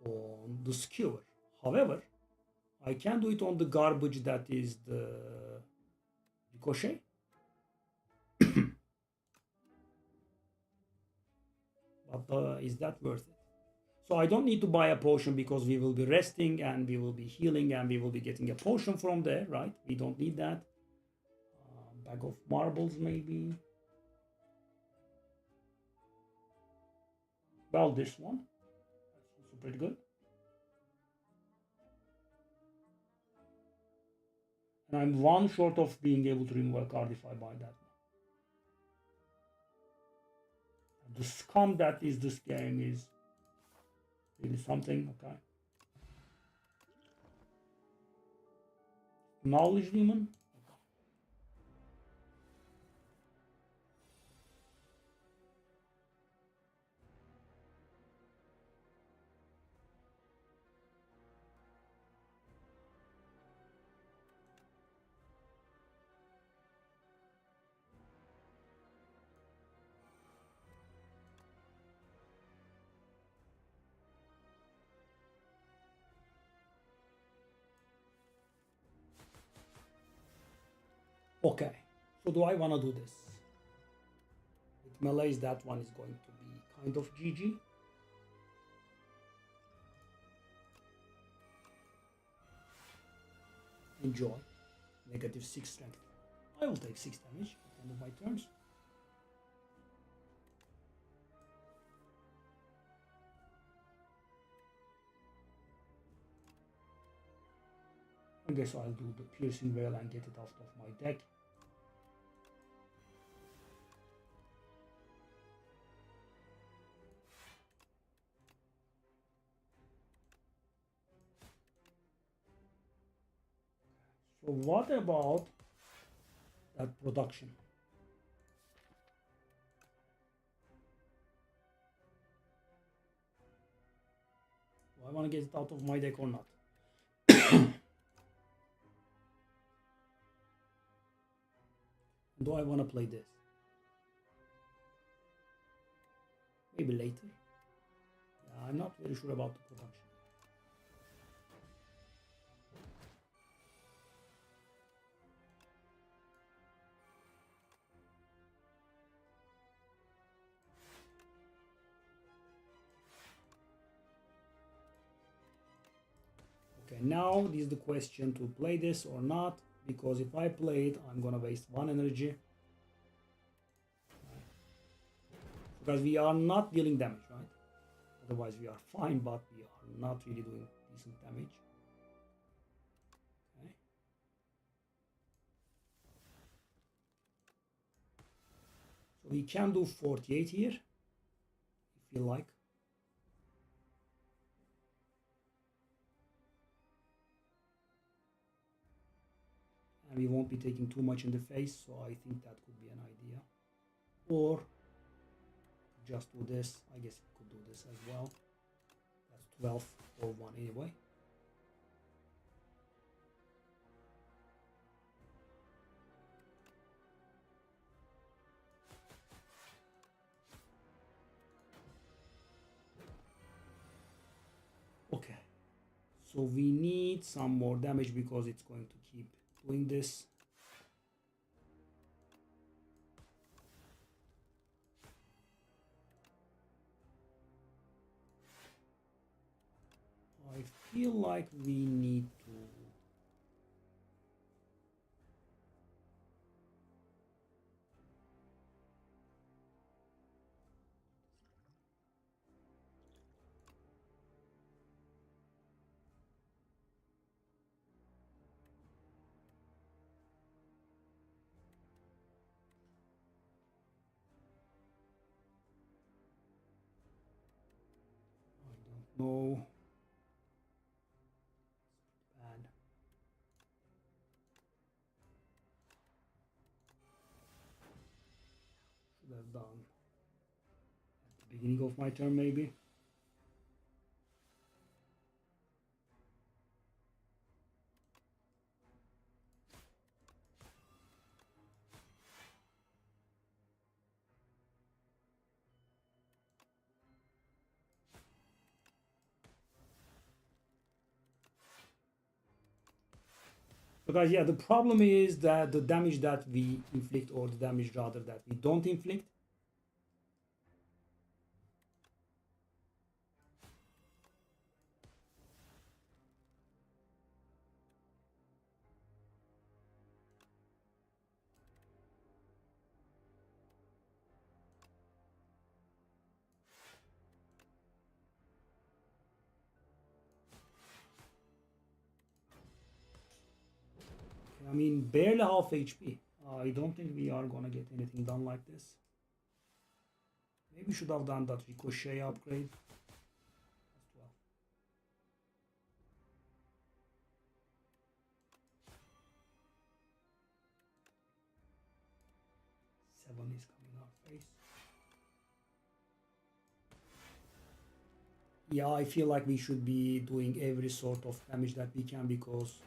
on the skewer. However, I can do it on the garbage that is the ricochet. But is that worth it? So I don't need to buy a potion because we will be resting and we will be healing and we will be getting a potion from there, right? We don't need that. Bag of marbles, maybe. Well, this one. That's also pretty good. And I'm 1 short of being able to remove a card if I buy that one. The scum that is this game is really something, okay. Knowledge Demon. Okay, so do I want to do this? With melees, that one is going to be kind of GG. Enjoy. -6 strength. I will take 6 damage at the end of my turns. I guess I'll do the piercing veil and get it out of my deck. So what about that production? Do I want to get it out of my deck or not? Do I want to play this? Maybe later. Yeah, I'm not very sure about the production. Okay, now this is the question to play this or not, because if I play it, I'm gonna waste 1 energy. Because we are not dealing damage, right? Otherwise we are fine, but we are not really doing decent damage. Okay. So we can do 48 here, if you like. And we won't be taking too much in the face, so I think that could be an idea. Or just do this. I guess we could do this as well. That's 12 for 1 anyway. Okay, so we need some more damage because it's going to keep doing this. I feel like we need to no. Bad. Should have done at the beginning of my turn maybe. Because yeah, the problem is that the damage that we inflict, or the damage rather that we don't inflict, I mean, barely half HP. I don't think we are gonna get anything done like this. Maybe we should have done that ricochet upgrade. That's 12. 7 is coming our face. Yeah, I feel like we should be doing every sort of damage that we can, because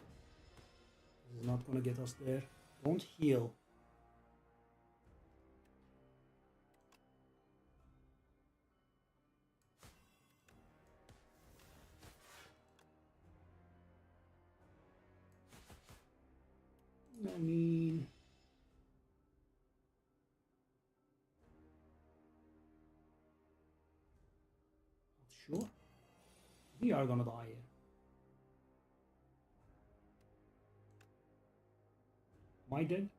it's not gonna get us there. Don't heal. I mean, sure. We are gonna die here. Am I dead?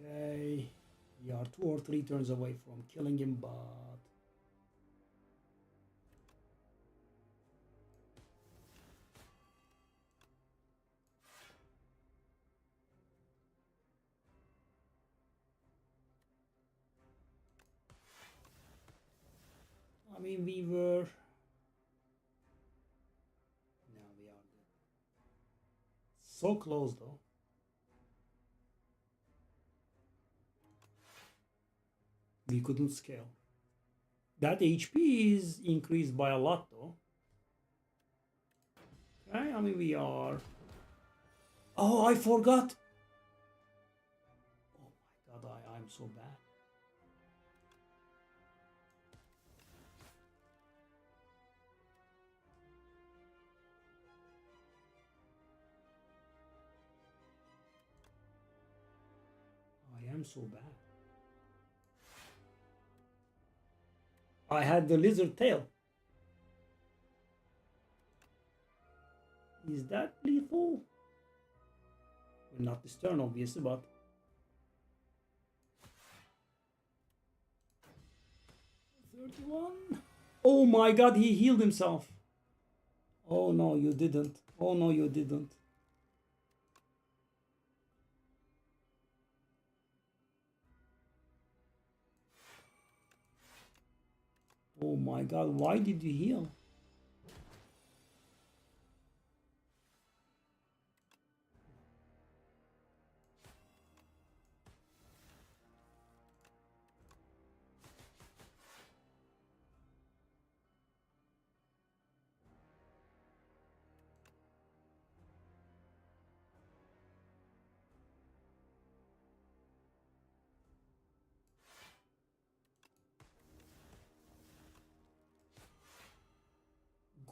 Okay, we are 2 or 3 turns away from killing him, but I mean, we were. No, we are dead. So close though. We couldn't scale. That HP is increased by a lot though. Okay, I mean, we are. Oh, I forgot. Oh my god, I'm so bad. I am so bad. I had the lizard tail. Is that lethal? Well, not this turn, obviously, but 31. Oh my god, he healed himself. Oh no, you didn't. Oh no, you didn't. Oh my god, why did you heal?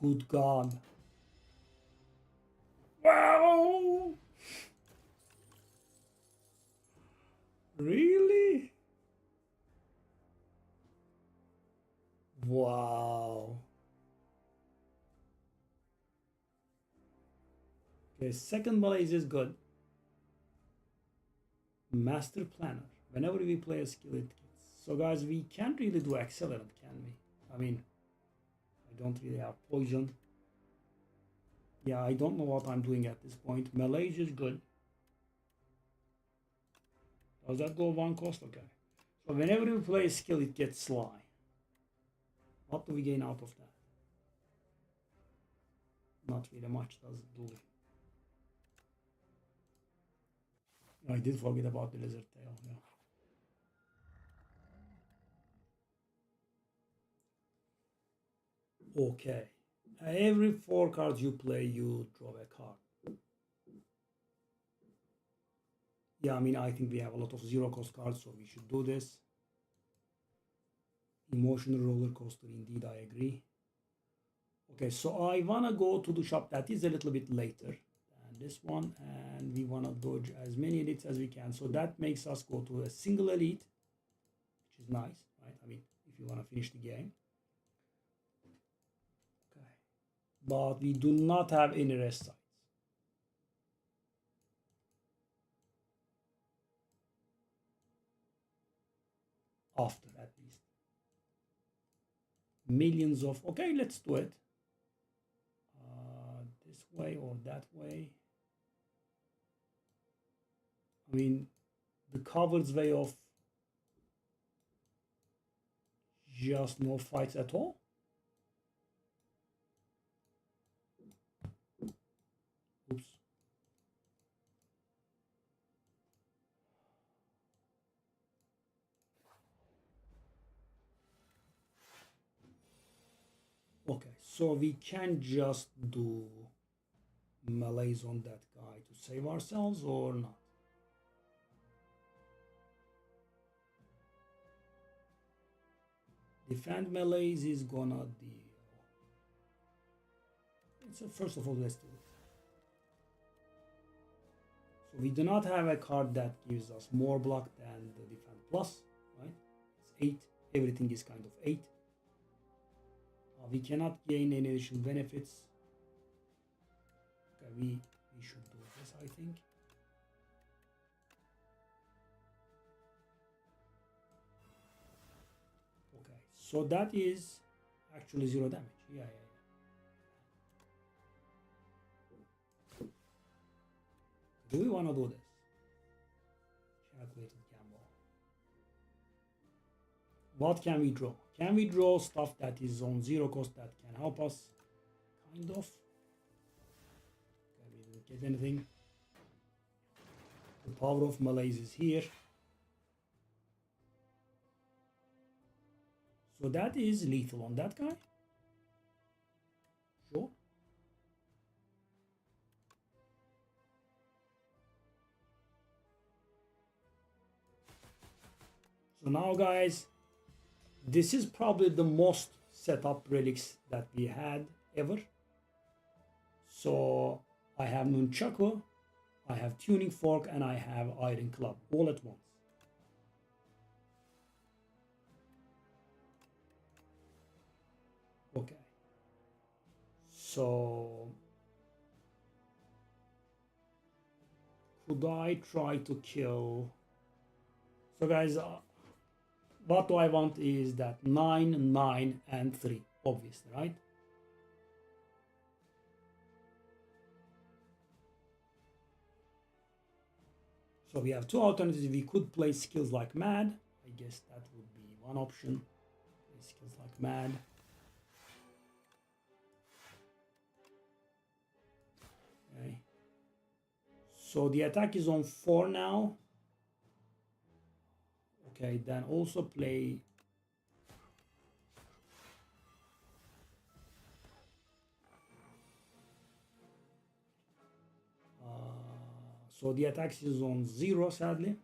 Good god. Wow! Really? Wow. Okay, second malaise is good. Master Planner. Whenever we play a skill, it gets. So guys, we can't really do accelerant, can we? I mean, I don't really have poison. Yeah, I don't know what I'm doing at this point. Malaise is good. Does that go 1 cost? Okay. So whenever we play a skill, it gets sly. What do we gain out of that? Not really much, does it, do we? I did forget about the lizard tail. Yeah. Okay. Every 4 cards you play, you draw a card. Yeah, I mean, I think we have a lot of 0 cost cards, so we should do this. Emotional roller coaster, indeed, I agree. Okay, so I wanna go to the shop that is a little bit later than this one, and we wanna dodge as many elites as we can. So that makes us go to a single elite, which is nice, right? I mean, if you wanna finish the game. Okay, but we do not have any rest sites. After at least millions of. Okay, let's do it. This way or that way. I mean, the covered way of just no fights at all. Oops. Okay, so we can just do melees on that guy to save ourselves or not? Defend melees is gonna deal. So first of all, let's do it. So we do not have a card that gives us more block than the defend plus, right? It's 8. Everything is kind of 8. We cannot gain any additional benefits. Okay, we should do this, I think. Okay, so that is actually 0 damage. Yeah. Do we want to do this? Calculated gamble. What can we draw? Can we draw stuff that is on 0 cost that can help us? Kind of. Okay, we didn't get anything. The power of melees is here. So that is lethal on that guy. Sure. So now, guys, this is probably the most setup relics that we had ever. So I have Nunchaku, I have Tuning Fork, and I have Iron Club all at once. Okay. So could I try to kill? So guys, what do I want is that 9, 9, and 3, obviously, right? So we have two alternatives. We could play skills like mad. I guess that would be one option. Play skills like mad. Okay. So the attack is on 4 now. Okay, then also play so the attack is on 0, sadly.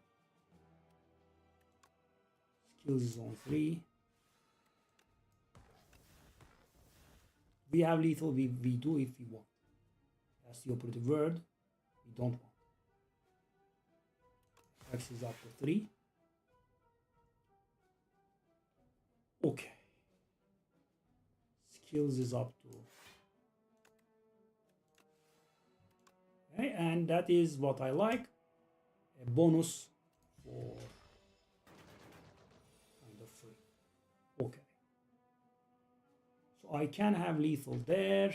Skills is on 3. We have lethal, we do if we want. That's the operative word. We don't want. Attack is up to 3. Okay. Skills is up to. Okay, and that is what I like. A bonus for kind of free. Okay. So I can have lethal there.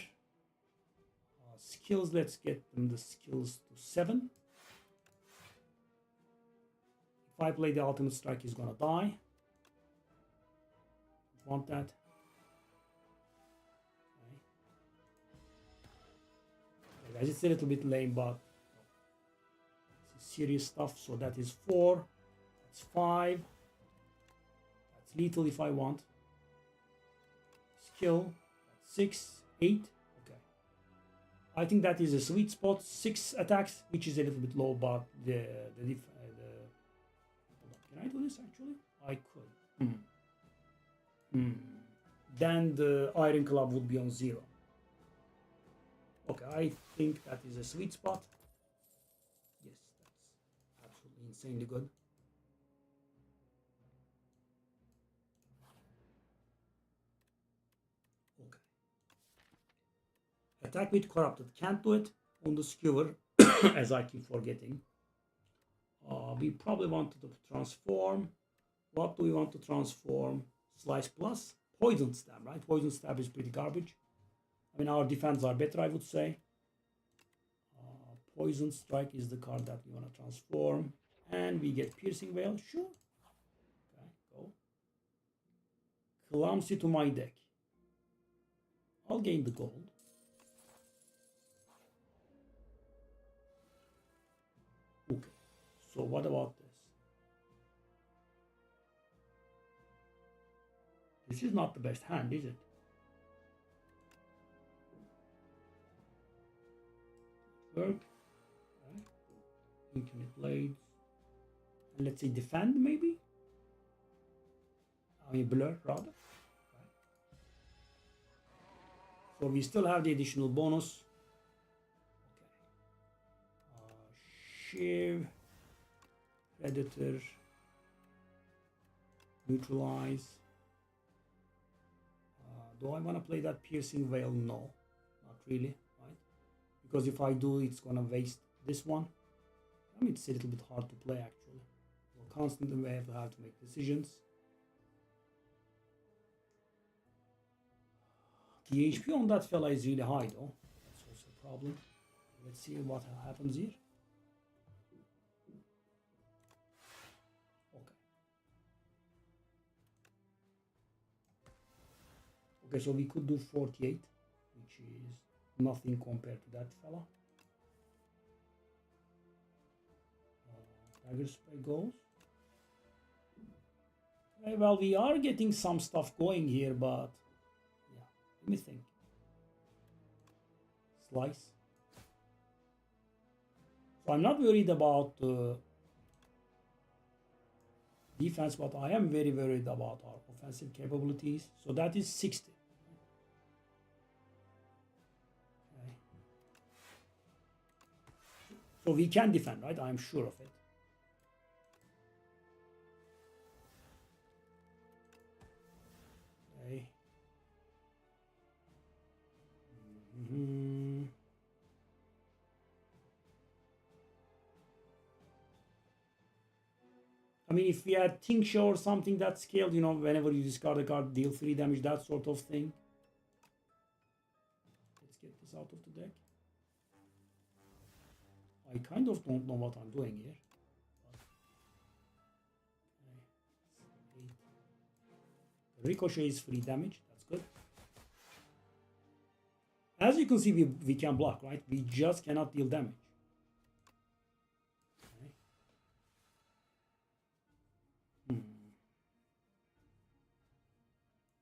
Skills, let's get them the skills to 7. If I play the ultimate strike, he's gonna die. Want that. Okay. Guys, it's a little bit lame, but it's serious stuff. So that is 4. That's 5. That's lethal if I want. Skill. That's 6, 8. Okay. I think that is a sweet spot. 6 attacks, which is a little bit low, but can I do this actually? I could. Then the Iron Club would be on 0. Okay, I think that is a sweet spot. Yes, that's absolutely insanely good. Okay. Attack with Corrupted. Can't do it on the Skewer, as I keep forgetting. We probably wanted to transform. What do we want to transform? Slice plus Poison Stab, right? Poison Stab is pretty garbage. I mean, our defense are better, I would say. Poison Strike is the card that we want to transform. And we get Piercing Veil, sure. Okay, go. Clumsy to my deck. I'll gain the gold. Okay, so what about this? This is not the best hand, is it? Work. Okay. Infinite Blades. And let's say defend, maybe? I mean, blur, rather. So we still have the additional bonus. Shiv, Predator, Neutralize. Do I want to play that Piercing Veil? No, not really, right? Because if I do, it's gonna waste this one. I mean, it's a little bit hard to play actually. We're constantly we have to make decisions. The HP on that fella is really high though. That's also a problem. Let's see what happens here. Okay, so we could do 48, which is nothing compared to that fella. Dagger spray goes. Well, we are getting some stuff going here, but yeah, let me think. Slice. So I'm not worried about defense, but I am very worried about our offensive capabilities. So that is 60. Okay. So we can defend, right? I'm sure of it. Okay. I mean, if we had Tincture or something that scaled, you know, whenever you discard a card, deal 3 damage, that sort of thing. Let's get this out of the deck. I kind of don't know what I'm doing here. Okay. Ricochet is 3 damage, that's good. As you can see, we can block, right? We just cannot deal damage.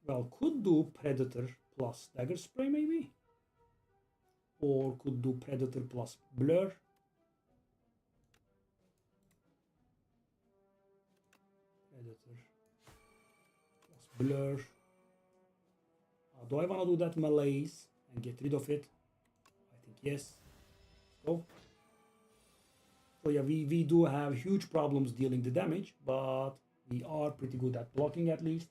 Well, could do Predator plus Dagger Spray maybe, or could do Predator plus Blur. Predator plus Blur. Do I want to do that Malaise and get rid of it? I think yes. Let's go. So yeah, we do have huge problems dealing the damage, but we are pretty good at blocking at least.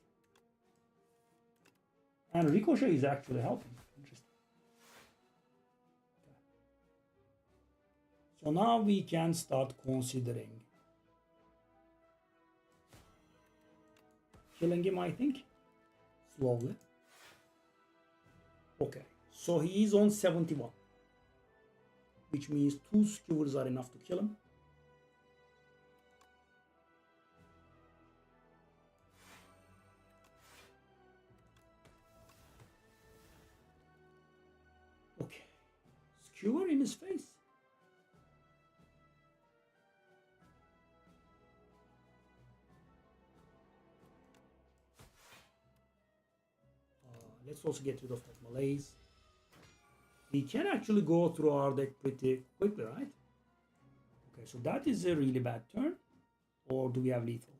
And Ricochet is actually helping. Interesting. Okay. So now we can start considering killing him, I think. Slowly. Okay. So he is on 71. Which means 2 skewers are enough to kill him. Okay, skewer in his face. Let's also get rid of that Malaise. We can actually go through our deck pretty quickly, right? Okay, so that is a really bad turn. Or do we have lethal?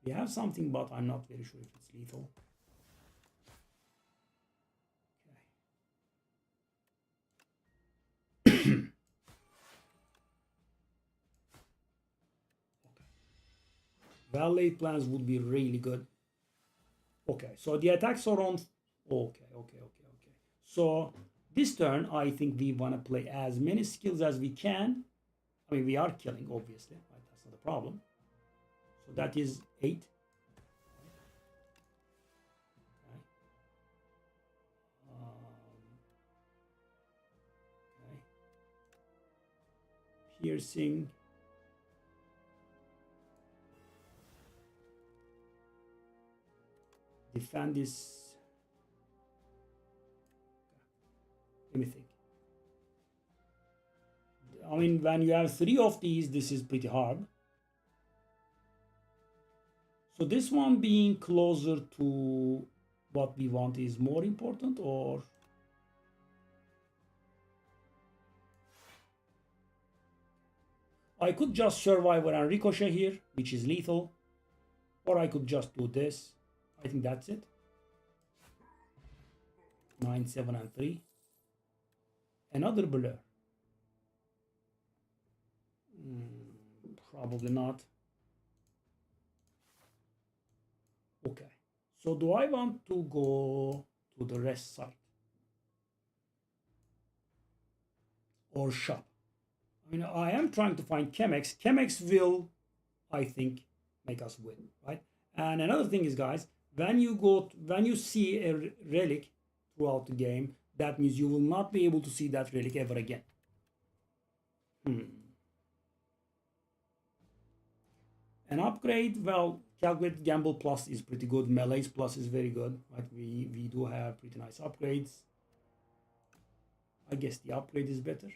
We have something, but I'm not very sure if it's lethal. Valet plans would be really good. Okay, so the attacks are on. Okay. So this turn, I think we want to play as many skills as we can. I mean, we are killing, obviously, right? That's not a problem. So that is 8. Okay. Okay. Piercing. Defend this. Let me think. I mean, when you have 3 of these, this is pretty hard. So this one being closer to what we want is more important, or I could just Survivor and Ricochet here, which is lethal, or I could just do this. I think that's it. 9, 7, and 3. Another blur. Probably not. Okay. So do I want to go to the rest side? Or shop? I mean, I am trying to find Chemex. Chemex will, I think, make us win, right? And another thing is, guys, when you see a relic throughout the game, that means you will not be able to see that relic ever again. An upgrade, well, calculated gamble plus is pretty good. Melee's plus is very good. Right? We do have pretty nice upgrades. I guess the upgrade is better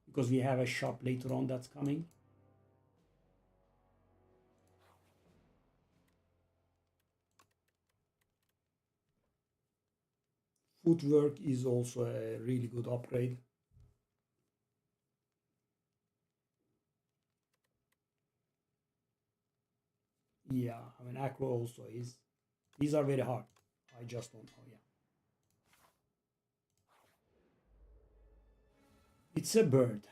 because we have a shop later on that's coming. Footwork is also a really good upgrade. Yeah, I mean, acro also is. These are very hard. I just don't know. Yeah. It's a bird.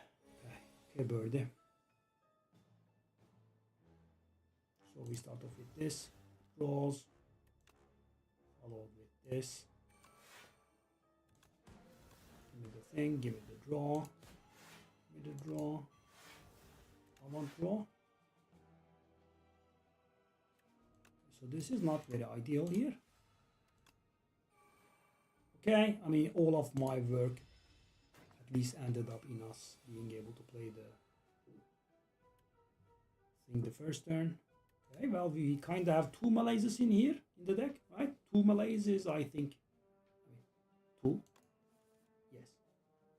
Okay, birdie. So we start off with this. Draws. Followed with this. Give me the thing. Give me the draw. Give me the draw. I want draw. So this is not very ideal here. Okay, I mean, all of my work at least ended up in us being able to play the thing the first turn. Okay, well, we kind of have 2 Malays in here in the deck, right? 2 Malays, I think. I mean, 2? Yes,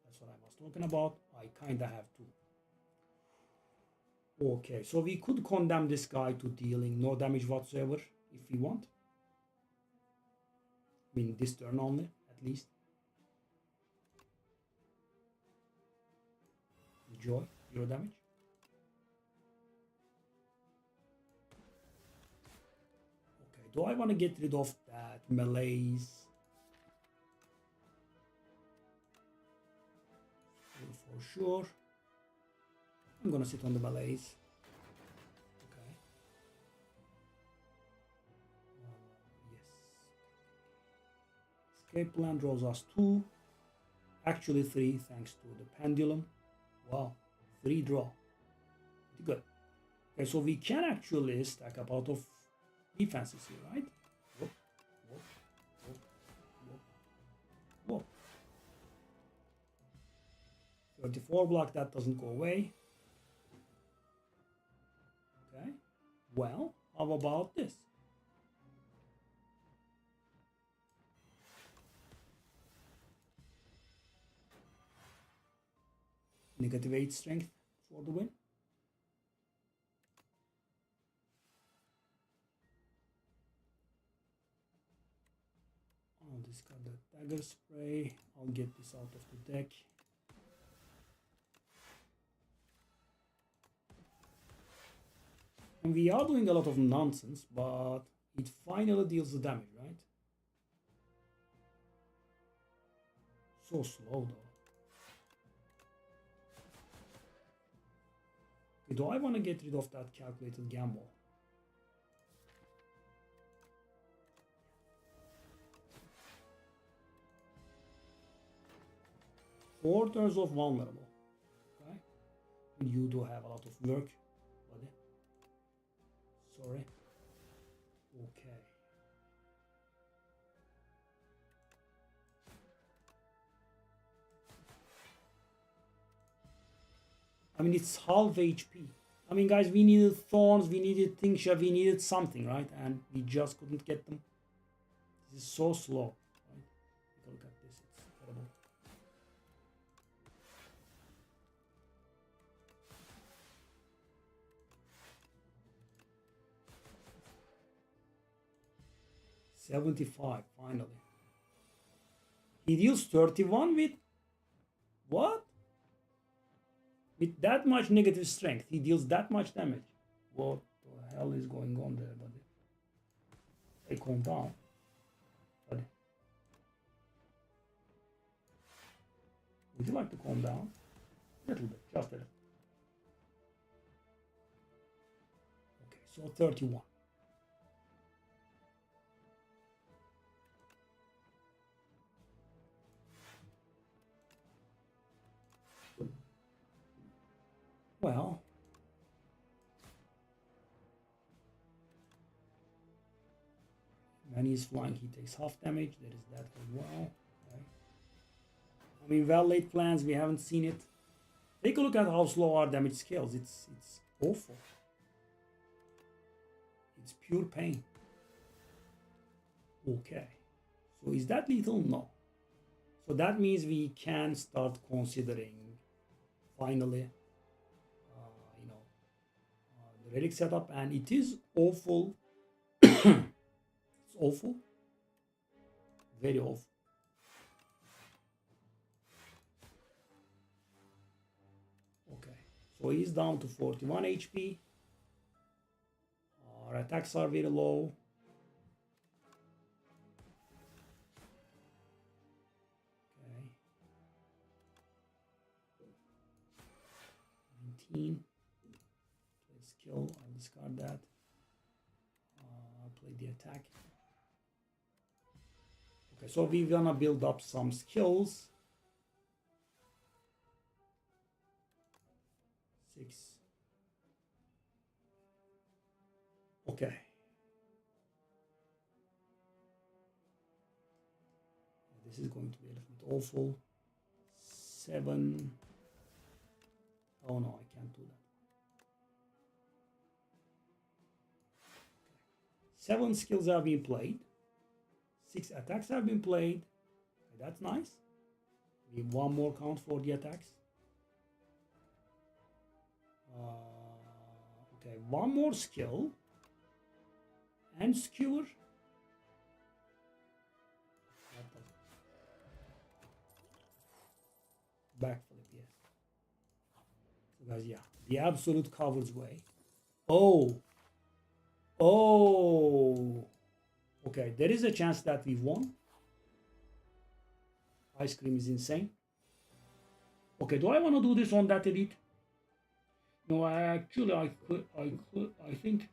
that's what I was talking about. I kind of have 2. Okay, so we could condemn this guy to dealing no damage whatsoever if we want. I mean, this turn only, at least. Enjoy, 0 damage. Okay, do I want to get rid of that melees? For sure. I'm gonna sit on the malaise. Okay. Yes. Escape plan draws us 2. Actually 3 thanks to the pendulum. Wow. 3 draw. Pretty good. Okay, so we can actually stack up out of defenses here, right? Whoop, whoop, whoop, whoop, whoop. 34 block, that doesn't go away. Okay, well, how about this? Negative 8 strength for the win. I'll discard the dagger spray. I'll get this out of the deck. And we are doing a lot of nonsense, but it finally deals the damage, right? So slow though. Okay, do I want to get rid of that calculated gamble? Four turns of vulnerable. Okay. You do have a lot of work, buddy. Sorry. Okay. I mean, it's half HP. I mean, guys, we needed thorns, we needed tincture, we needed something, right? And we just couldn't get them. This is so slow. Right? Look at this, it's terrible. $75, finally. He deals 31 with what? With that much negative strength, he deals that much damage. What the hell is going on there, buddy? Hey, calm down, buddy. Would you like to calm down? A little bit, just a little. Okay, so 31. Well, when he's flying, he takes half damage. There is that as well. Okay. I mean, well laid plans. We haven't seen it. Take a look at how slow our damage scales. It's awful. It's pure pain. Okay. So is that lethal? No. So that means we can start considering finally, the relic setup, and it is awful. It's awful. Very awful. Okay. So he's down to 41 HP. Our attacks are very low. Okay. 19. Play skill. I'll discard that. I'll play the attack. Okay, so we're gonna build up some skills. 6. Okay. This is going to be a little bit awful. 7. Oh no, I can't do that. Okay. 7 skills have been played. 6 attacks have been played. Okay, that's nice. We have 1 more count for the attacks. Okay, 1 more skill. And skewer. Backflip, yes. So guys, yeah, the absolute covers way. Oh. Okay, there is a chance that we won. Ice cream is insane. Okay, do I want to do this on that elite? No, I think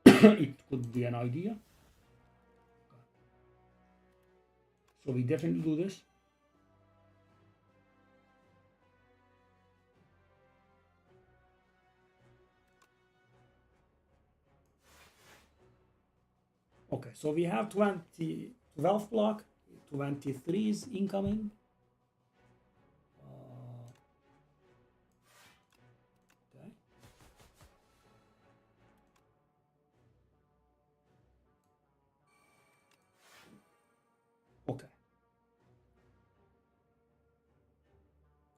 it could be an idea. So we definitely do this. Okay, so we have 12 block, 23 is incoming. Okay. Okay.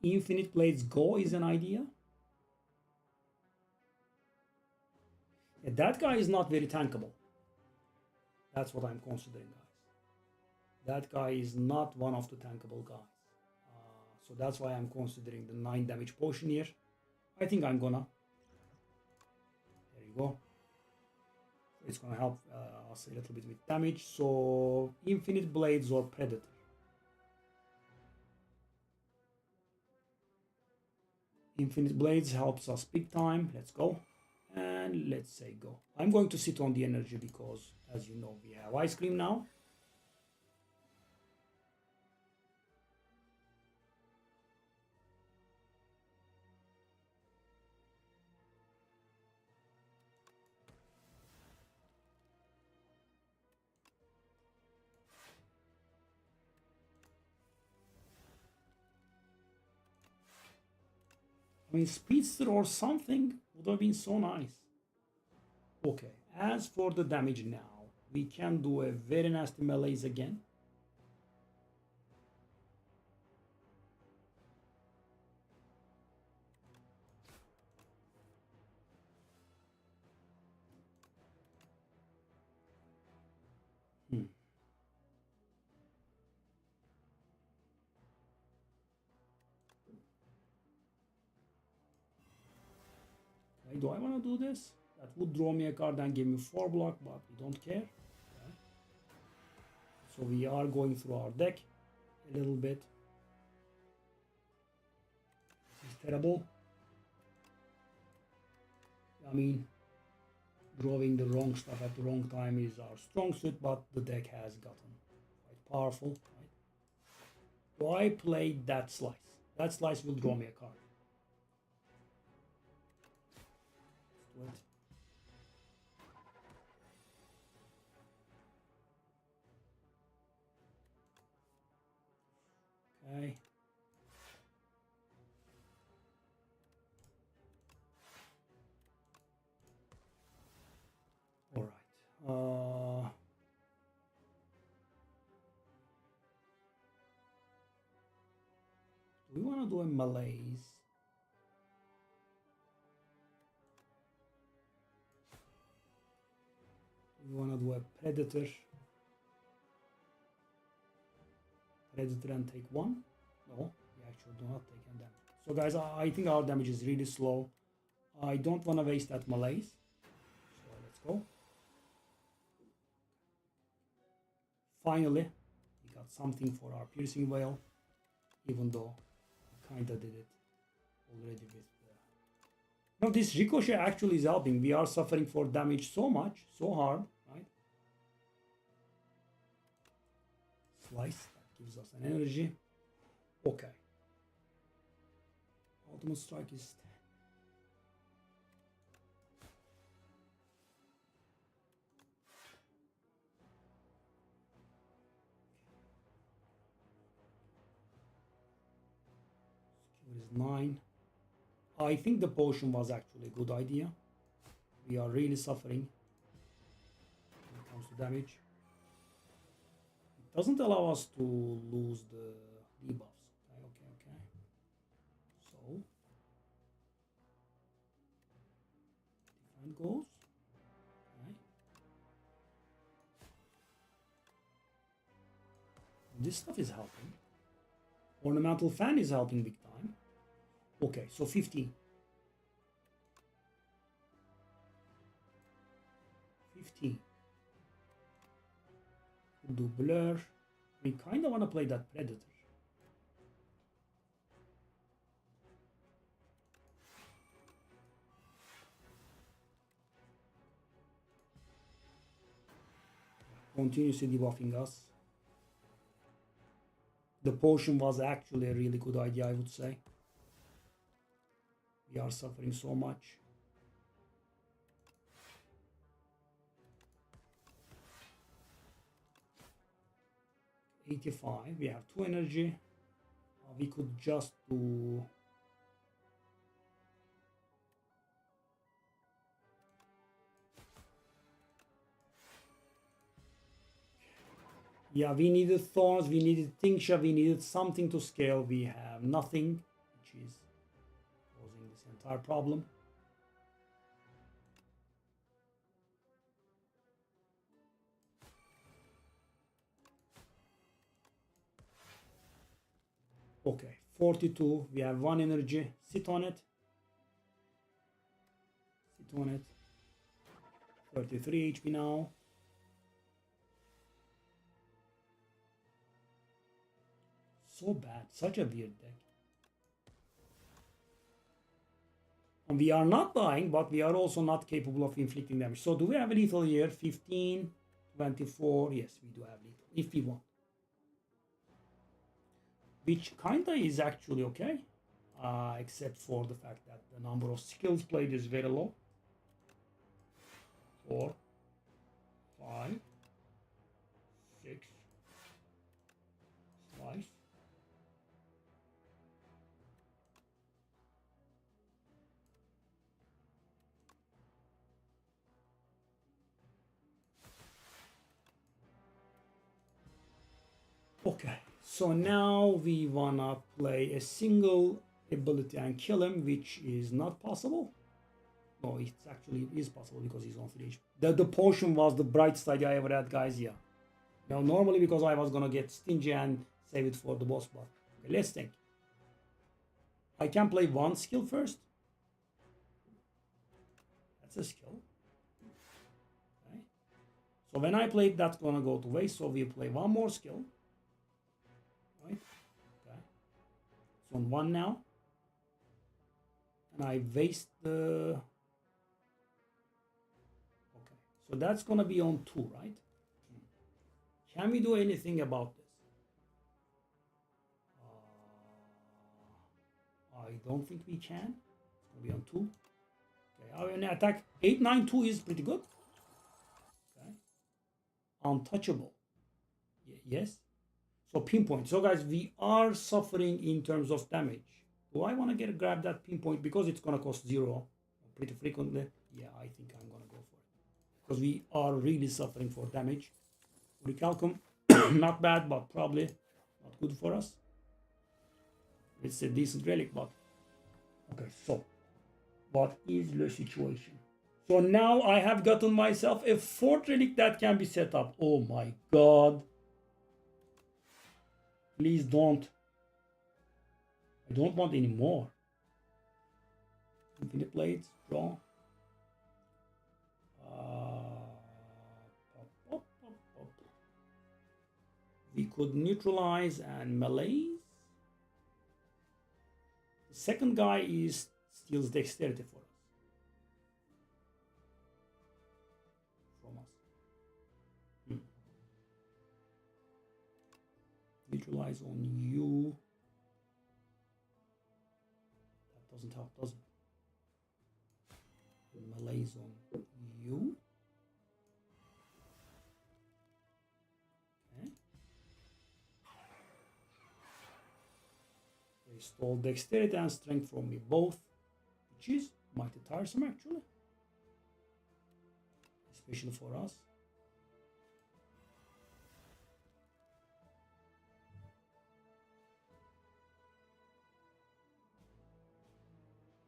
Infinite Blades Go is an idea. Yeah, that guy is not very tankable. That's what I'm considering, guys. That guy is not one of the tankable guys. So that's why I'm considering the 9 damage potion here. I think I'm gonna. There you go. It's gonna help us a little bit with damage. So Infinite Blades or Predator. Infinite Blades helps us big time. Let's go. And let's say go. I'm going to sit on the energy because, as you know, we have ice cream now. I mean, Speedster or something would have been so nice. Okay, as for the damage now, we can do a very nasty melees again. Okay, do I want to do this? That would draw me a card and give me 4 block, but we don't care. Okay. So we are going through our deck a little bit. terrible. I mean, drawing the wrong stuff at the wrong time is our strong suit, but the deck has gotten quite powerful. Right? So I played that slice. That slice will draw me a card. Let's do it. Okay. All right. Do we want to do a malaise? We want to do a predator. Predator and take one? No, we actually do not take any damage. So guys, I think our damage is really slow. I don't want to waste that malaise. So let's go. Finally, we got something for our piercing veil, even though we kinda did it already with the... Now this ricochet actually is helping. We are suffering for damage so much, so hard, right? Slice, that gives us an energy. Okay. Ultimate strike is... is 9. I think the potion was actually a good idea. We are really suffering when it comes to damage. It doesn't allow us to lose the debuffs. Okay. So, defend goes. Okay. This stuff is helping. Ornamental fan is helping big time. Okay, so 15. 15. Do blur. We kind of want to play that predator. Continuously debuffing us. The potion was actually a really good idea, I would say. We are suffering so much. $85. We have 2 energy. We could just do... Yeah, we needed thorns, we needed tincture, we needed something to scale. We have nothing, which is causing this entire problem. Okay, 42. We have 1 energy. Sit on it. Sit on it. 33 HP now. So bad, such a weird deck. And we are not dying, but we are also not capable of inflicting damage. So do we have a lethal here? 15, 24. Yes, we do have lethal, if we want. Which kinda is actually okay. Except for the fact that the number of skills played is very low. 4, 5, 6. Slice. Okay, so now we wanna play a single ability and kill him, which is not possible. No, it actually is possible because he's on 3 HP. The potion was the brightest idea I ever had, guys. Yeah. Now, normally because I was gonna get stingy and save it for the boss, but okay, let's think. I can play 1 skill first. That's a skill. Okay. So when I play it, that's gonna go to waste. So we play 1 more skill. Right? Okay. It's on 1 now. Can I waste the... Okay, so that's gonna be on 2, right? Can we do anything about this? I don't think we can. It's gonna be on 2. Okay, our attack 892 is pretty good. Okay, untouchable. Yes. So pinpoint. So guys, we are suffering in terms of damage. Do I want to grab that pinpoint because it's gonna cost 0 pretty frequently? Yeah, I think I'm gonna go for it because we are really suffering for damage. Recalcum, not bad, but probably not good for us. It's a decent relic, but okay. So, what is the situation? So now I have gotten myself a 4th relic that can be set up. Oh my god! Please don't. I don't want any more. Infinite blades, draw. We could neutralize and melee. The second guy steals dexterity for us. From us. Neutralize on you. That doesn't help, does it? Melee's on you. Okay. They stole dexterity and strength from me both, which is mighty tiresome actually. Especially for us.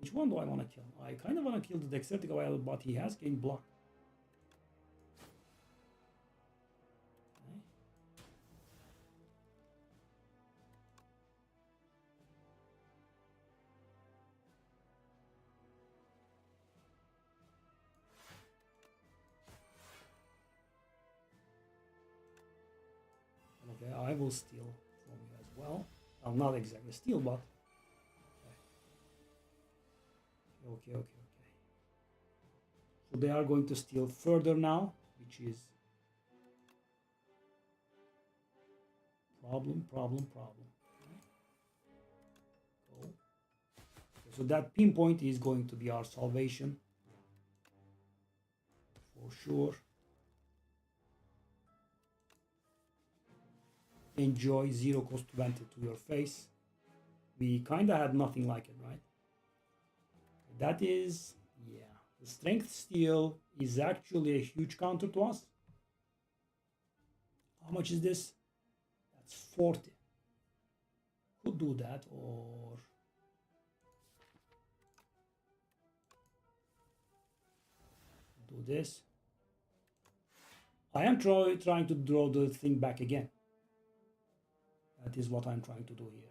Which one do I want to kill? I kind of want to kill the dexterity guy, but he has gained block. Okay, I will steal from you as well. Well, not exactly steal, but okay. So they are going to steal further now, which is problem. Okay. Go. Okay, so that pinpoint is going to be our salvation for sure. Enjoy 0 cost 20 to your face. We kind of had nothing like it, right? That is, yeah. The strength steal is actually a huge counter to us. How much is this? That's 40. Could do that, or do this. I am trying to draw the thing back again. That is what I'm trying to do here.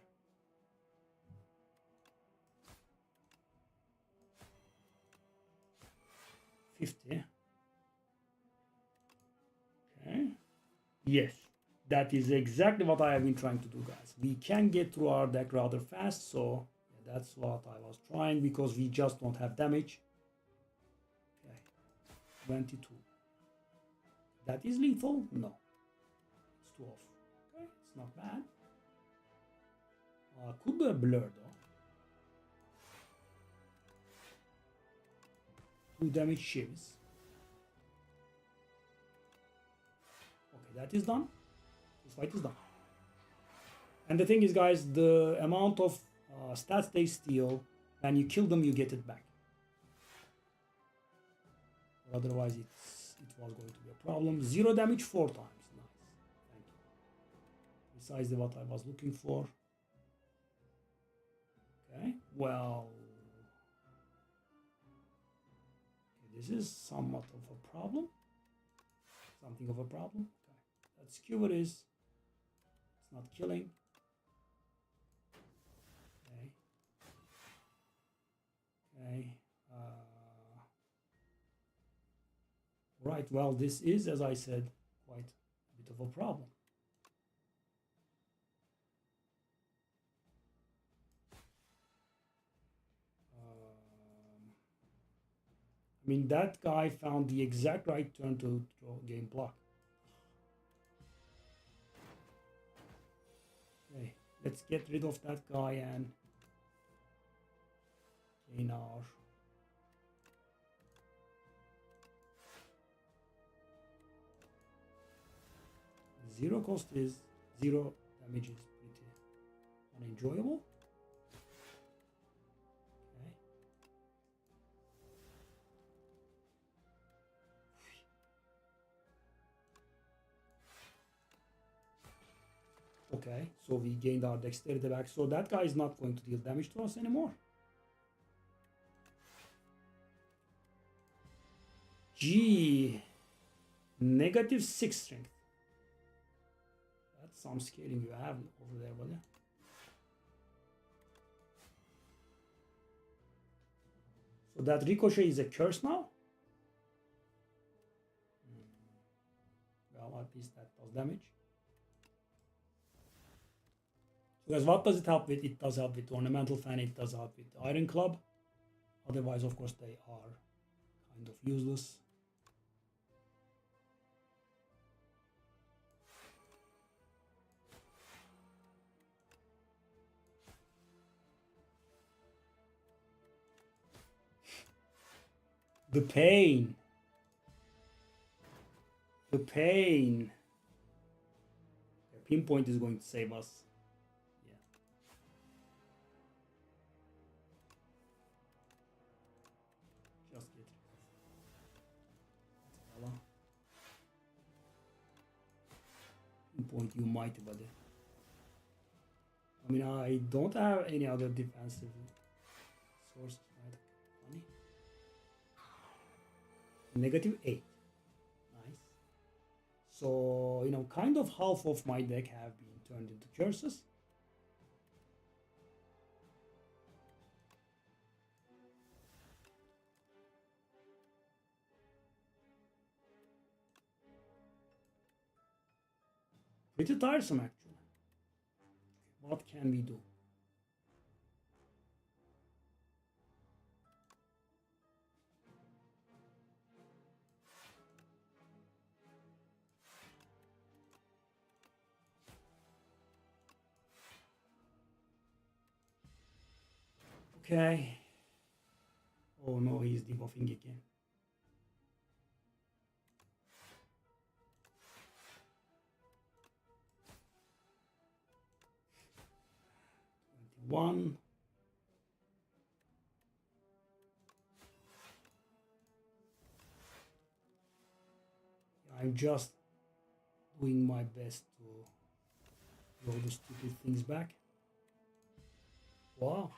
$50. Okay. Yes, that is exactly what I have been trying to do, guys. We can get through our deck rather fast, so yeah, that's what I was trying because we just don't have damage. Okay, 22. That is lethal? No, it's 12. Okay, it's not bad. Could be a blur though. 2 damage shivs. Okay, that is done. This fight is done. And the thing is, guys, the amount of stats they steal, when you kill them, you get it back. Otherwise, it was going to be a problem. 0 damage 4 times. Nice. Thank you. Precisely what I was looking for. Okay, well, this is somewhat of a problem. Something of a problem. Okay, that skewer is, it's not killing. Okay. Right, well, this is, as I said, quite a bit of a problem. mean, that guy found the exact right turn to draw game block. Okay, let's get rid of that guy and gain our. Zero cost is zero damage is pretty unenjoyable. Okay, so we gained our dexterity back. So that guy is not going to deal damage to us anymore. Gee, -6 strength. That's some scaling you have over there, buddy. So that ricochet is a curse now? Well, at least that does damage. Because what does it help with? It does help with ornamental fan, it does help with iron club. Otherwise, of course, they are kind of useless. The pain. The pain. The pinpoint is going to save us. Yeah. Just get rid of it. Pinpoint you mighty buddy. I mean, I don't have any other defensive sources, right? Funny. -8. Nice. So, you know, kind of half of my deck have been turned into curses. Pretty tiresome, actually. What can we do? Okay. Oh no, he's debuffing again. One. I'm just doing my best to roll the stupid things back. Wow.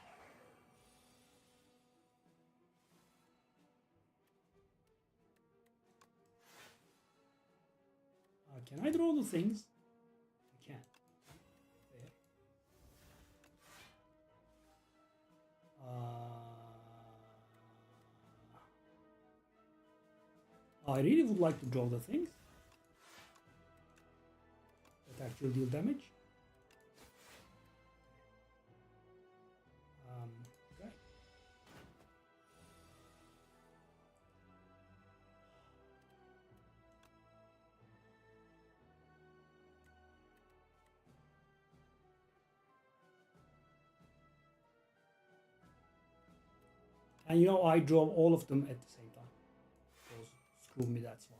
Can I draw the things? I can. There. I really would like to draw the things that actually deal damage. Okay. And you know, I draw all of them at the same time. Because screw me, that's why.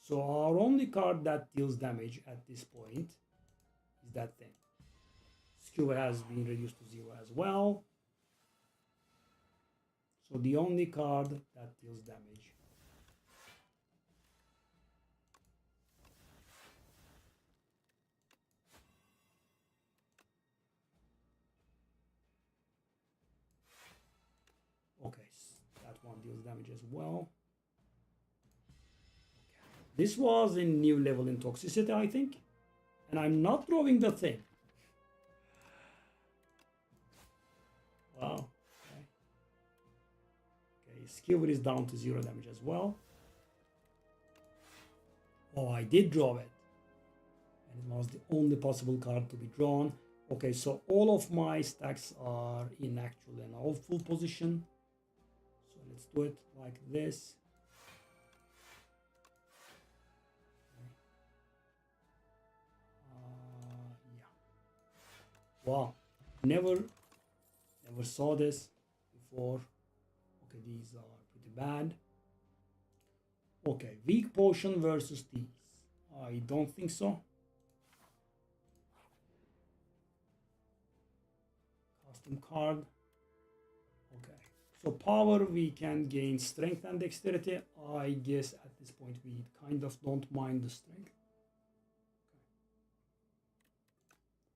So our only card that deals damage at this point is that thing. Skewer has been reduced to 0 as well. So the only card that deals damage. Okay, that one deals damage as well. This was a new level in toxicity, I think. And I'm not drawing the thing. Wow. Okay. Okay, Skewer is down to 0 damage as well. Oh, I did draw it. And it was the only possible card to be drawn. Okay, so all of my stacks are in actually an all full position. So let's do it like this. Yeah. Wow. Never saw this before. Okay, these are pretty bad. Okay, weak potion versus these. I don't think so. Custom card. Okay, so power, we can gain strength and dexterity. I guess at this point we kind of don't mind the strength.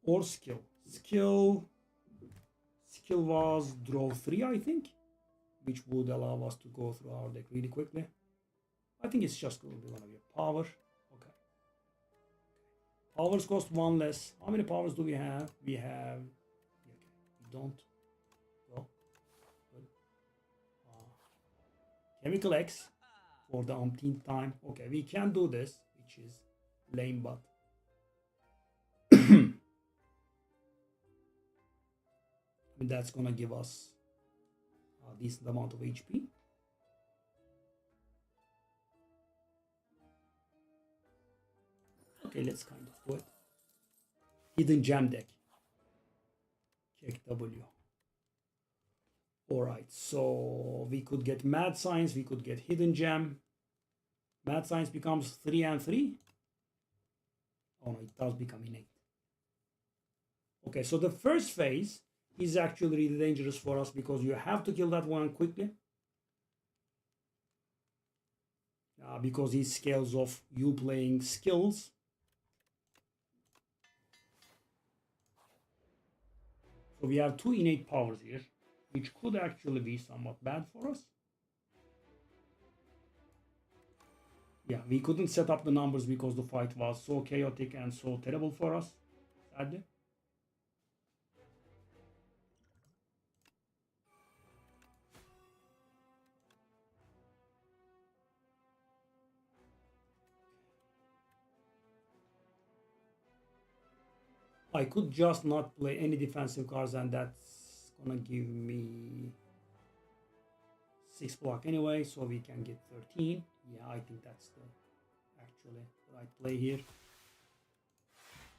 Okay. Or skill. Skill was draw 3, I think, which would allow us to go through our deck really quickly. I think it's just going to be a power. Okay. Powers cost 1 less. How many powers do we have? We have. Okay. We don't. Go. Good. Chemical X for the umpteenth time. Okay, we can do this, which is lame, but. I mean, that's gonna give us a decent amount of HP. Okay, let's kind of do it. Hidden Gem deck. Check W. Alright, so we could get Mad Science, we could get Hidden Gem. Mad Science becomes 3 and 3. Oh no, it does become innate. Okay, so the first phase is actually really dangerous for us because you have to kill that one quickly. Because he scales off you playing skills. So we have 2 innate powers here, which could actually be somewhat bad for us. Yeah, we couldn't set up the numbers because the fight was so chaotic and so terrible for us, sadly. I could just not play any defensive cards and that's gonna give me 6 block anyway, so we can get 13. Yeah, I think that's the actually right play here.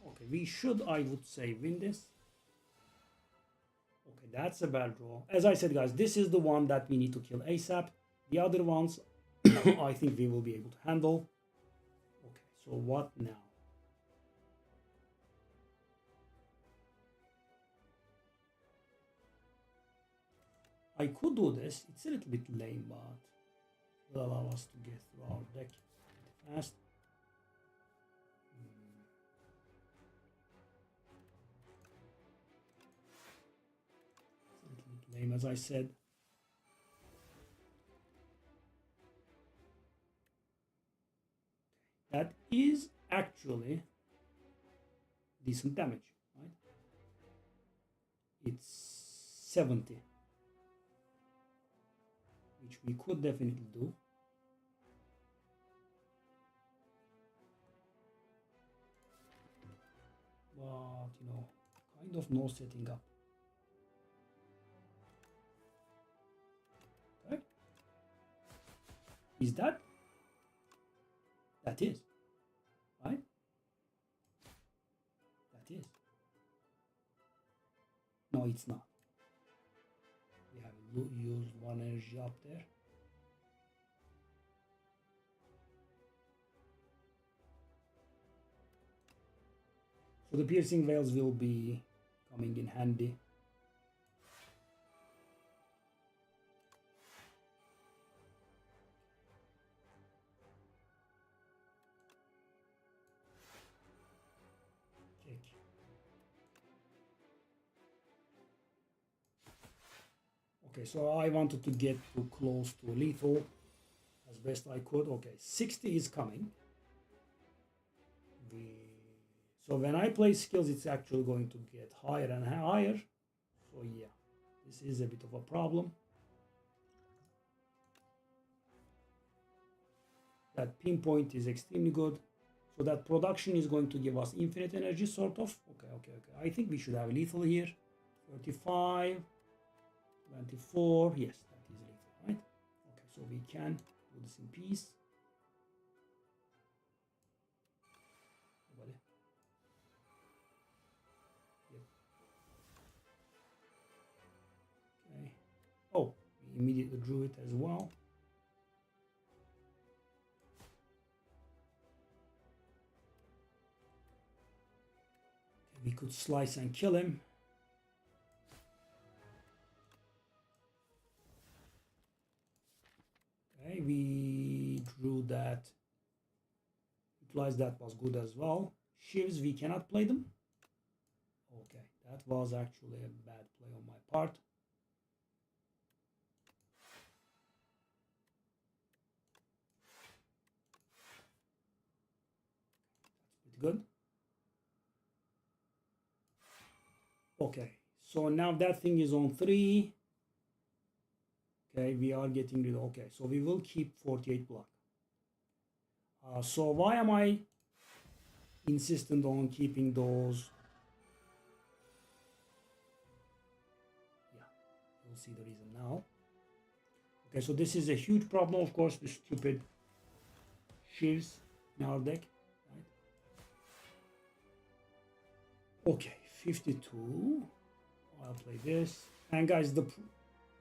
Okay, we should, I would say, win this. Okay, that's a bad draw. As I said, guys, this is the one that we need to kill ASAP. The other ones, I think we will be able to handle. Okay, so what now? I could do this. It's a little bit lame, but it will allow us to get through our deck fast. It's a little bit lame, as I said. That is actually decent damage, right? It's 70. Which we could definitely do. But, you know, kind of no setting up. Okay. Is that? That is. Right? That is. No, it's not. We have used 1 energy up there. So the piercing veils will be coming in handy. Check. Okay, so I wanted to get too close to lethal as best I could. Okay, 60 is coming. So when I play skills, it's actually going to get higher and higher. So yeah, this is a bit of a problem. That pinpoint is extremely good. So that production is going to give us infinite energy, sort of. Okay. I think we should have lethal here. 35, 24. Yes, that is lethal, right? Okay, so we can do this in peace. Okay. Oh, we immediately drew it as well. We could slice and kill him. Okay, we drew that. Utilize that was good as well. Shivs, we cannot play them. Okay, that was actually a bad play on my part. That's pretty good. Okay, so now that thing is on 3. Okay, we are getting rid of, okay, so we will keep 48 block. So why am I insistent on keeping those? Yeah, you'll see the reason now. Okay, so this is a huge problem, of course, the stupid shivs in our deck. Right? Okay, 52. I'll play this. And guys,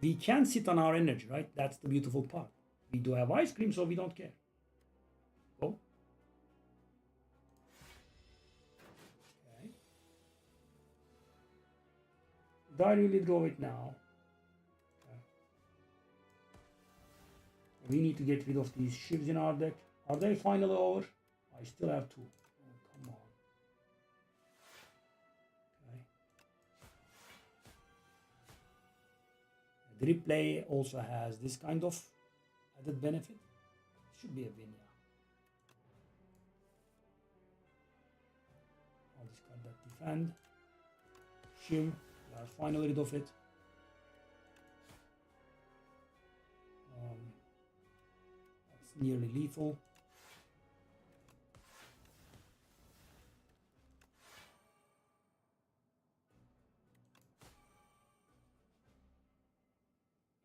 we can sit on our energy, right? That's the beautiful part. We do have ice cream, so we don't care. Oh. Okay. Do I really draw it now? Okay. We need to get rid of these shivs in our deck. Are they finally over? I still have 2. Oh, come on. The replay also has this kind of added benefit. It should be a win, yeah. I'll discard that defend. Shiv, we are finally rid of it. That's nearly lethal.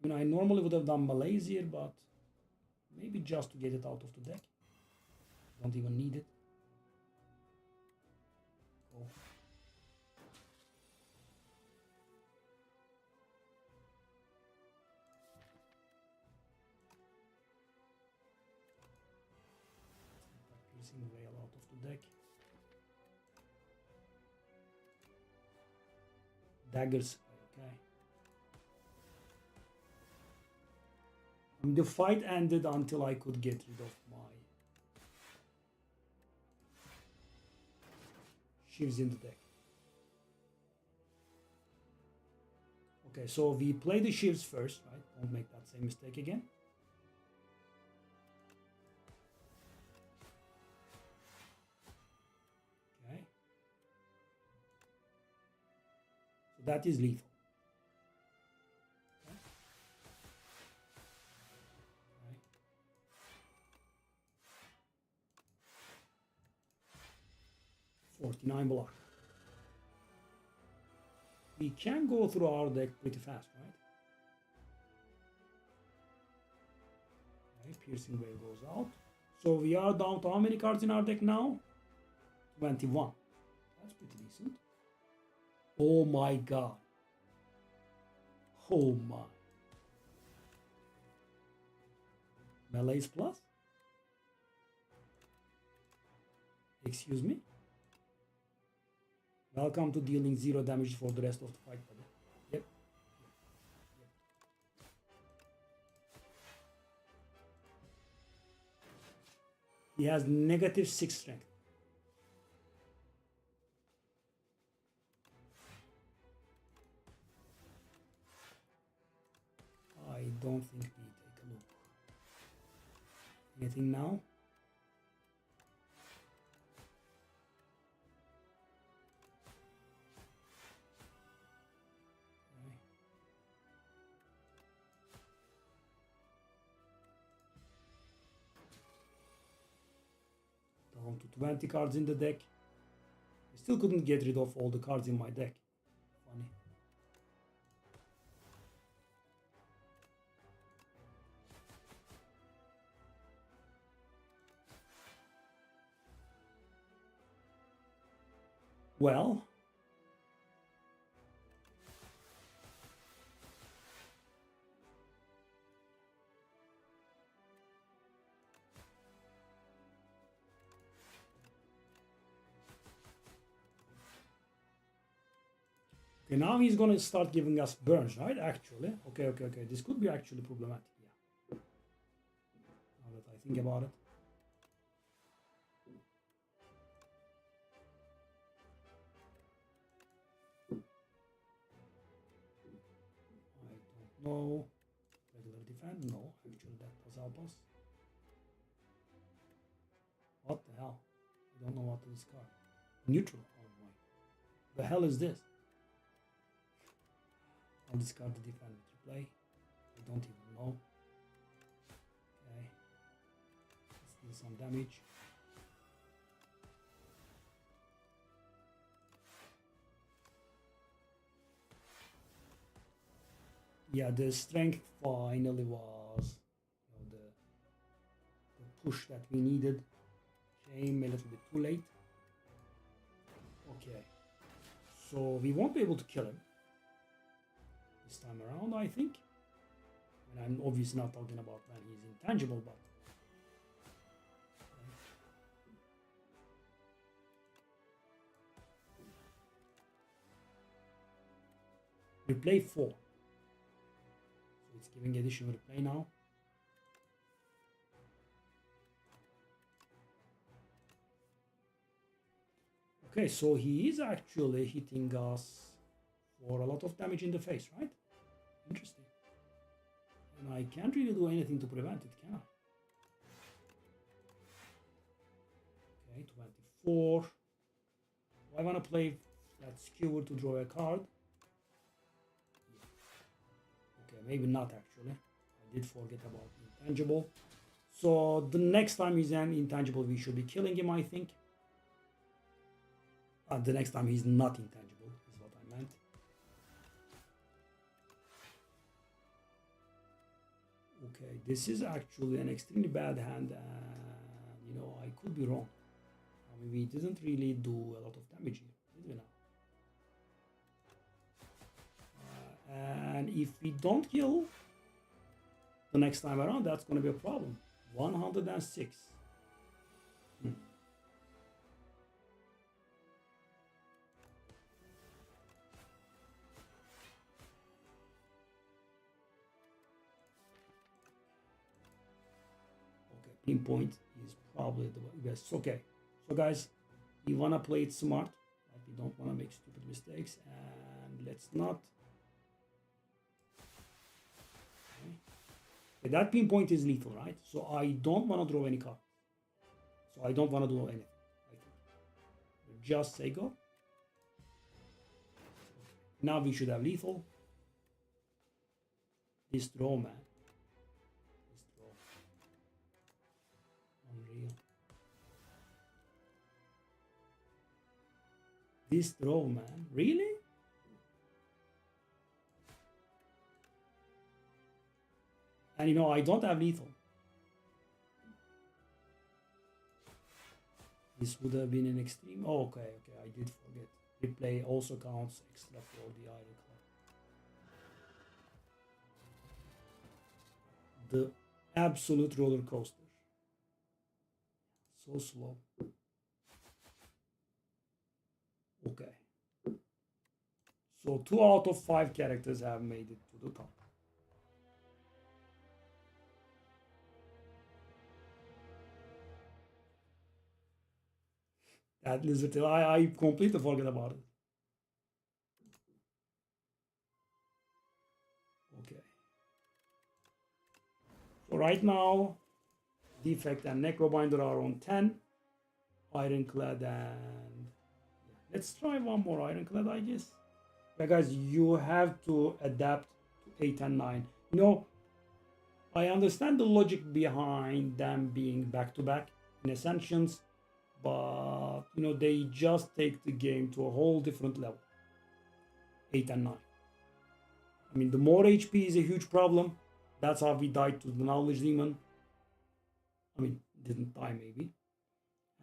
I mean, I normally would have done Malaysia, but maybe just to get it out of the deck. Don't even need it. Go. Piercing Veil out of the deck. Daggers. Okay. The fight ended until I could get rid of my shivs in the deck. Okay, so we play the shivs first, right? Don't make that same mistake again. Okay. So that is lethal. 49 block. We can go through our deck pretty fast, right? Okay, Piercing Veil goes out. So we are down to how many cards in our deck now? 21. That's pretty decent. Oh my god. Oh my. Melee's plus? Excuse me? Welcome to dealing 0 damage for the rest of the fight, buddy. Yep. He has -6 strength. I don't think we take a look. Anything now? down to 20 cards in the deck. I still couldn't get rid of all the cards in my deck. Funny. Well, okay, now he's gonna start giving us burns, right? Actually, okay. This could be actually problematic. Yeah. Now that I think about it. I don't know. Regular defense? No, actually that does help us. What the hell? I don't know what to discard. Neutral. Oh my. The hell is this? I'll discard the defense with replay. I don't even know. Okay. Let's do some damage. Yeah, the strength finally was the push that we needed. Came a little bit too late. Okay. So we won't be able to kill him this time around, I think. And I'm obviously not talking about when he's intangible, but replay 4. So it's giving additional replay now. Okay, so he is actually hitting us for a lot of damage in the face, right? Interesting. And I can't really do anything to prevent it, can I? Okay, 24. Do I want to play that skewer to draw a card? Okay, maybe not actually. I did forget about intangible. So the next time he's an intangible, we should be killing him, I think. The next time he's not intangible, is what I meant. Okay, this is actually an extremely bad hand, and you know, I could be wrong. I mean, we didn't really do a lot of damage here, did we now? And if we don't kill the next time around, that's going to be a problem. 106. Pinpoint is probably the best. Okay, so guys, we want to play it smart. Like we don't want to make stupid mistakes, and let's not. Okay, that pinpoint is lethal, right? So I don't want to draw any card. So I don't want to do anything. Just say go. Now we should have lethal. This draw, man. This draw, man. Really? And you know, I don't have lethal. This would have been an extreme. Oh, okay, I did forget. Replay also counts extra for the iron card. The absolute roller coaster. So slow. Okay. So 2 out of 5 characters have made it to the top. That lizard, I completely forget about it. Okay. So right now, Defect and Necrobinder are on 10. Ironclad and... Let's try one more Ironclad, I guess. Yeah, guys, you have to adapt to 8 and 9. You know, I understand the logic behind them being back-to-back in Ascensions, but you know, they just take the game to a whole different level. 8 and 9. I mean, the more HP is a huge problem. That's how we died to the knowledge demon. I mean, didn't die maybe.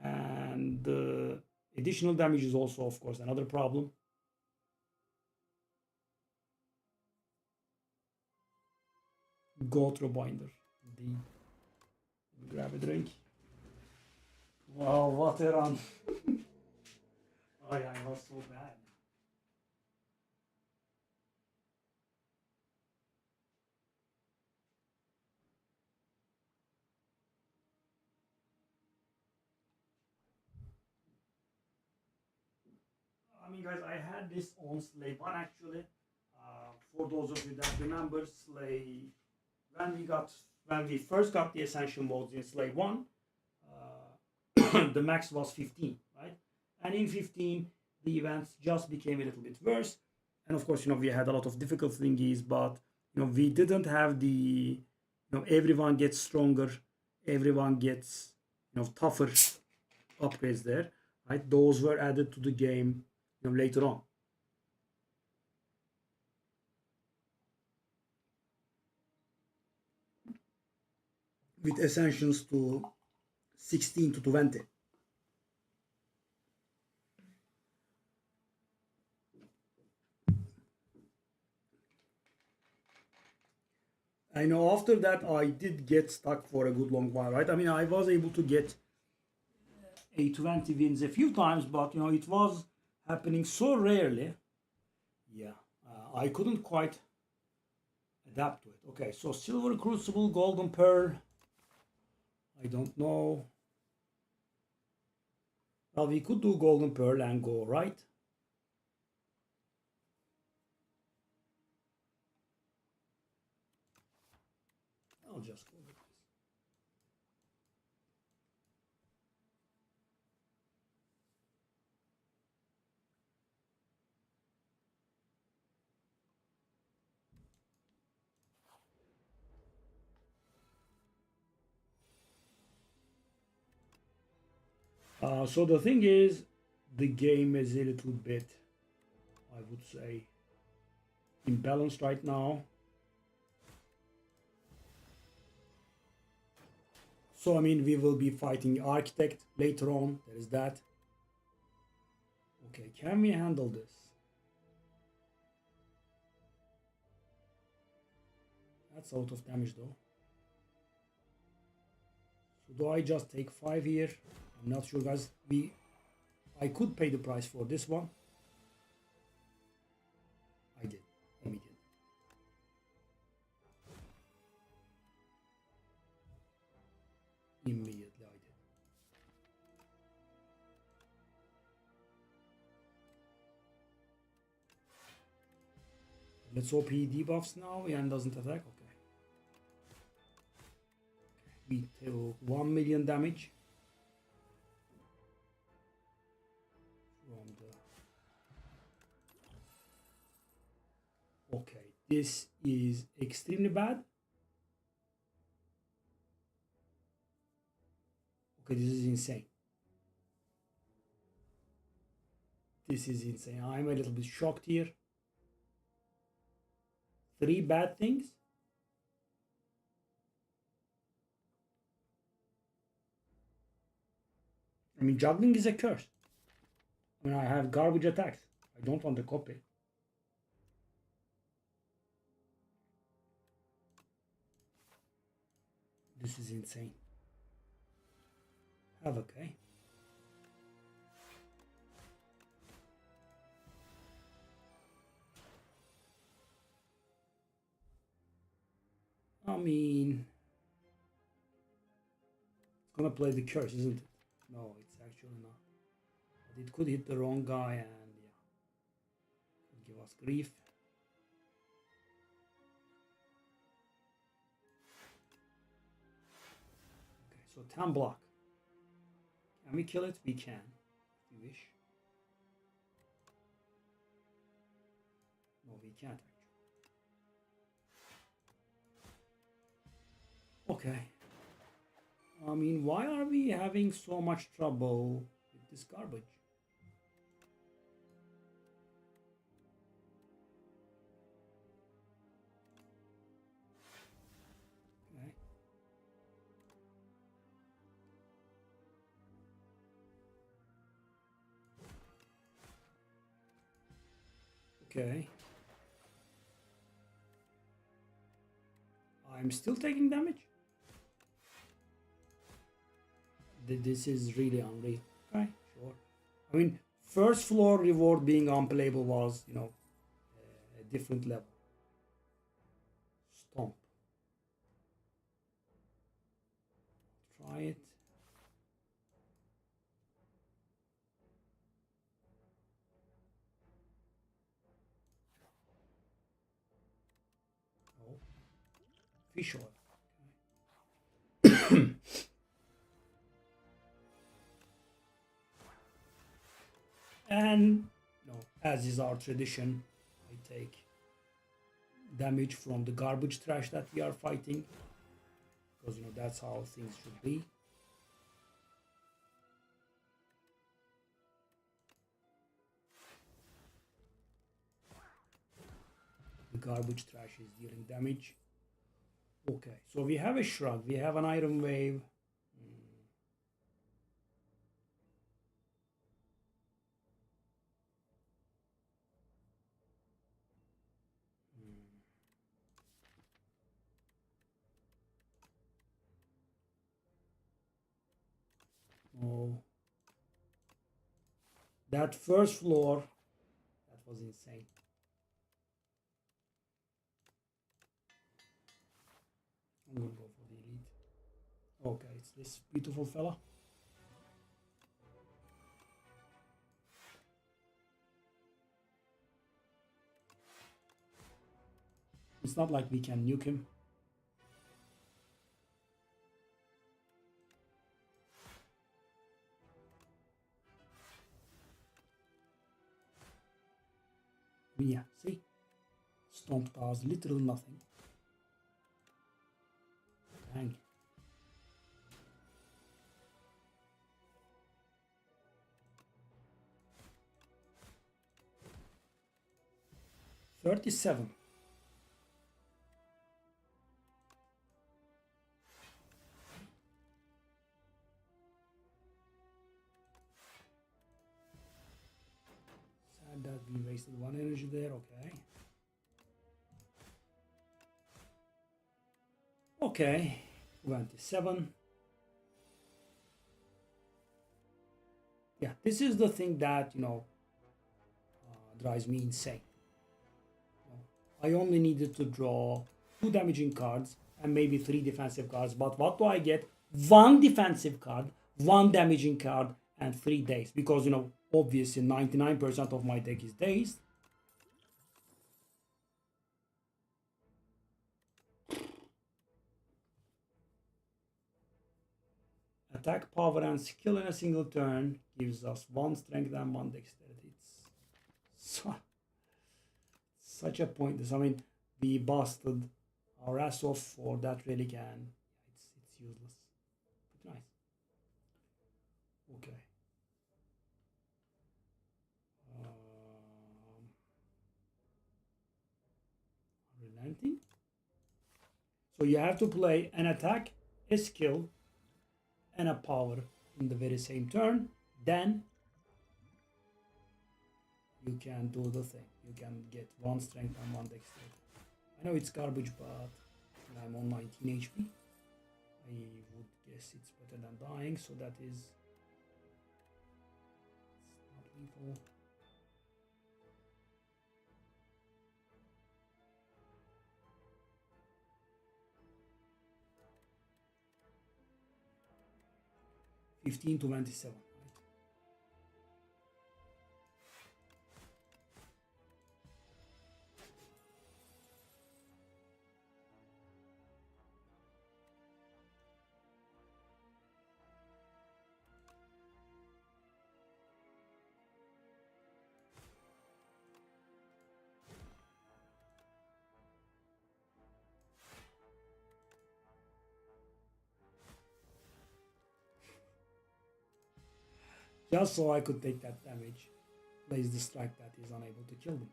And the additional damage is also, of course, another problem. Go through binder. Indeed. Grab a drink. Wow, what a run. Oh yeah, I was so bad. I mean, guys, I had this on Slay 1 actually. For those of you that remember, Slay, when we first got the Ascension modes in Slay 1, the max was 15, right? And in 15, the events just became a little bit worse. And of course, you know, we had a lot of difficult thingies, but you know, we didn't have the, you know, everyone gets stronger, everyone gets, you know, tougher upgrades there, right? Those were added to the game, you know, later on. With Ascensions to 16 to 20. I know after that I did get stuck for a good long while, right? I mean, I was able to get a 20 wins a few times, but you know, it was happening so rarely. Yeah, I couldn't quite adapt to it. Okay, so Silver Crucible, Golden Pearl. I don't know. Well, we could do Golden Pearl and go right. I'll just go with this. So the thing is, the game is a little bit, I would say, imbalanced right now. So I mean, we will be fighting Architect later on. There is that. Okay, can we handle this? That's out of damage though. So do I just take 5 here? I'm not sure, guys. I could pay the price for this one. I did immediately. Immediately I did. Let's hope he debuffs now and doesn't attack. Okay. We took 1 million damage from the. Okay, this is extremely bad. Okay, this is insane. This is insane. I'm a little bit shocked here. 3 bad things. I mean, juggling is a curse. I mean, I have garbage attacks. I don't want to copy. This is insane. Havoc, eh? I mean, it's gonna play the curse, isn't it? No, it's actually not. But it could hit the wrong guy and yeah, could give us grief. Okay, so 10 block. Can we kill it? We can, if we wish. No, we can't actually. Okay. I mean, why are we having so much trouble with this garbage? Okay. Okay. I'm still taking damage. This is really unreal. Okay, sure. I mean, first floor reward being unplayable was, a different level. Stomp. Try it. Oh, fish oil. Okay. And as is our tradition, I take damage from the garbage trash that we are fighting, because that's how things should be. The garbage trash is dealing damage. Okay, so we have a shrug, we have an iron wave. Oh, that first floor, that was insane. I'm gonna go for the elite. Okay, it's this beautiful fella. It's not like we can nuke him. Yeah, see? Stomp does literally nothing. Dang. $37. Sad that we wasted one energy there, okay. Okay, 27. Yeah, this is the thing that, drives me insane. I only needed to draw 2 damaging cards and maybe 3 defensive cards, but what do I get? 1 defensive card, 1 damaging card, and 3 days. Because, obviously 99% of my deck is dazed. Attack, power, and skill in a single turn gives us 1 strength and 1 dexterity. It's such a pointless. I mean, we busted our ass off for that relic, and it's useless. But nice. Okay. Relenting. So you have to play an attack, a skill, and a power in the very same turn. Then you can do the thing. You can get 1 strength and 1 dexterity. I know it's garbage, but I'm on 19 HP. I would guess it's better than dying, so that is it's not lethal. $15 to $27. just so I could take that damage. Place the strike that is unable to kill them.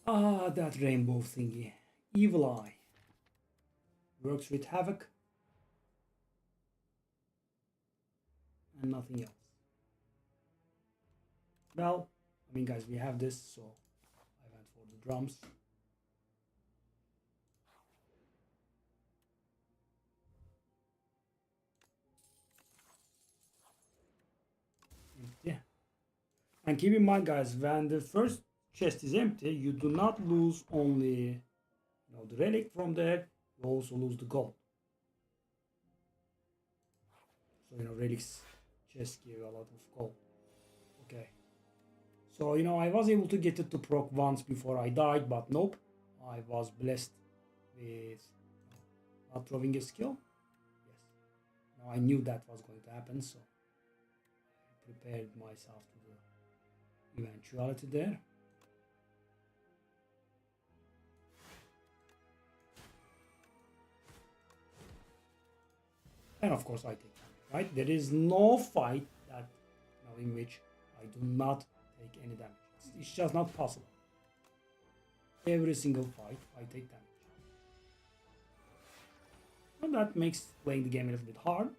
Ah, that rainbow thingy. Evil Eye. Works with Havoc. And nothing else. Well, I mean guys, we have this, so I went for the drums. Empty. And keep in mind guys, when the first chest is empty, you do not lose only the relic from there, you also lose the gold. So relics chest give a lot of gold. Okay. So I was able to get it to proc once before I died, but nope. I was blessed with not throwing a skill. Yes. Now I knew that was going to happen, so I prepared myself to the eventuality there. And of course I take damage, right? There is no fight that in which I do not take any damage. It's just not possible. Every single fight I take damage. And that makes playing the game a little bit hard.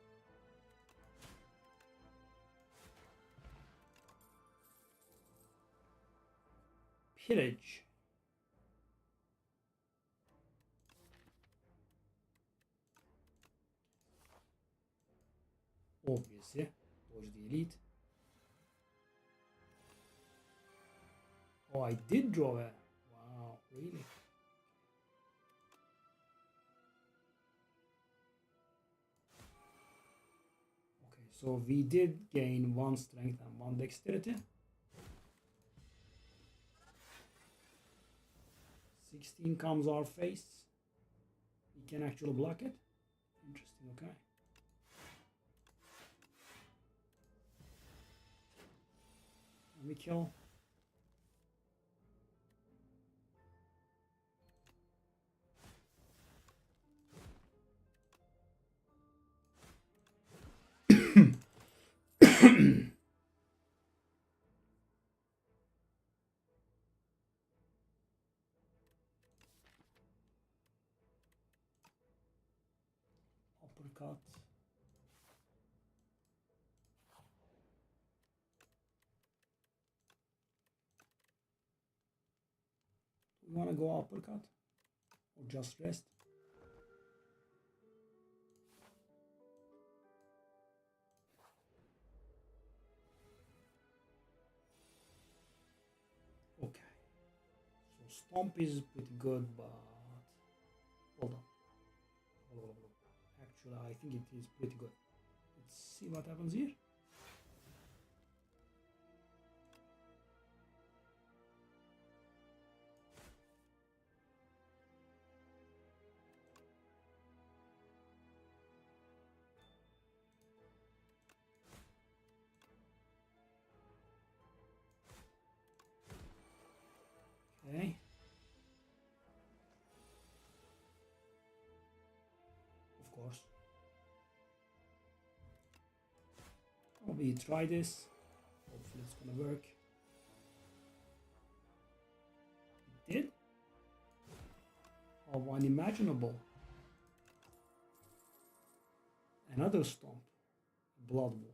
Pillage. Obviously, dodge the elite. Oh, I did draw a... Wow, really? Okay, so we did gain 1 strength and 1 dexterity. 16 comes our face. We can actually block it. Interesting, okay. And we kill. Uppercut. We want to go uppercut or just rest? Okay. So stomp is pretty good, but hold on. Actually, I think it is pretty good. Let's see what happens here. Okay. Of course. We try this. Hopefully it's gonna work. It did? How unimaginable. Another stomp. Blood wall.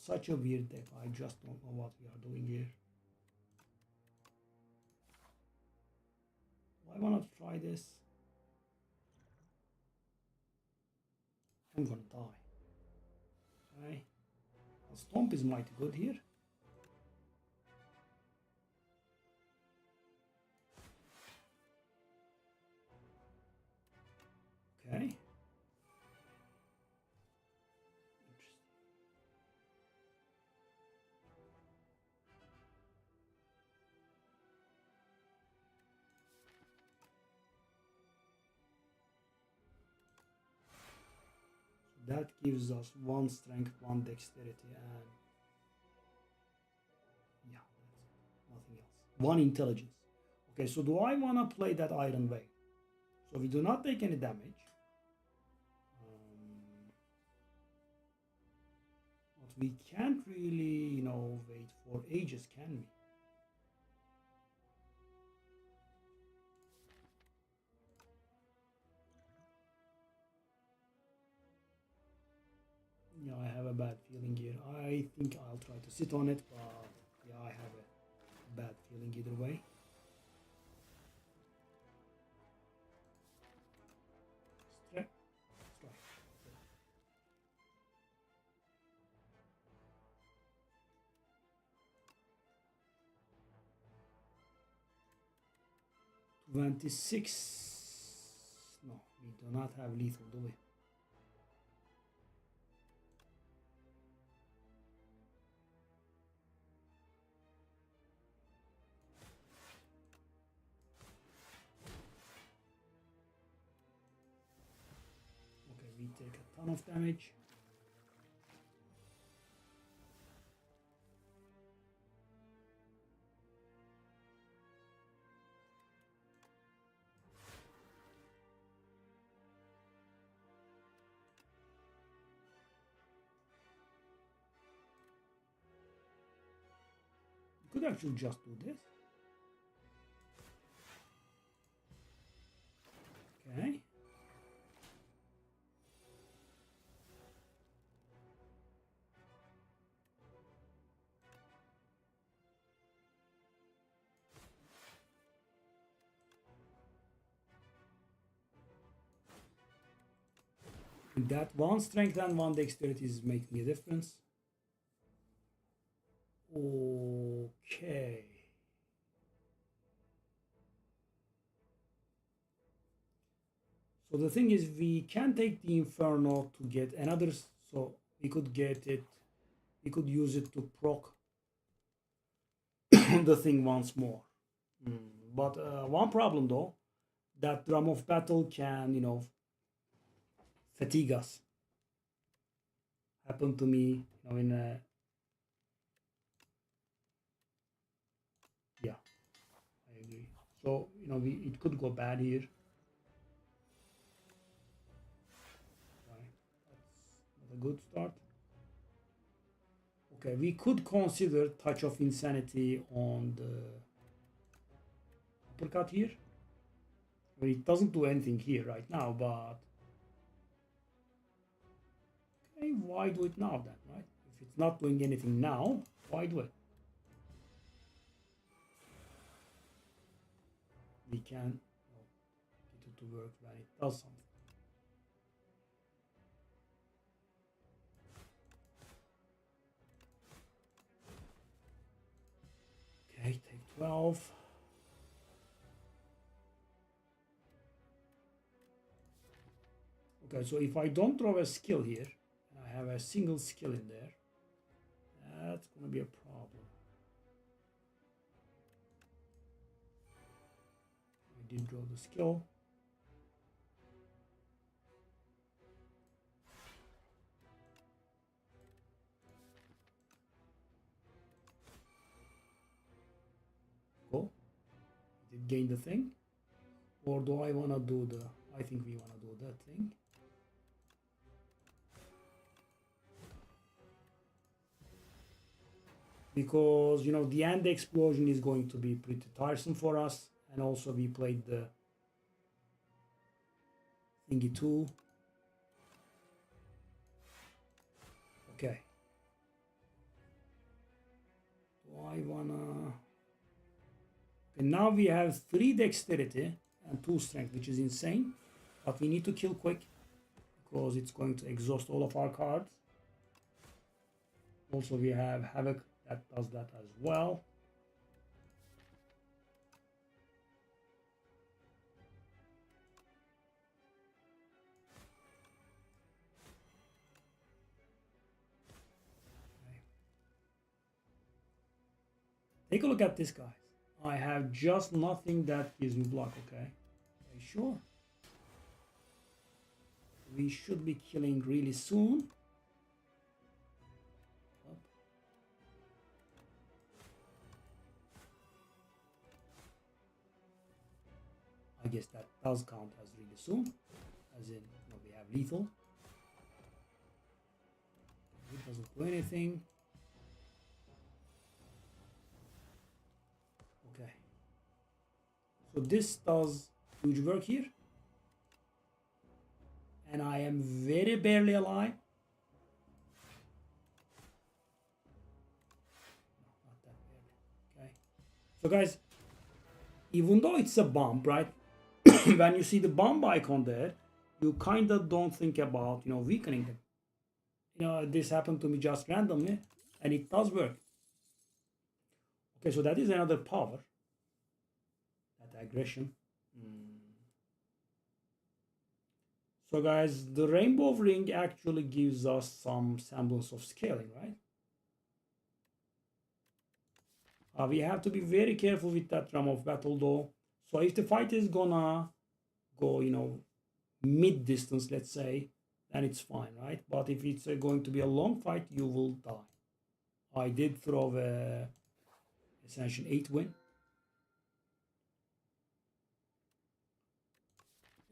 Such a weird deck. I just don't know what we are doing here. I wanna try this. I'm gonna die. Okay. The stomp is mighty good here. Okay. that gives us 1 strength, 1 dexterity, and yeah, nothing else. 1 intelligence. Okay, so do I want to play that Iron Way? So we do not take any damage. But we can't really, wait for ages, can we? Yeah, I have a bad feeling here. I think I'll try to sit on it, but yeah, I have a bad feeling either way. Strike. 26. No, we do not have lethal, do we? Okay, we take a ton of damage. We could actually just do this. Okay. That 1 strength and 1 dexterity is making a difference. Okay. So the thing is, we can take the Inferno to get another, so we could get it, we could use it to proc the thing once more. But one problem though, that Drum of Battle can, fatigue us. Happened to me, in yeah, I agree. So, it could go bad here. Right. That's not a good start. Okay, we could consider Touch of Insanity on the uppercut here. I mean, it doesn't do anything here right now, but okay, why do it now then, right? If it's not doing anything now, why do it? We can get it to work when it does something. Okay, take 12. Okay, so if I don't throw a skill here, and I have a single skill in there, that's going to be a problem. I did draw the skill. Cool. Did gain the thing. Or do I want to do the, I think we want to do that thing. Because, the end explosion is going to be pretty tiresome for us. And also we played the thingy too. Okay. Do I wanna... And now we have 3 dexterity and 2 strength, which is insane. But we need to kill quick, because it's going to exhaust all of our cards. Also we have Havoc that does that as well. Take a look at this, guys. I have just nothing that gives me block, okay? Okay, sure. We should be killing really soon. I guess that does count as really soon, as in we have lethal. It doesn't do anything. Okay. So this does huge work here. And I am very barely alive. No, not that barely. Okay. So guys, even though it's a bomb, right? When you see the bomb icon there, you kind of don't think about, weakening them. This happened to me just randomly, and it does work. Okay, so that is another power. That aggression. So guys, the rainbow ring actually gives us some semblance of scaling, right? We have to be very careful with that drum of battle though. So if the fight is gonna go, mid distance, let's say, then it's fine, right? But if it's going to be a long fight, you will die. I did throw a Ascension 8 win.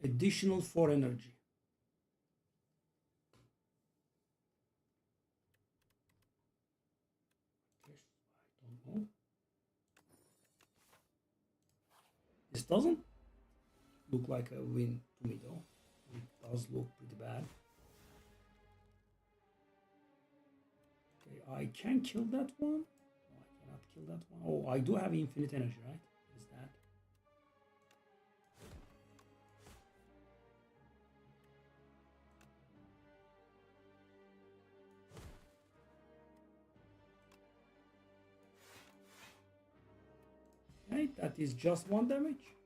Additional 4 energy. I don't know. This doesn't look like a win to me though. It does look pretty bad. Okay, I can kill that one. No, I cannot kill that one. Oh, I do have infinite energy, right? Is that? Okay, that is just 1 damage.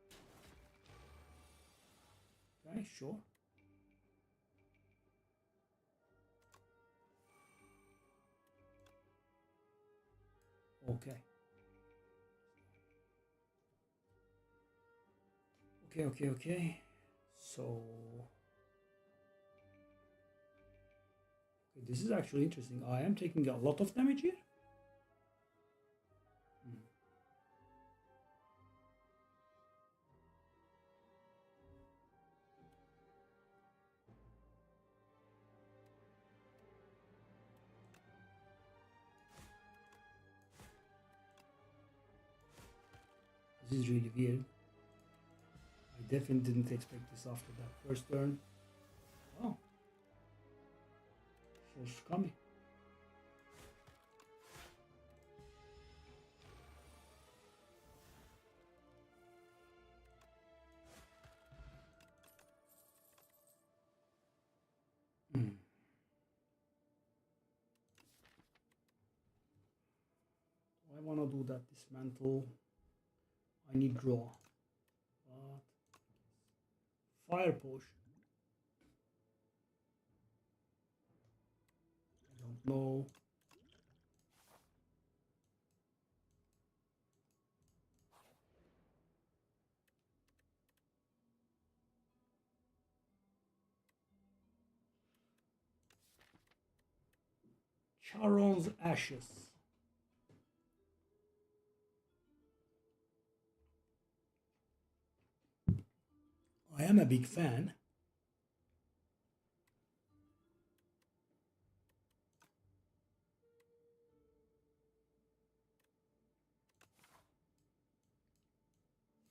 Okay, sure. Okay. Okay. So okay, this is actually interesting. I am taking a lot of damage here. This is really weird. I definitely didn't expect this after that first turn. Oh. So scummy. I want to do that dismantle. I need draw. But fire potion. I don't know. Charon's ashes. I am a big fan.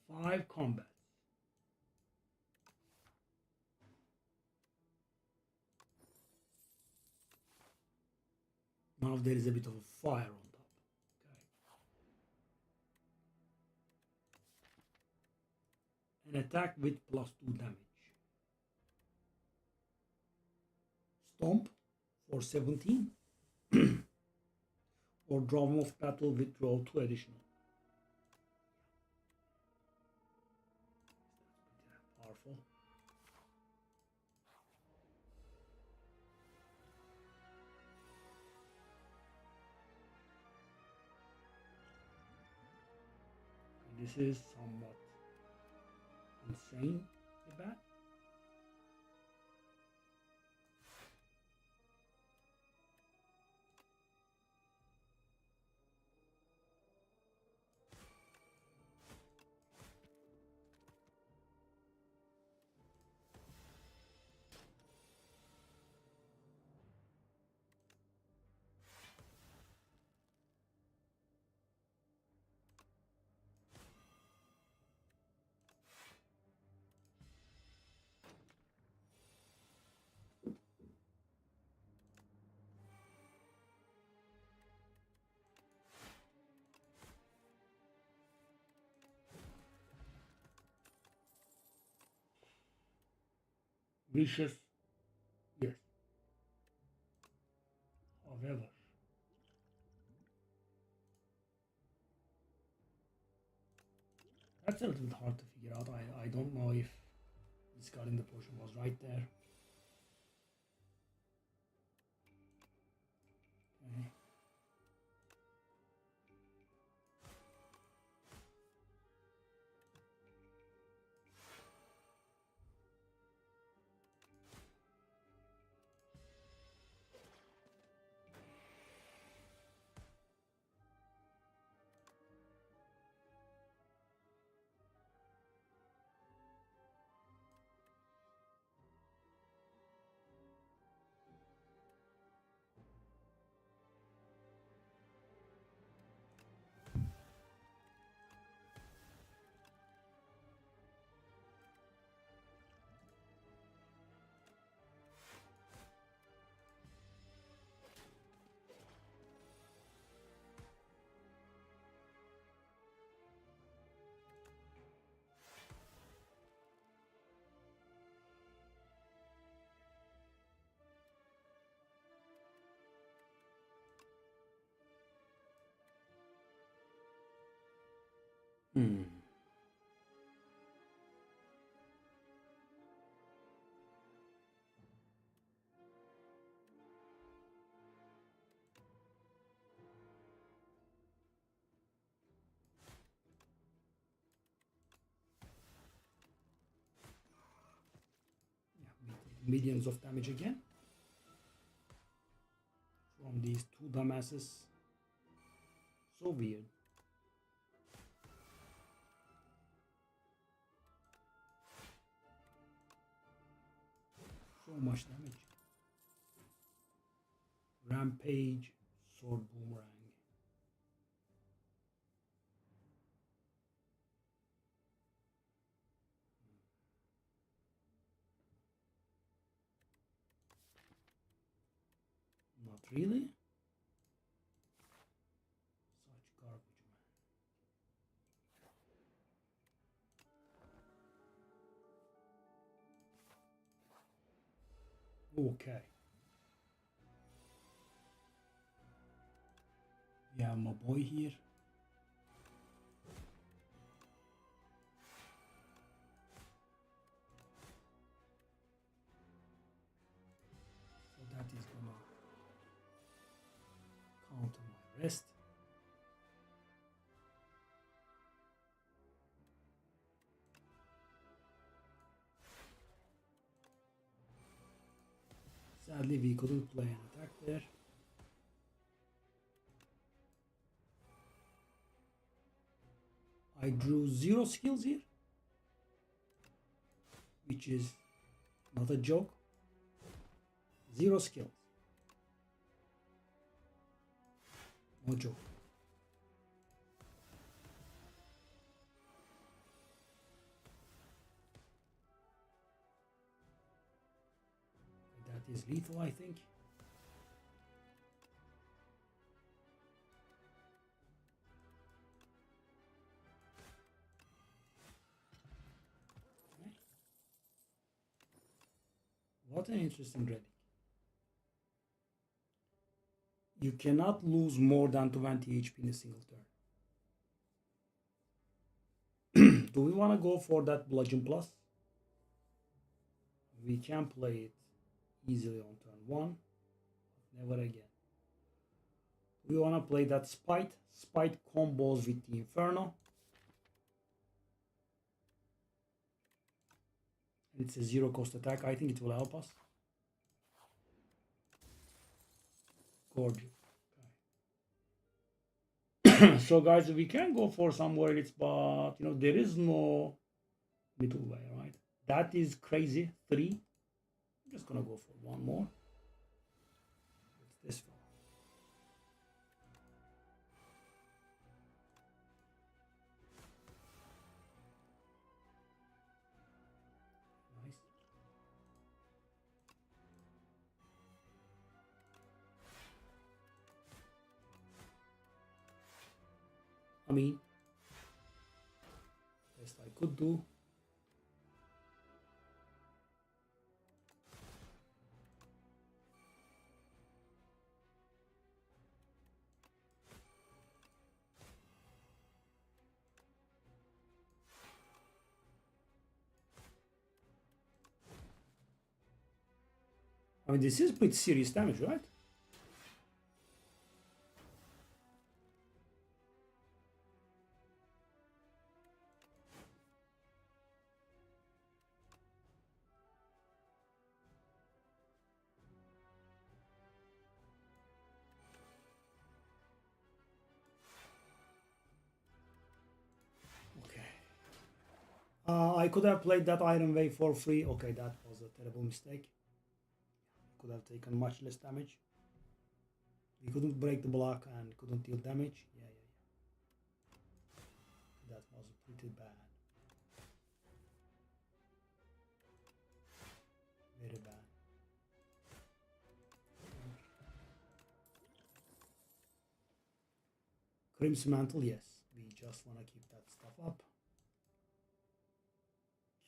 Five combats. Now there is a bit of fire on top. Okay. An attack with +2 damage. Stomp for 17. Or drum of battle with draw 2 additional. Powerful. This is somewhat insane bad. vicious. Yes. However, that's a little bit hard to figure out. I don't know if discarding the potion was right there. Okay. Hmm. Yeah, we take millions of damage again from these two dumbasses. So weird. So much damage. Rampage, sword boomerang. Not really. Such garbage, man. Okay. Yeah, my boy here. So that is gonna counter my rest. Sadly, we couldn't play an attack there. I drew 0 skills here, which is not a joke. 0 skills. No joke. That is lethal, I think. Okay. What an interesting relic. You cannot lose more than 20 HP in a single turn. Do we want to go for that Bludgeon Plus? We can play it easily on turn 1. Never again. We want to play that Spite. Spite combos with the Inferno. It's a 0 cost attack. I think it will help us. Gorgeous. Okay. So guys, we can go for some more elites, but you know, there is no middle way, right? That is crazy. 3. I'm just gonna go for one more. It's this one. Nice. I mean, best I could do. I mean, this is pretty serious damage, right? I could have played that Iron Wave for free. Okay, that was a terrible mistake. Could have taken much less damage. We couldn't break the block and couldn't deal damage. Yeah. That was pretty bad. Very bad. Crimson Mantle, yes. We just want to keep that stuff up.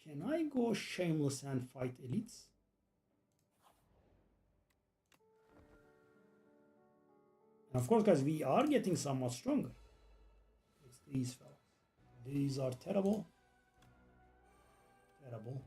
Can I go Shameless and fight elites? And of course, guys, we are getting somewhat stronger. It's these fellas. These are terrible. Terrible.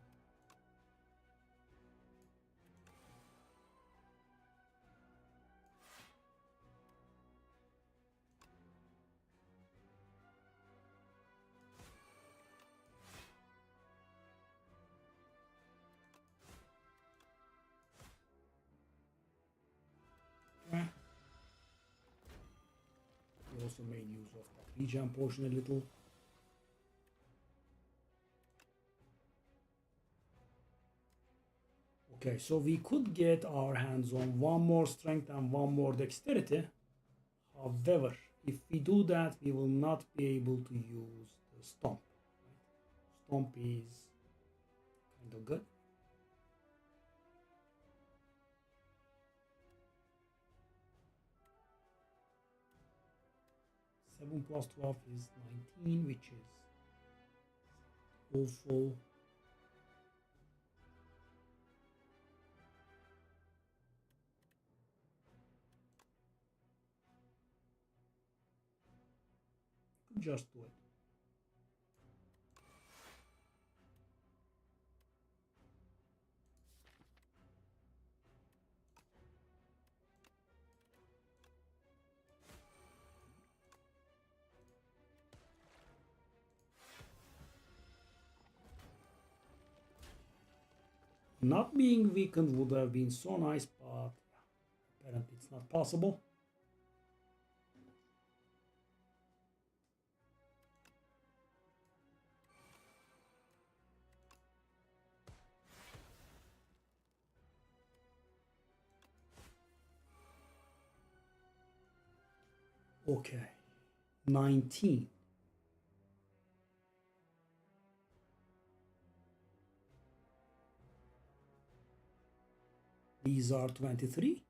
We also made use of that regen potion a little. Okay, so we could get our hands on one more strength and one more dexterity. However, if we do that, we will not be able to use the stomp. Stomp is kind of good. Seven plus 12 is 19, which is awful. Just do it. Not being weakened would have been so nice, but apparently it's not possible. Okay, 19. These are 23.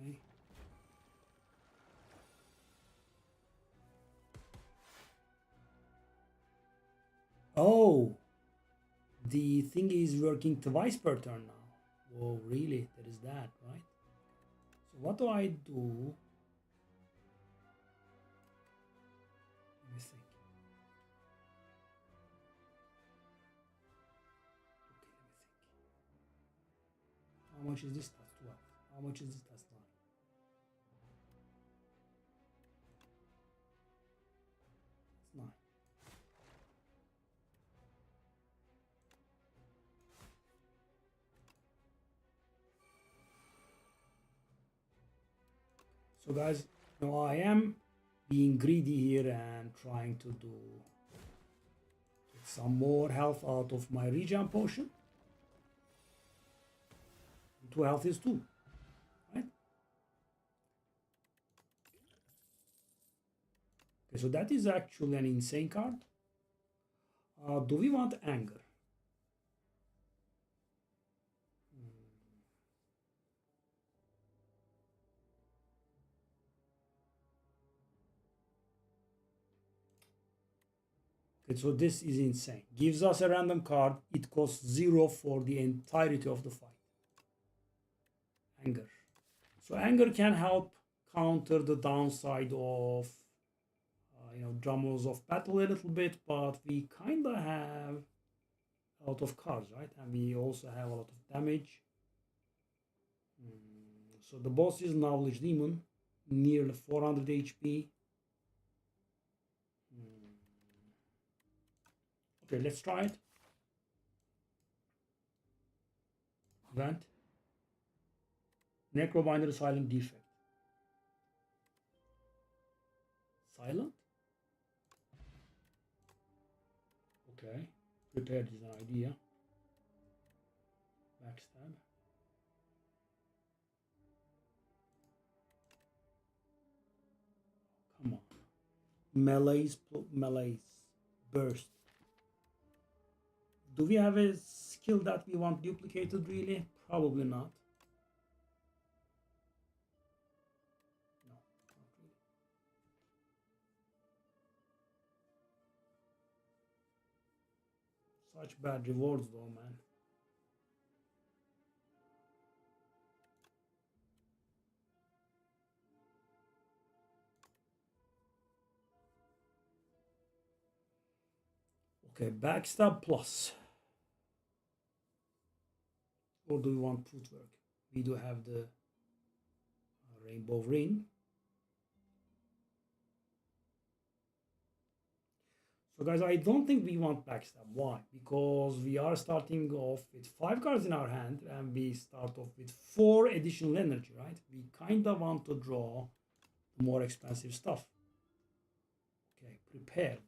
Okay. Oh, the thing is working twice per turn now. Oh, really? There is that, right? So what do I do? Let me think. Okay, let me think. How much is this? That's 12. How much is this? That's 9. It's 9. So guys, now I am being greedy here and trying to get some more health out of my regen potion. 2 health is 2, right? Okay, so that is actually an insane card. Do we want anger? Okay, so this is insane. Gives us a random card. It costs 0 for the entirety of the fight. Anger. So anger can help counter the downside of drummers of battle a little bit, but we kind of have a lot of cards, right? And we also have a lot of damage. So the boss is Knowledge Demon, nearly 400 HP. Okay, let's try it. Event. Necrobinder Silent Defect. Silent? Okay. Prepared is an idea. Backstab. Come on. Melee's. Burst. Do we have a skill that we want duplicated really? Probably not. No, not really. Such bad rewards though, man. Okay, backstab plus. Or do we want footwork? We do have the rainbow ring. So guys, I don't think we want backstab. Why? Because we are starting off with 5 cards in our hand and we start off with 4 additional energy, right? We kind of want to draw the more expensive stuff. Okay, prepared.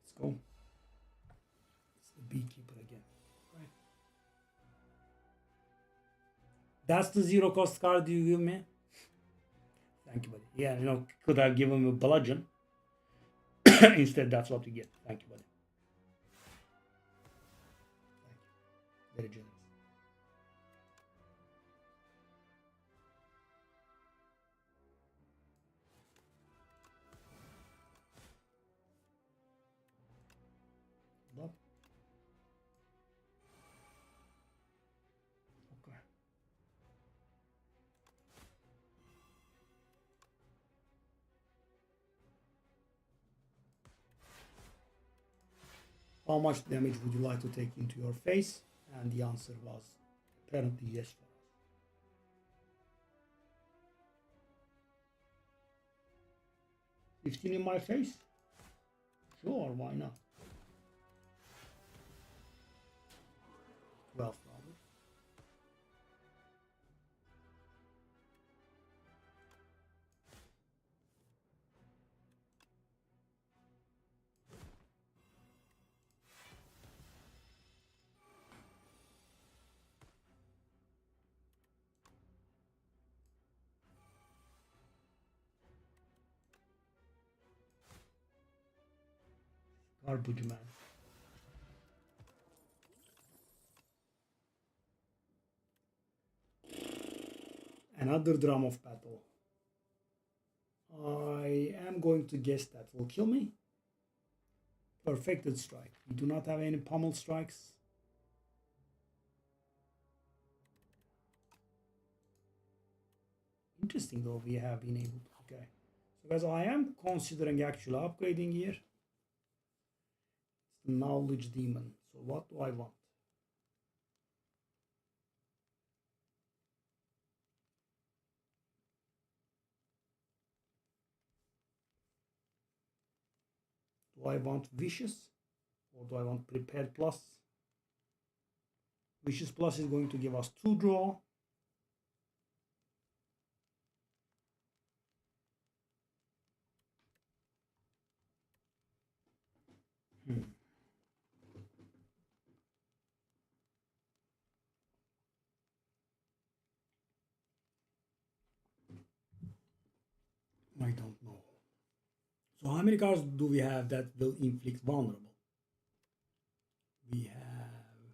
Let's go. It's the beekeeper again. Right. That's the 0 cost card you give me. Thank you, buddy. Yeah, could have given him a bludgeon. Instead, that's what you get. Thank you, buddy. Thank you. Very generous. Love. Okay. How much damage would you like to take into your face? And the answer was apparently yes for us. 15 in my face? Sure, why not? 12 probably. Garbage man. Another drum of battle. I am going to guess that will kill me. Perfected strike. We do not have any pummel strikes. Interesting though, we have been able to. Okay. So guys, I am considering actually upgrading here. It's the knowledge demon. So what do I want? Do I want vicious or do I want prepared plus? Vicious plus is going to give us 2 draw. I don't know. So how many cards do we have that will inflict vulnerable? We have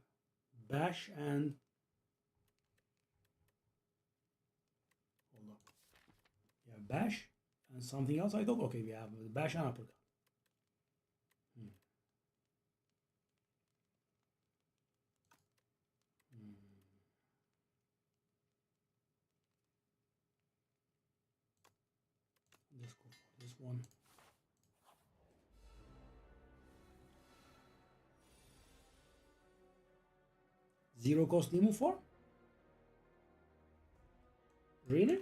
bash and hold up. We have bash and something else. I thought okay, we have bash and uppercut. This one. Zero cost Nemo form? Really?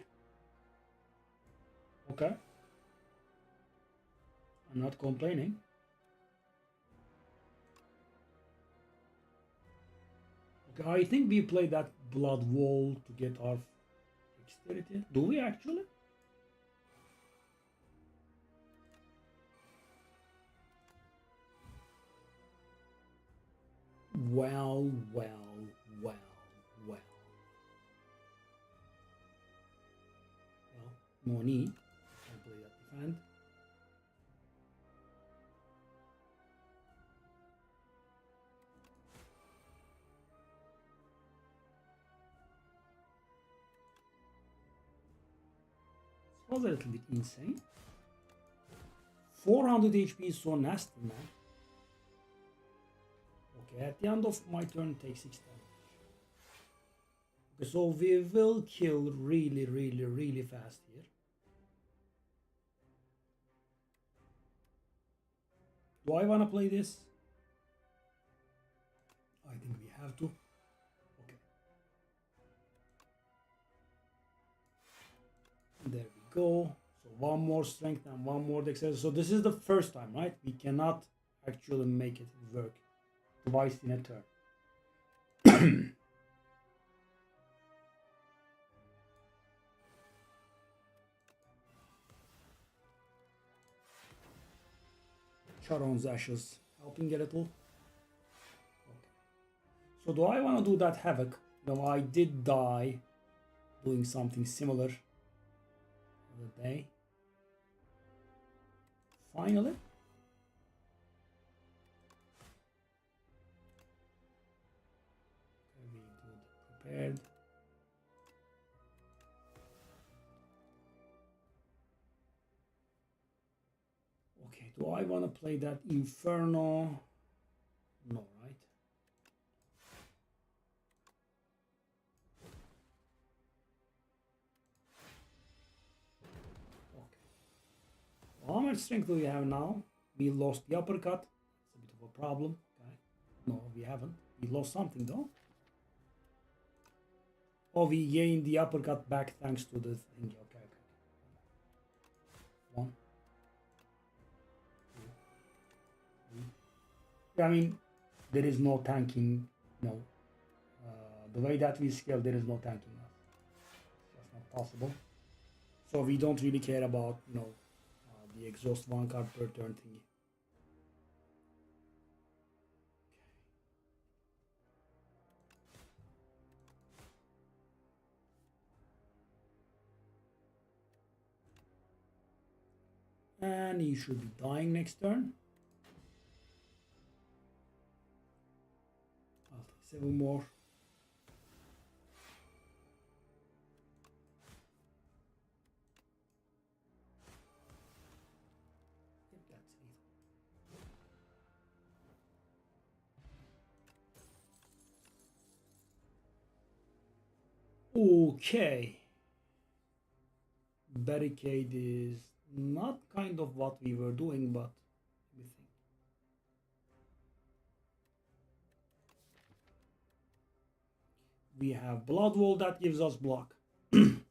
Okay. I'm not complaining. Okay, I think we play that blood wall to get our dexterity. Do we actually? Well. Well, no need. I play that defend. This was a little bit insane. 400 HP is so nasty, man. Okay, at the end of my turn, take 6 damage. Okay, so we will kill really fast here. Do I want to play this? I think we have to. Okay. There we go. So one more strength and one more dexterity. So this is the first time, right? We cannot actually make it work twice in a turn. Charon's ashes helping a little. Okay. So do I want to do that havoc? No, I did die doing something similar the other day. Finally. Okay, we do the prepared. Okay, do I want to play that Inferno? No, right? Okay. How much strength do we have now? We lost the uppercut. It's a bit of a problem. Okay. No, we haven't. We lost something though. Oh, we gained the uppercut back thanks to the thing. Okay, okay. 1, 2, 3. I mean, there is no tanking. No. The way that we scale, there is no tanking. It's just not possible. So we don't really care about, the exhaust 1 card per turn thingy. And he should be dying next turn. I'll take 7 more. Yep, that's lethal. Okay. Barricade is not kind of what we were doing, but we think. We have Blood Wall that gives us block. We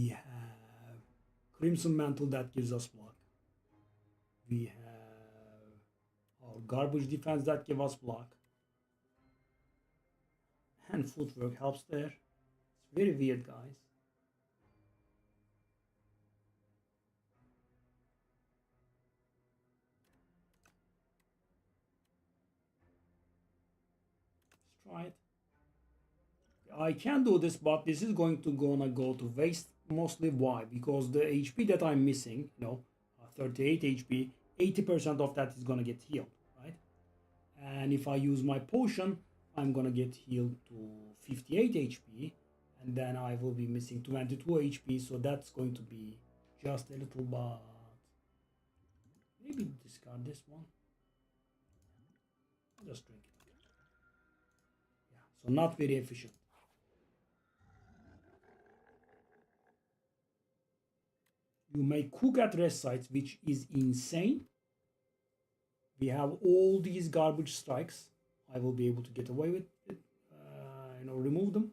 have Crimson Mantle that gives us block. We have our Garbage Defense that gives us block. And Footwork helps there. It's very weird, guys. Let's try it. I can do this, but this is gonna go to waste. Mostly why? Because the HP that I'm missing, 38 HP, 80% of that is gonna get healed, right? And if I use my potion, I'm gonna get healed to 58 HP, and then I will be missing 22 HP, so that's going to be just a little bit. Maybe discard this one. I'll just drink it. Yeah, so not very efficient. You may cook at rest sites, which is insane. We have all these garbage strikes. I will be able to get away with it, remove them.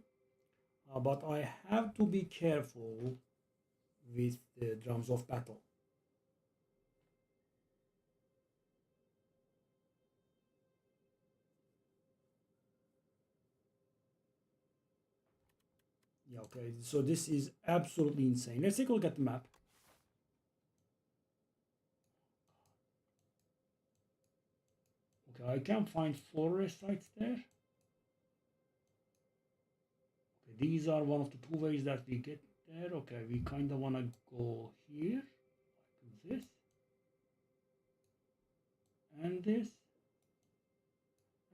But I have to be careful with the drums of battle. Yeah, okay, so this is absolutely insane. Let's take a look at the map. Okay, I can't find forest sites there. Okay, these are one of the two ways that we get there. Okay, we kind of want to go here, like this, and this.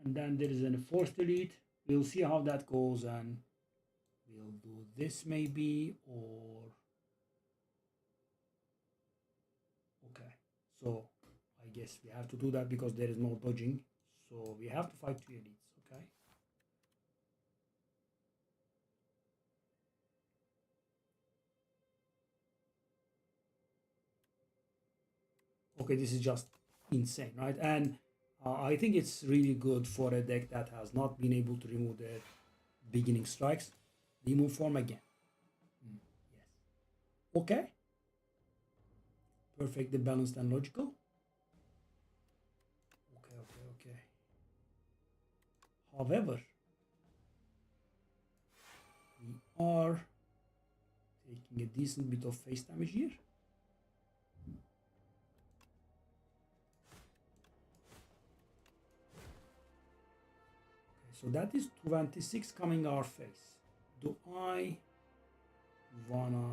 And then there is a forced delete. We'll see how that goes, and we'll do this maybe, or okay, so I guess we have to do that because there is no dodging, so we have to fight two elites. Okay, okay, this is just insane, right? And I think it's really good for a deck that has not been able to remove their beginning strikes. Remove form again. Yes. Okay. Perfectly balanced and logical. Okay. However, we are taking a decent bit of face damage here. So that is 26 coming our face. Do I wanna...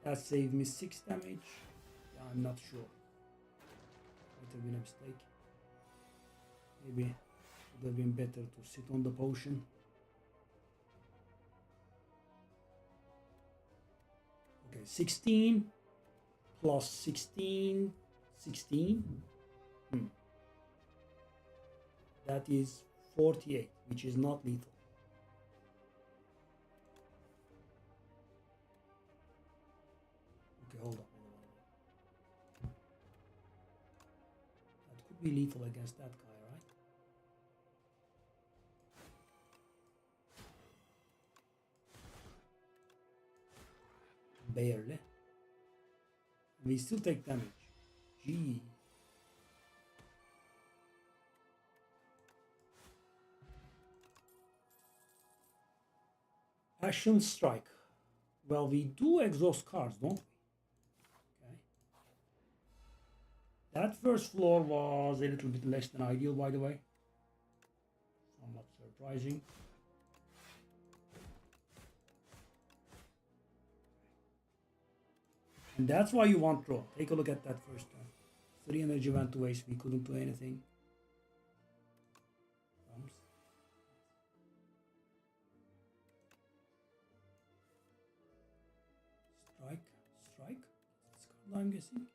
That saved me 6 damage. Yeah, I'm not sure. Might have been a mistake. Maybe it would have been better to sit on the potion. Okay, 16 plus 16, 16. That is 48, which is not lethal. Okay, hold on. That could be lethal against that guy, right? Barely. We still take damage. Gee. Ashen Strike. Well, we do exhaust cards, don't we? Okay. That first floor was a little bit less than ideal, by the way. Somewhat surprising. And that's why you want draw. Take a look at that first turn. 3 energy went to waste. We couldn't do anything. Strike. This card, I'm guessing.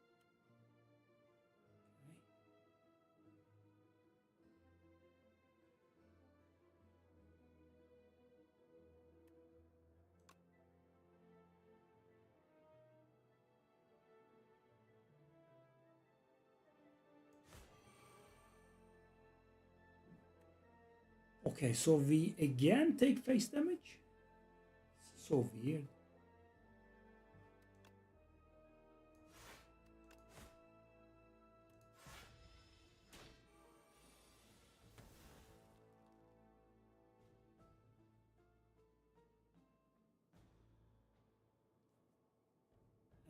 Okay, so we again take face damage? So weird.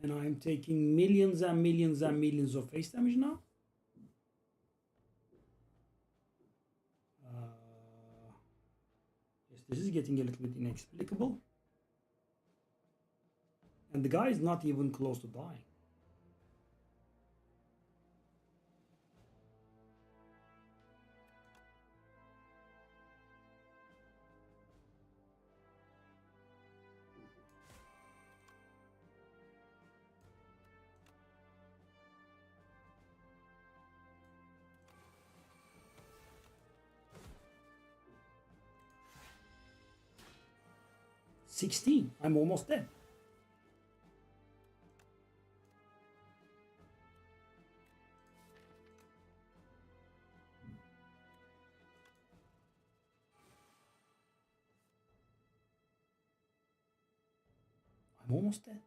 And I'm taking millions and millions and millions of face damage now? Yes, this is getting a little bit inexplicable. And the guy is not even close to dying. 16. I'm almost dead. I'm almost dead.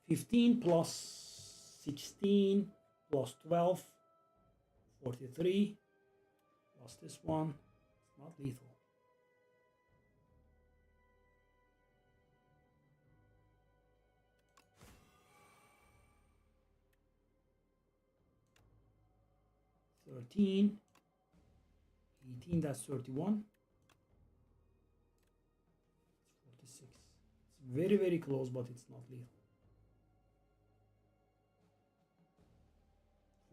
15 plus 16 plus 12, 43 plus this one. It's not lethal. $13, 18, that's 31. 46. It's very, very close, but it's not lethal.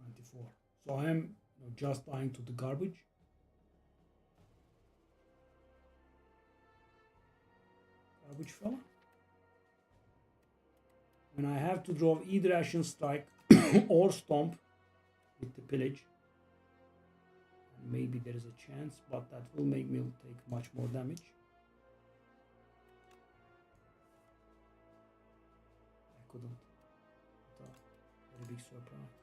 24. So I am just dying to the garbage. Garbage fella. When I have to draw either Ashen Strike or Stomp with the pillage. Maybe there is a chance, but that will make me take much more damage. I couldn't. But a very big surprise.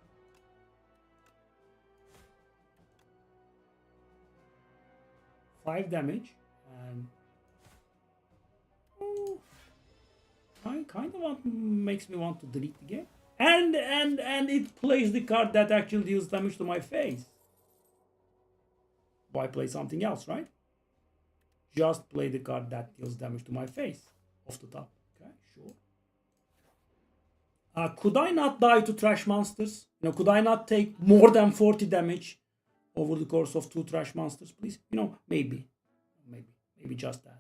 Five damage, and kind of makes me want to delete the game. And it plays the card that actually deals damage to my face. Why play something else, right? Just play the card that deals damage to my face off the top. Okay, sure. Could I not die to trash monsters? Could I not take more than 40 damage over the course of 2 trash monsters, please? Maybe just that.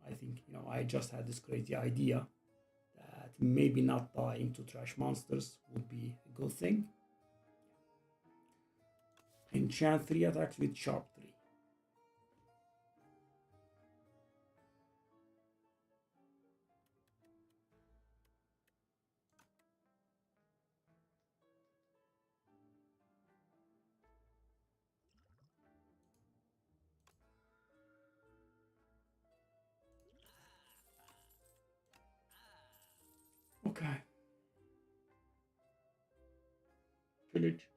I think, I just had this crazy idea that maybe not dying to trash monsters would be a good thing. Enchant 3 attacks with sharp 3. Okay. Pillage.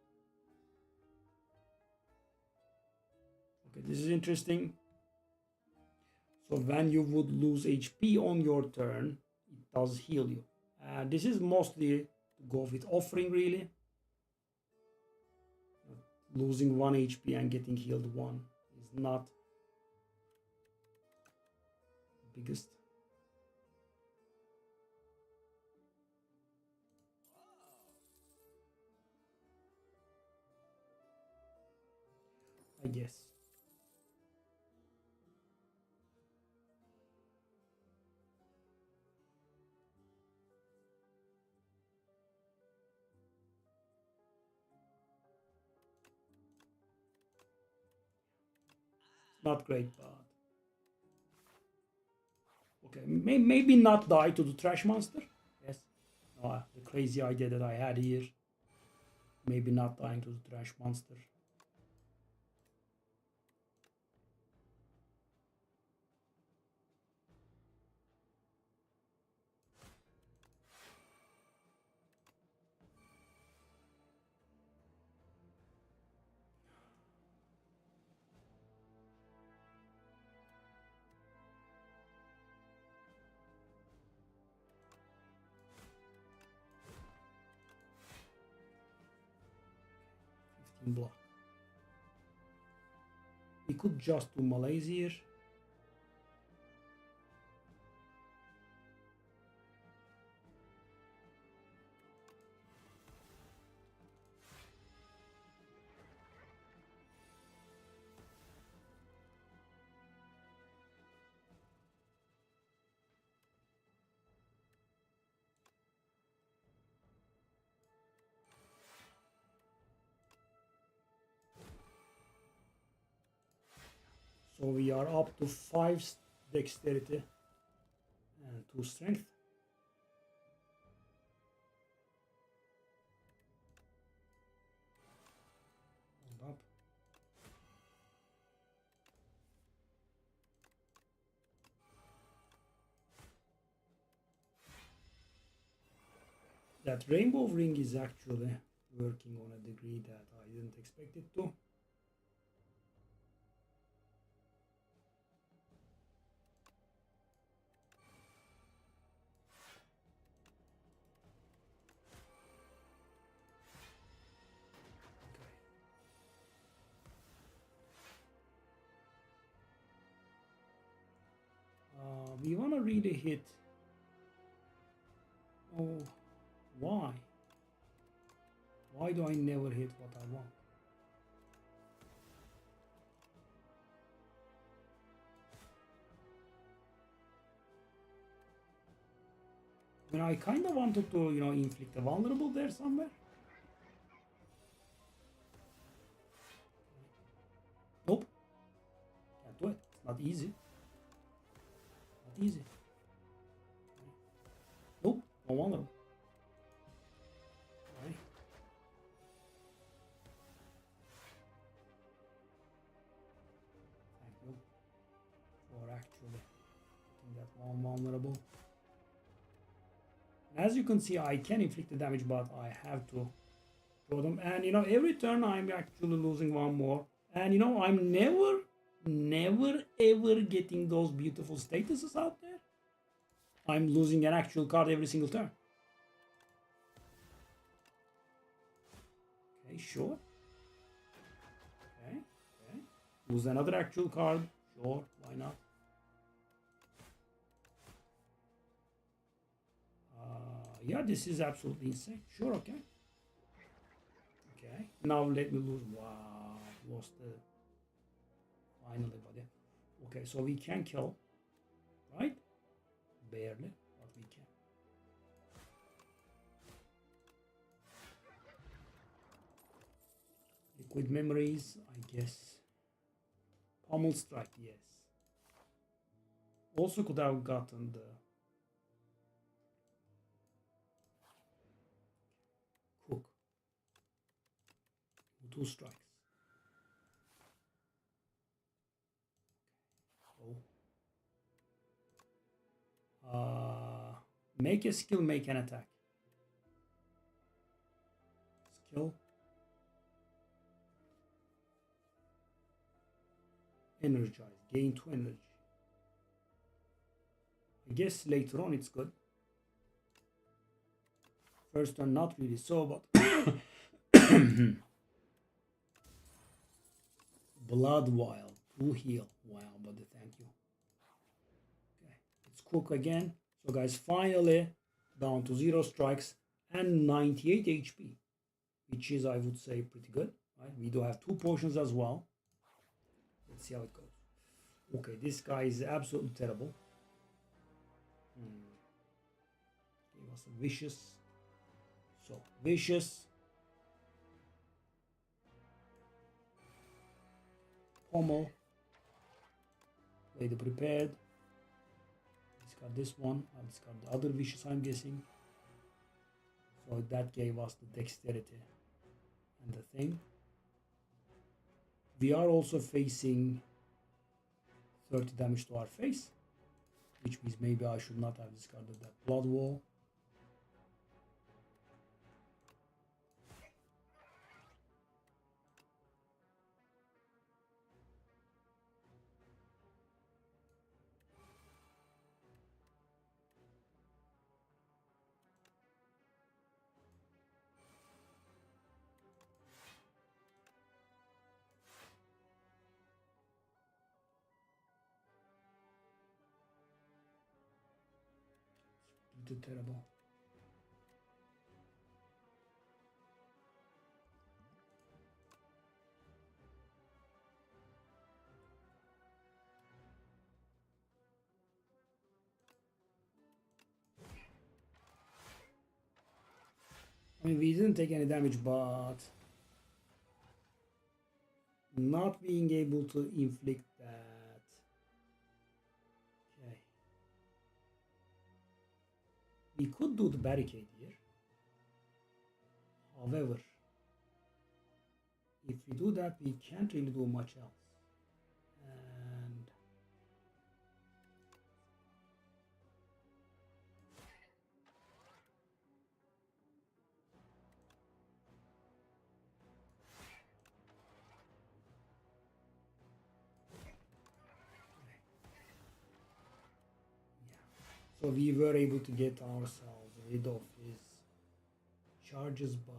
Okay, this is interesting. So when you would lose HP on your turn, it does heal you. This is mostly to go with offering, really. Losing 1 HP and getting healed 1 is not the biggest. I guess. Not great, but okay. Maybe not die to the trash monster. Yes. The crazy idea that I had here. Maybe not dying to the trash monster. Block. We could just do malaise here. So we are up to 5 dexterity and 2 strength. Hold up. that rainbow ring is actually working on a degree that I didn't expect it to. We want to really hit. Oh, why? Why do I never hit what I want? I mean, I kind of wanted to, inflict a vulnerable there somewhere. Nope. Can't do it. It's not easy. Not easy. Nope. No vulnerable. Okay. Thank you for actually putting that one vulnerable. As you can see, I can inflict the damage, but I have to throw them. And every turn I'm actually losing one more. And I'm never ever getting those beautiful statuses out there. I'm losing an actual card every single turn. Okay, sure. Okay. Lose another actual card. Sure, why not? Yeah, this is absolutely insane. Sure, okay. Okay, now let me lose. Wow, lost the... Finally, buddy. Okay, so we can kill, right? Barely, but we can. Liquid memories, I guess. Pummel strike, yes. Also could have gotten the... Cook. 2 strikes. So, make a skill, make an attack. Skill. Energize. Gain 2 energy. I guess later on it's good. First one not really so, but... Blood Wild. 2 heal. Wow, buddy, thank you. Okay, let's cook again. So guys, finally down to 0 strikes and 98 HP, which is, I would say, pretty good. Right? We do have 2 potions as well. Let's see how it goes. Okay, this guy is absolutely terrible. Gave us a vicious. So vicious. Pommel. Play the prepared. Discard this one. I'll discard the other vicious, I'm guessing. So that gave us the dexterity and the thing. We are also facing 30 damage to our face, which means maybe I should not have discarded that blood wall. It's terrible. I mean, we didn't take any damage, but not being able to inflict that. Okay. We could do the barricade here. However, if we do that, we can't really do much else. And So we were able to get ourselves rid of his charges, but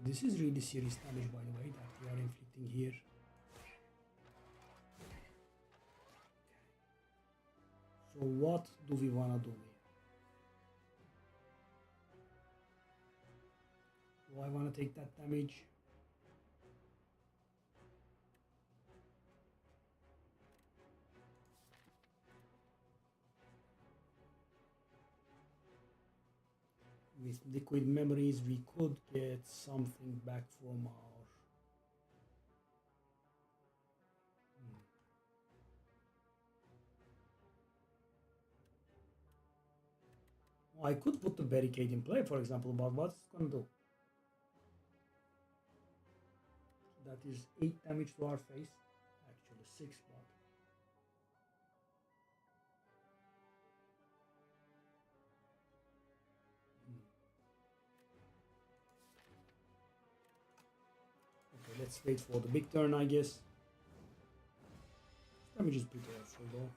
this is really serious damage, by the way, that we are inflicting here. So what do we want to do here? Do I want to take that damage? With liquid memories, we could get something back from our... I could put the barricade in play, for example, but what's it going to do? That is 8 damage to our face. Actually 6, but... Okay, let's wait for the big turn, I guess. Damage is pretty awful though.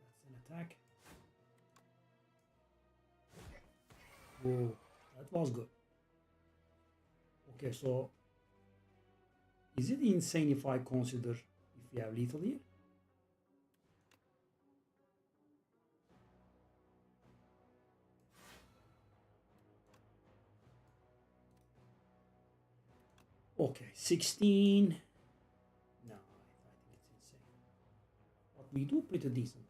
That's an attack. Whoa, that was good. Okay, so is it insane if I consider if we have lethal here? Okay, 16. No, I think it's insane. But we do pretty decent.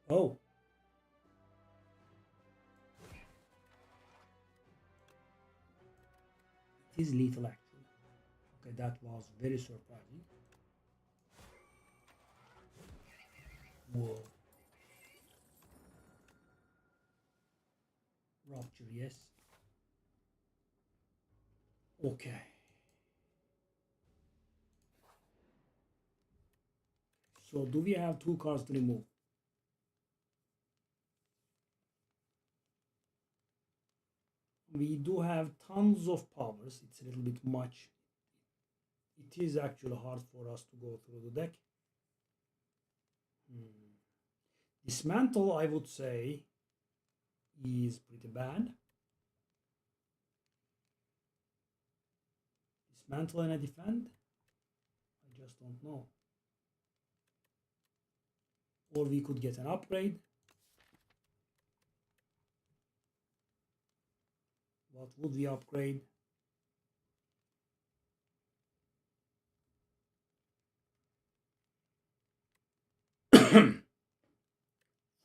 Oh. It is lethal actually. Okay, that was very surprising. Whoa. Rupture, yes. Okay. So do we have 2 cards to remove? We do have tons of powers. It's a little bit much. It is actually hard for us to go through the deck. Dismantle, I would say, is pretty bad. Dismantle and a defend? I just don't know. Or we could get an upgrade. What would we upgrade?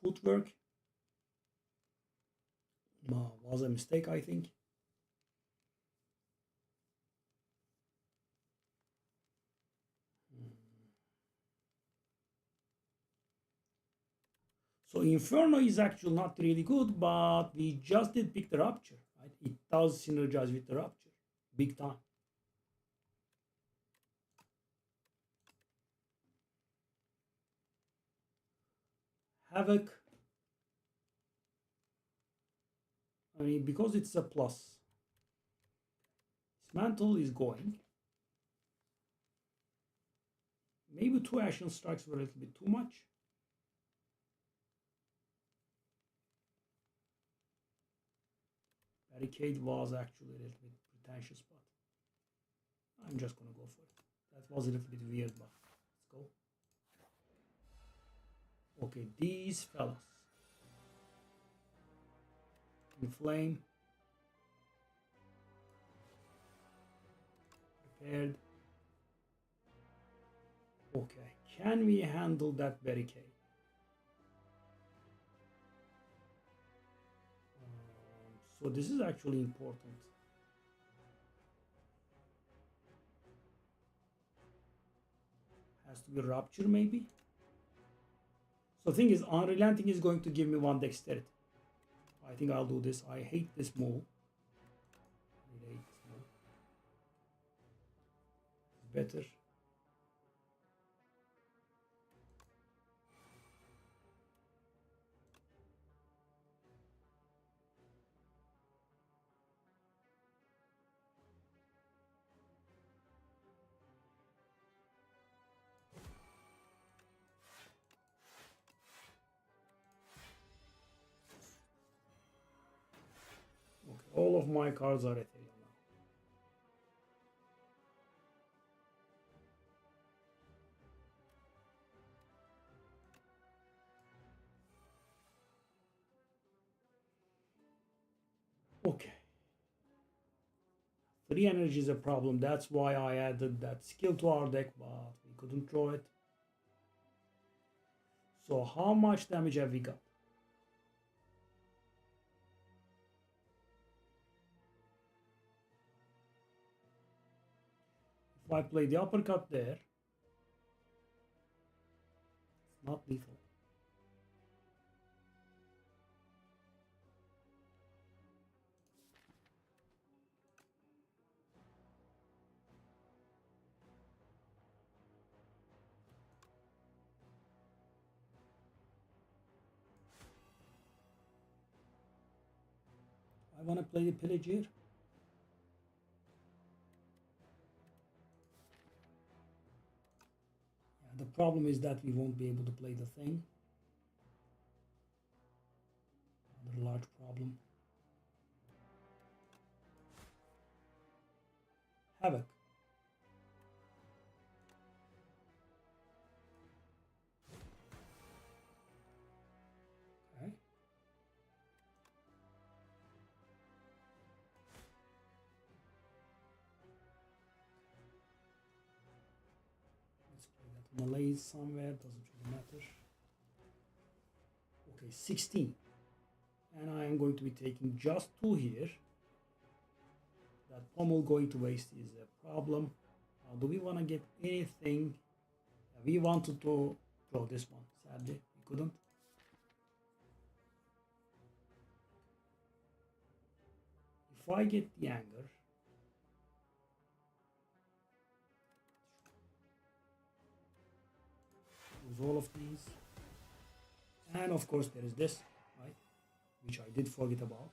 Footwork was a mistake, I think. So Inferno is actually not really good, but we just did pick the Rupture. Right? It does synergize with the Rupture, big time. Havoc. I mean, because it's a plus. Dismantle is going. Maybe 2 action strikes were a little bit too much. Barricade was actually a little bit pretentious, but I'm just gonna go for it. That was a little bit weird, but let's go. Okay, these fellas. Inflame. Prepared. Okay, can we handle that barricade? So this is actually important. Has to be rupture maybe. So the thing is, unrelenting is going to give me one dexterity. I think I'll do this. I hate this move. I hate this move. It's better. Okay, all of my cards are ethereal now. Okay. 3 energy is a problem. That's why I added that skill to our deck, but we couldn't draw it. So how much damage have we got? If I play the uppercut there, it's not lethal. I want to play the pillage here. Yeah, the problem is that we won't be able to play the thing. Another large problem. Havoc. Okay. Let's play that malaise somewhere, doesn't really matter. Okay, 16. And I am going to be taking just 2 here. That pommel going to waste is a problem. Do we want to get anything? We wanted to draw this one. Sadly, we couldn't. If I get the anger, use all of these. And of course there is this, right? Which I did forget about.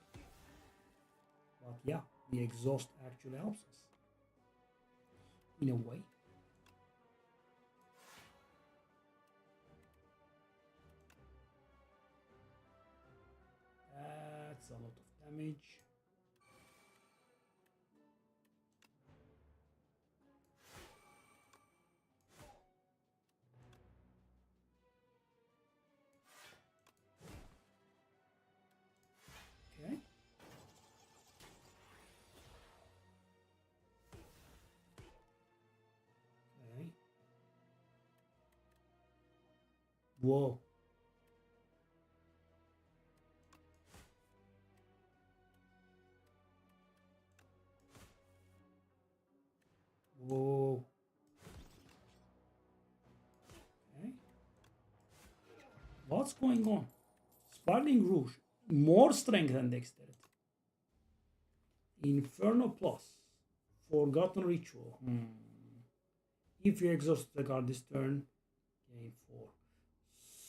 But yeah, the exhaust actually helps us. In a way. That's a lot of damage. Okay. Okay. Whoa. Whoa. Okay. What's going on? Sparkling Rouge. More strength than dexterity. Inferno Plus. Forgotten Ritual. If you exhaust the card this turn, gain 4.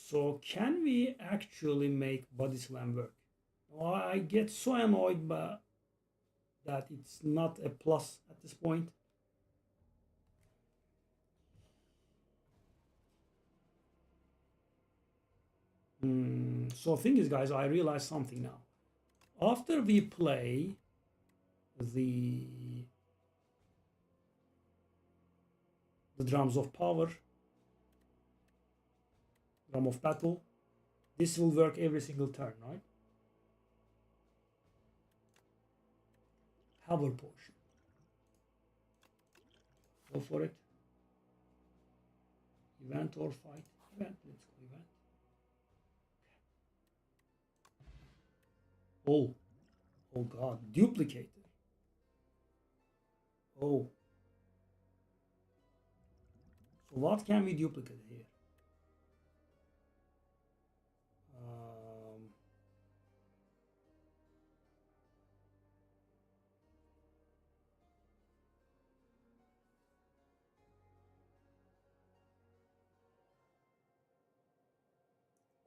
So can we actually make Body Slam work? I get so annoyed by that it's not a plus at this point. So thing is, guys, I realize something now. After we play the Drums of Power, Drum of Battle. This will work every single turn, right? Power Potion. Go for it. Event or fight? Event. Let's go event. Oh. Oh god. Duplicator. Oh. So what can we duplicate here?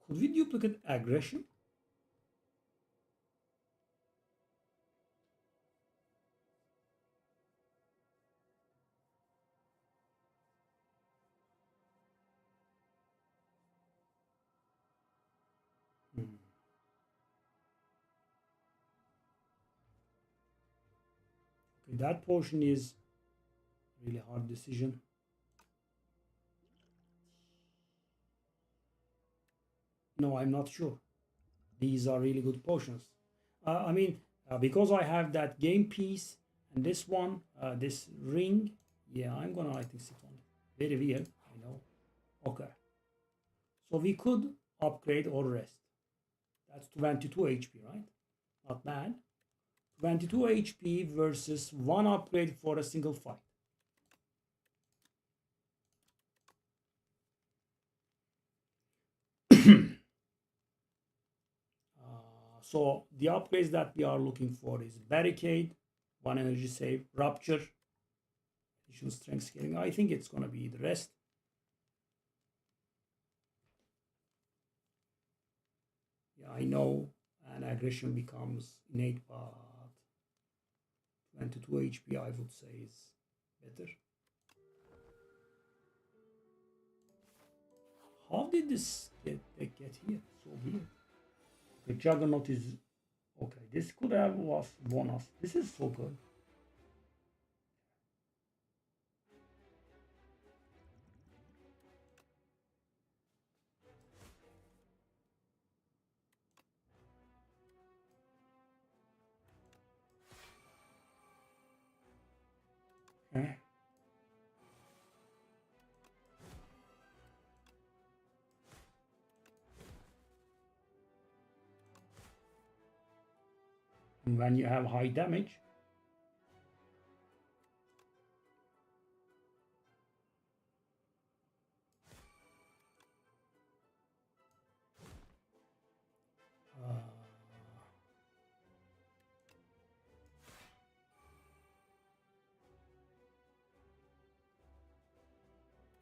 Could we duplicate aggression? Hmm. Okay, that portion is really hard decision. No, I'm not sure. These are really good potions. I mean, because I have that game piece and this one, this ring, yeah, I'm gonna, I think, sit on it. Very weird, I know. Okay. So we could upgrade or rest. That's 22 HP, right? Not bad. 22 HP versus 1 upgrade for a single fight. So the upgrades that we are looking for is Barricade, 1 energy save, Rupture, additional strength scaling. I think it's going to be the rest. Yeah, I know, and aggression becomes innate, but 22 HP I would say is better. How did this get here? So weird. Okay, Juggernaut is okay. This could have was bonus. This is so good. Okay. And when you have high damage,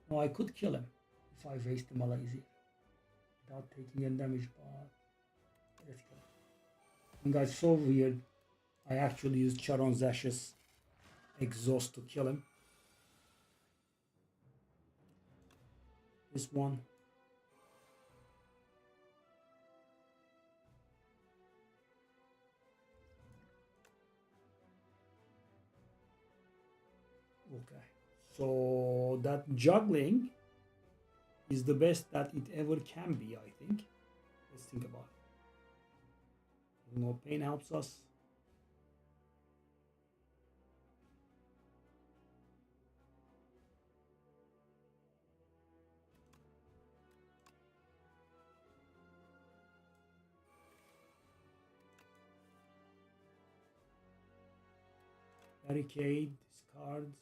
no, I could kill him if I waste the Malaysia without taking any damage. But let's kill him. And guys, so weird. I actually used Charon's Ashes exhaust to kill him. This one. Okay. So that juggling is the best that it ever can be, I think. Let's think about it. More pain helps us. Barricade, discards.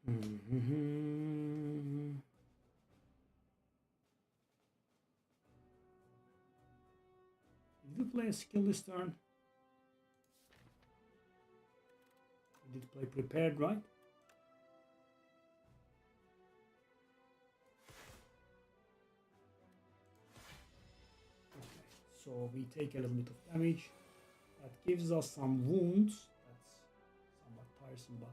Mm-hmm. Did we play a skill this turn? did play prepared, right? Okay, so we take a little bit of damage. That gives us some wounds. That's somewhat tiresome, but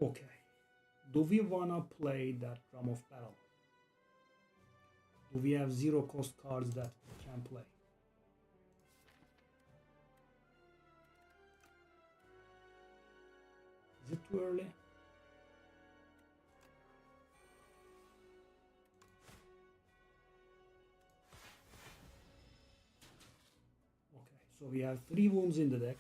okay. Do we wanna play that Drum of Battle? Do we have 0 cost cards that we can play? Is it too early? Okay, so we have 3 wounds in the deck.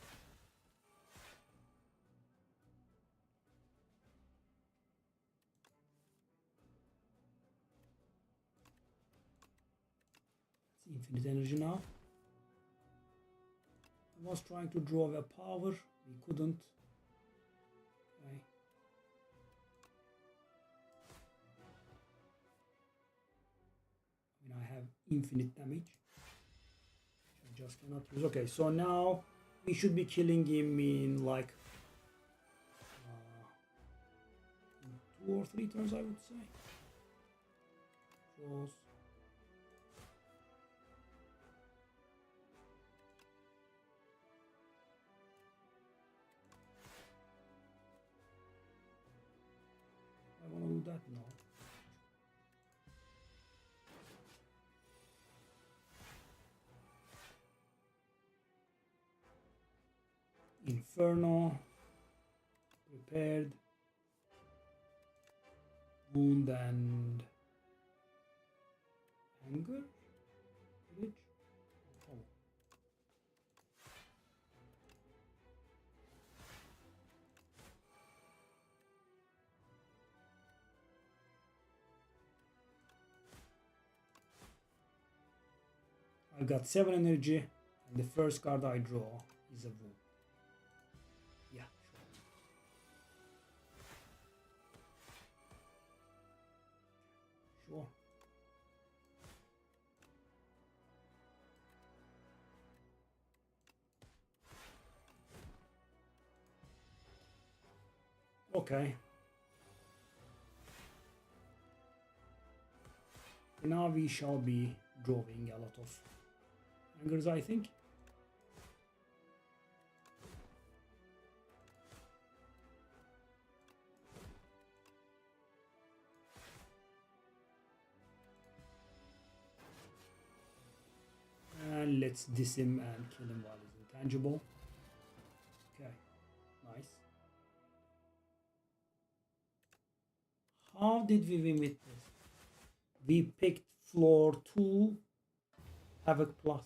It's infinite energy now. I was trying to draw a power, we couldn't. Okay. I mean, I have infinite damage. I just cannot use. Okay, so now we should be killing him in like 2 or 3 turns, I would say. Draws. I want to do that now. Inferno, prepared, wound and anger, bridge. Oh. I've got 7 energy, and the first card I draw is a wound. Yeah, sure. Sure. Okay. Now we shall be drawing a lot of angers, I think. And let's diss him and kill him while he's intangible. Okay, nice. How did we win with this? We picked floor 2 Havoc Plus.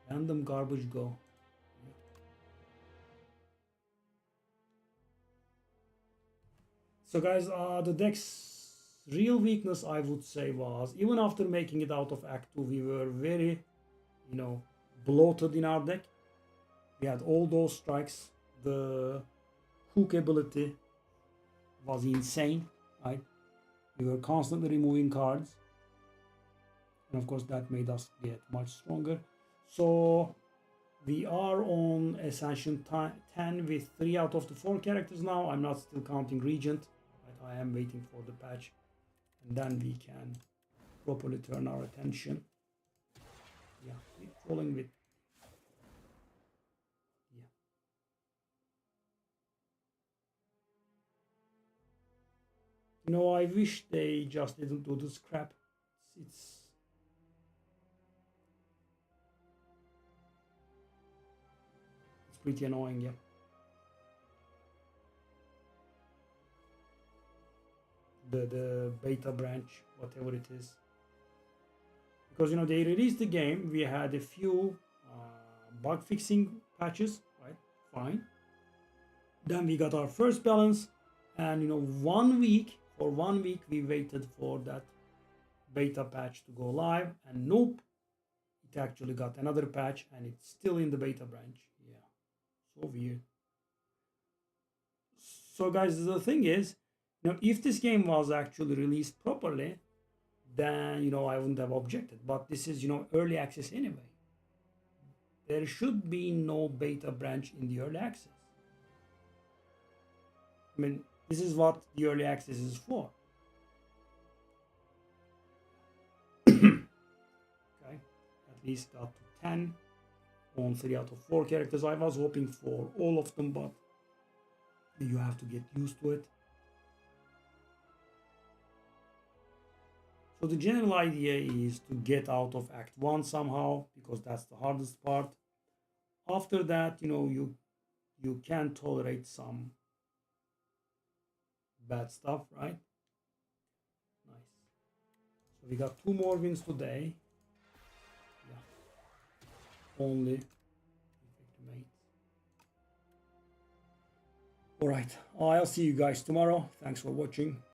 Random garbage go. So guys, the deck's real weakness, I would say, was even after making it out of Act 2, we were very, bloated in our deck. We had all those strikes. The hook ability was insane, right? We were constantly removing cards. And of course that made us get much stronger. So we are on Ascension 10 with 3 out of the 4 characters now. I'm not still counting Regent. Right? I am waiting for the patch. And then we can properly turn our attention. Yeah, keep rolling with. Yeah. I wish they just didn't do this crap. It's pretty annoying, yeah. The beta branch, whatever it is, because they released the game. We had a few bug fixing patches, right? fine. Then we got our first balance, and you know, 1 week, for 1 week we waited for that beta patch to go live, and nope, it actually got another patch and it's still in the beta branch. Yeah, so weird. So guys, the thing is, you know, if this game was actually released properly, then you know I wouldn't have objected. But this is, you know, early access anyway. There should be no beta branch in the early access. I mean, this is what the early access is for. Okay, at least got to 10 on 3 out of 4 characters. I was hoping for all of them, but you have to get used to it. So the general idea is to get out of Act 1 somehow, because that's the hardest part. After that, you know, you can tolerate some bad stuff, right? Nice. So we got 2 more wins today. Yeah. Only. Alright, I'll see you guys tomorrow. Thanks for watching.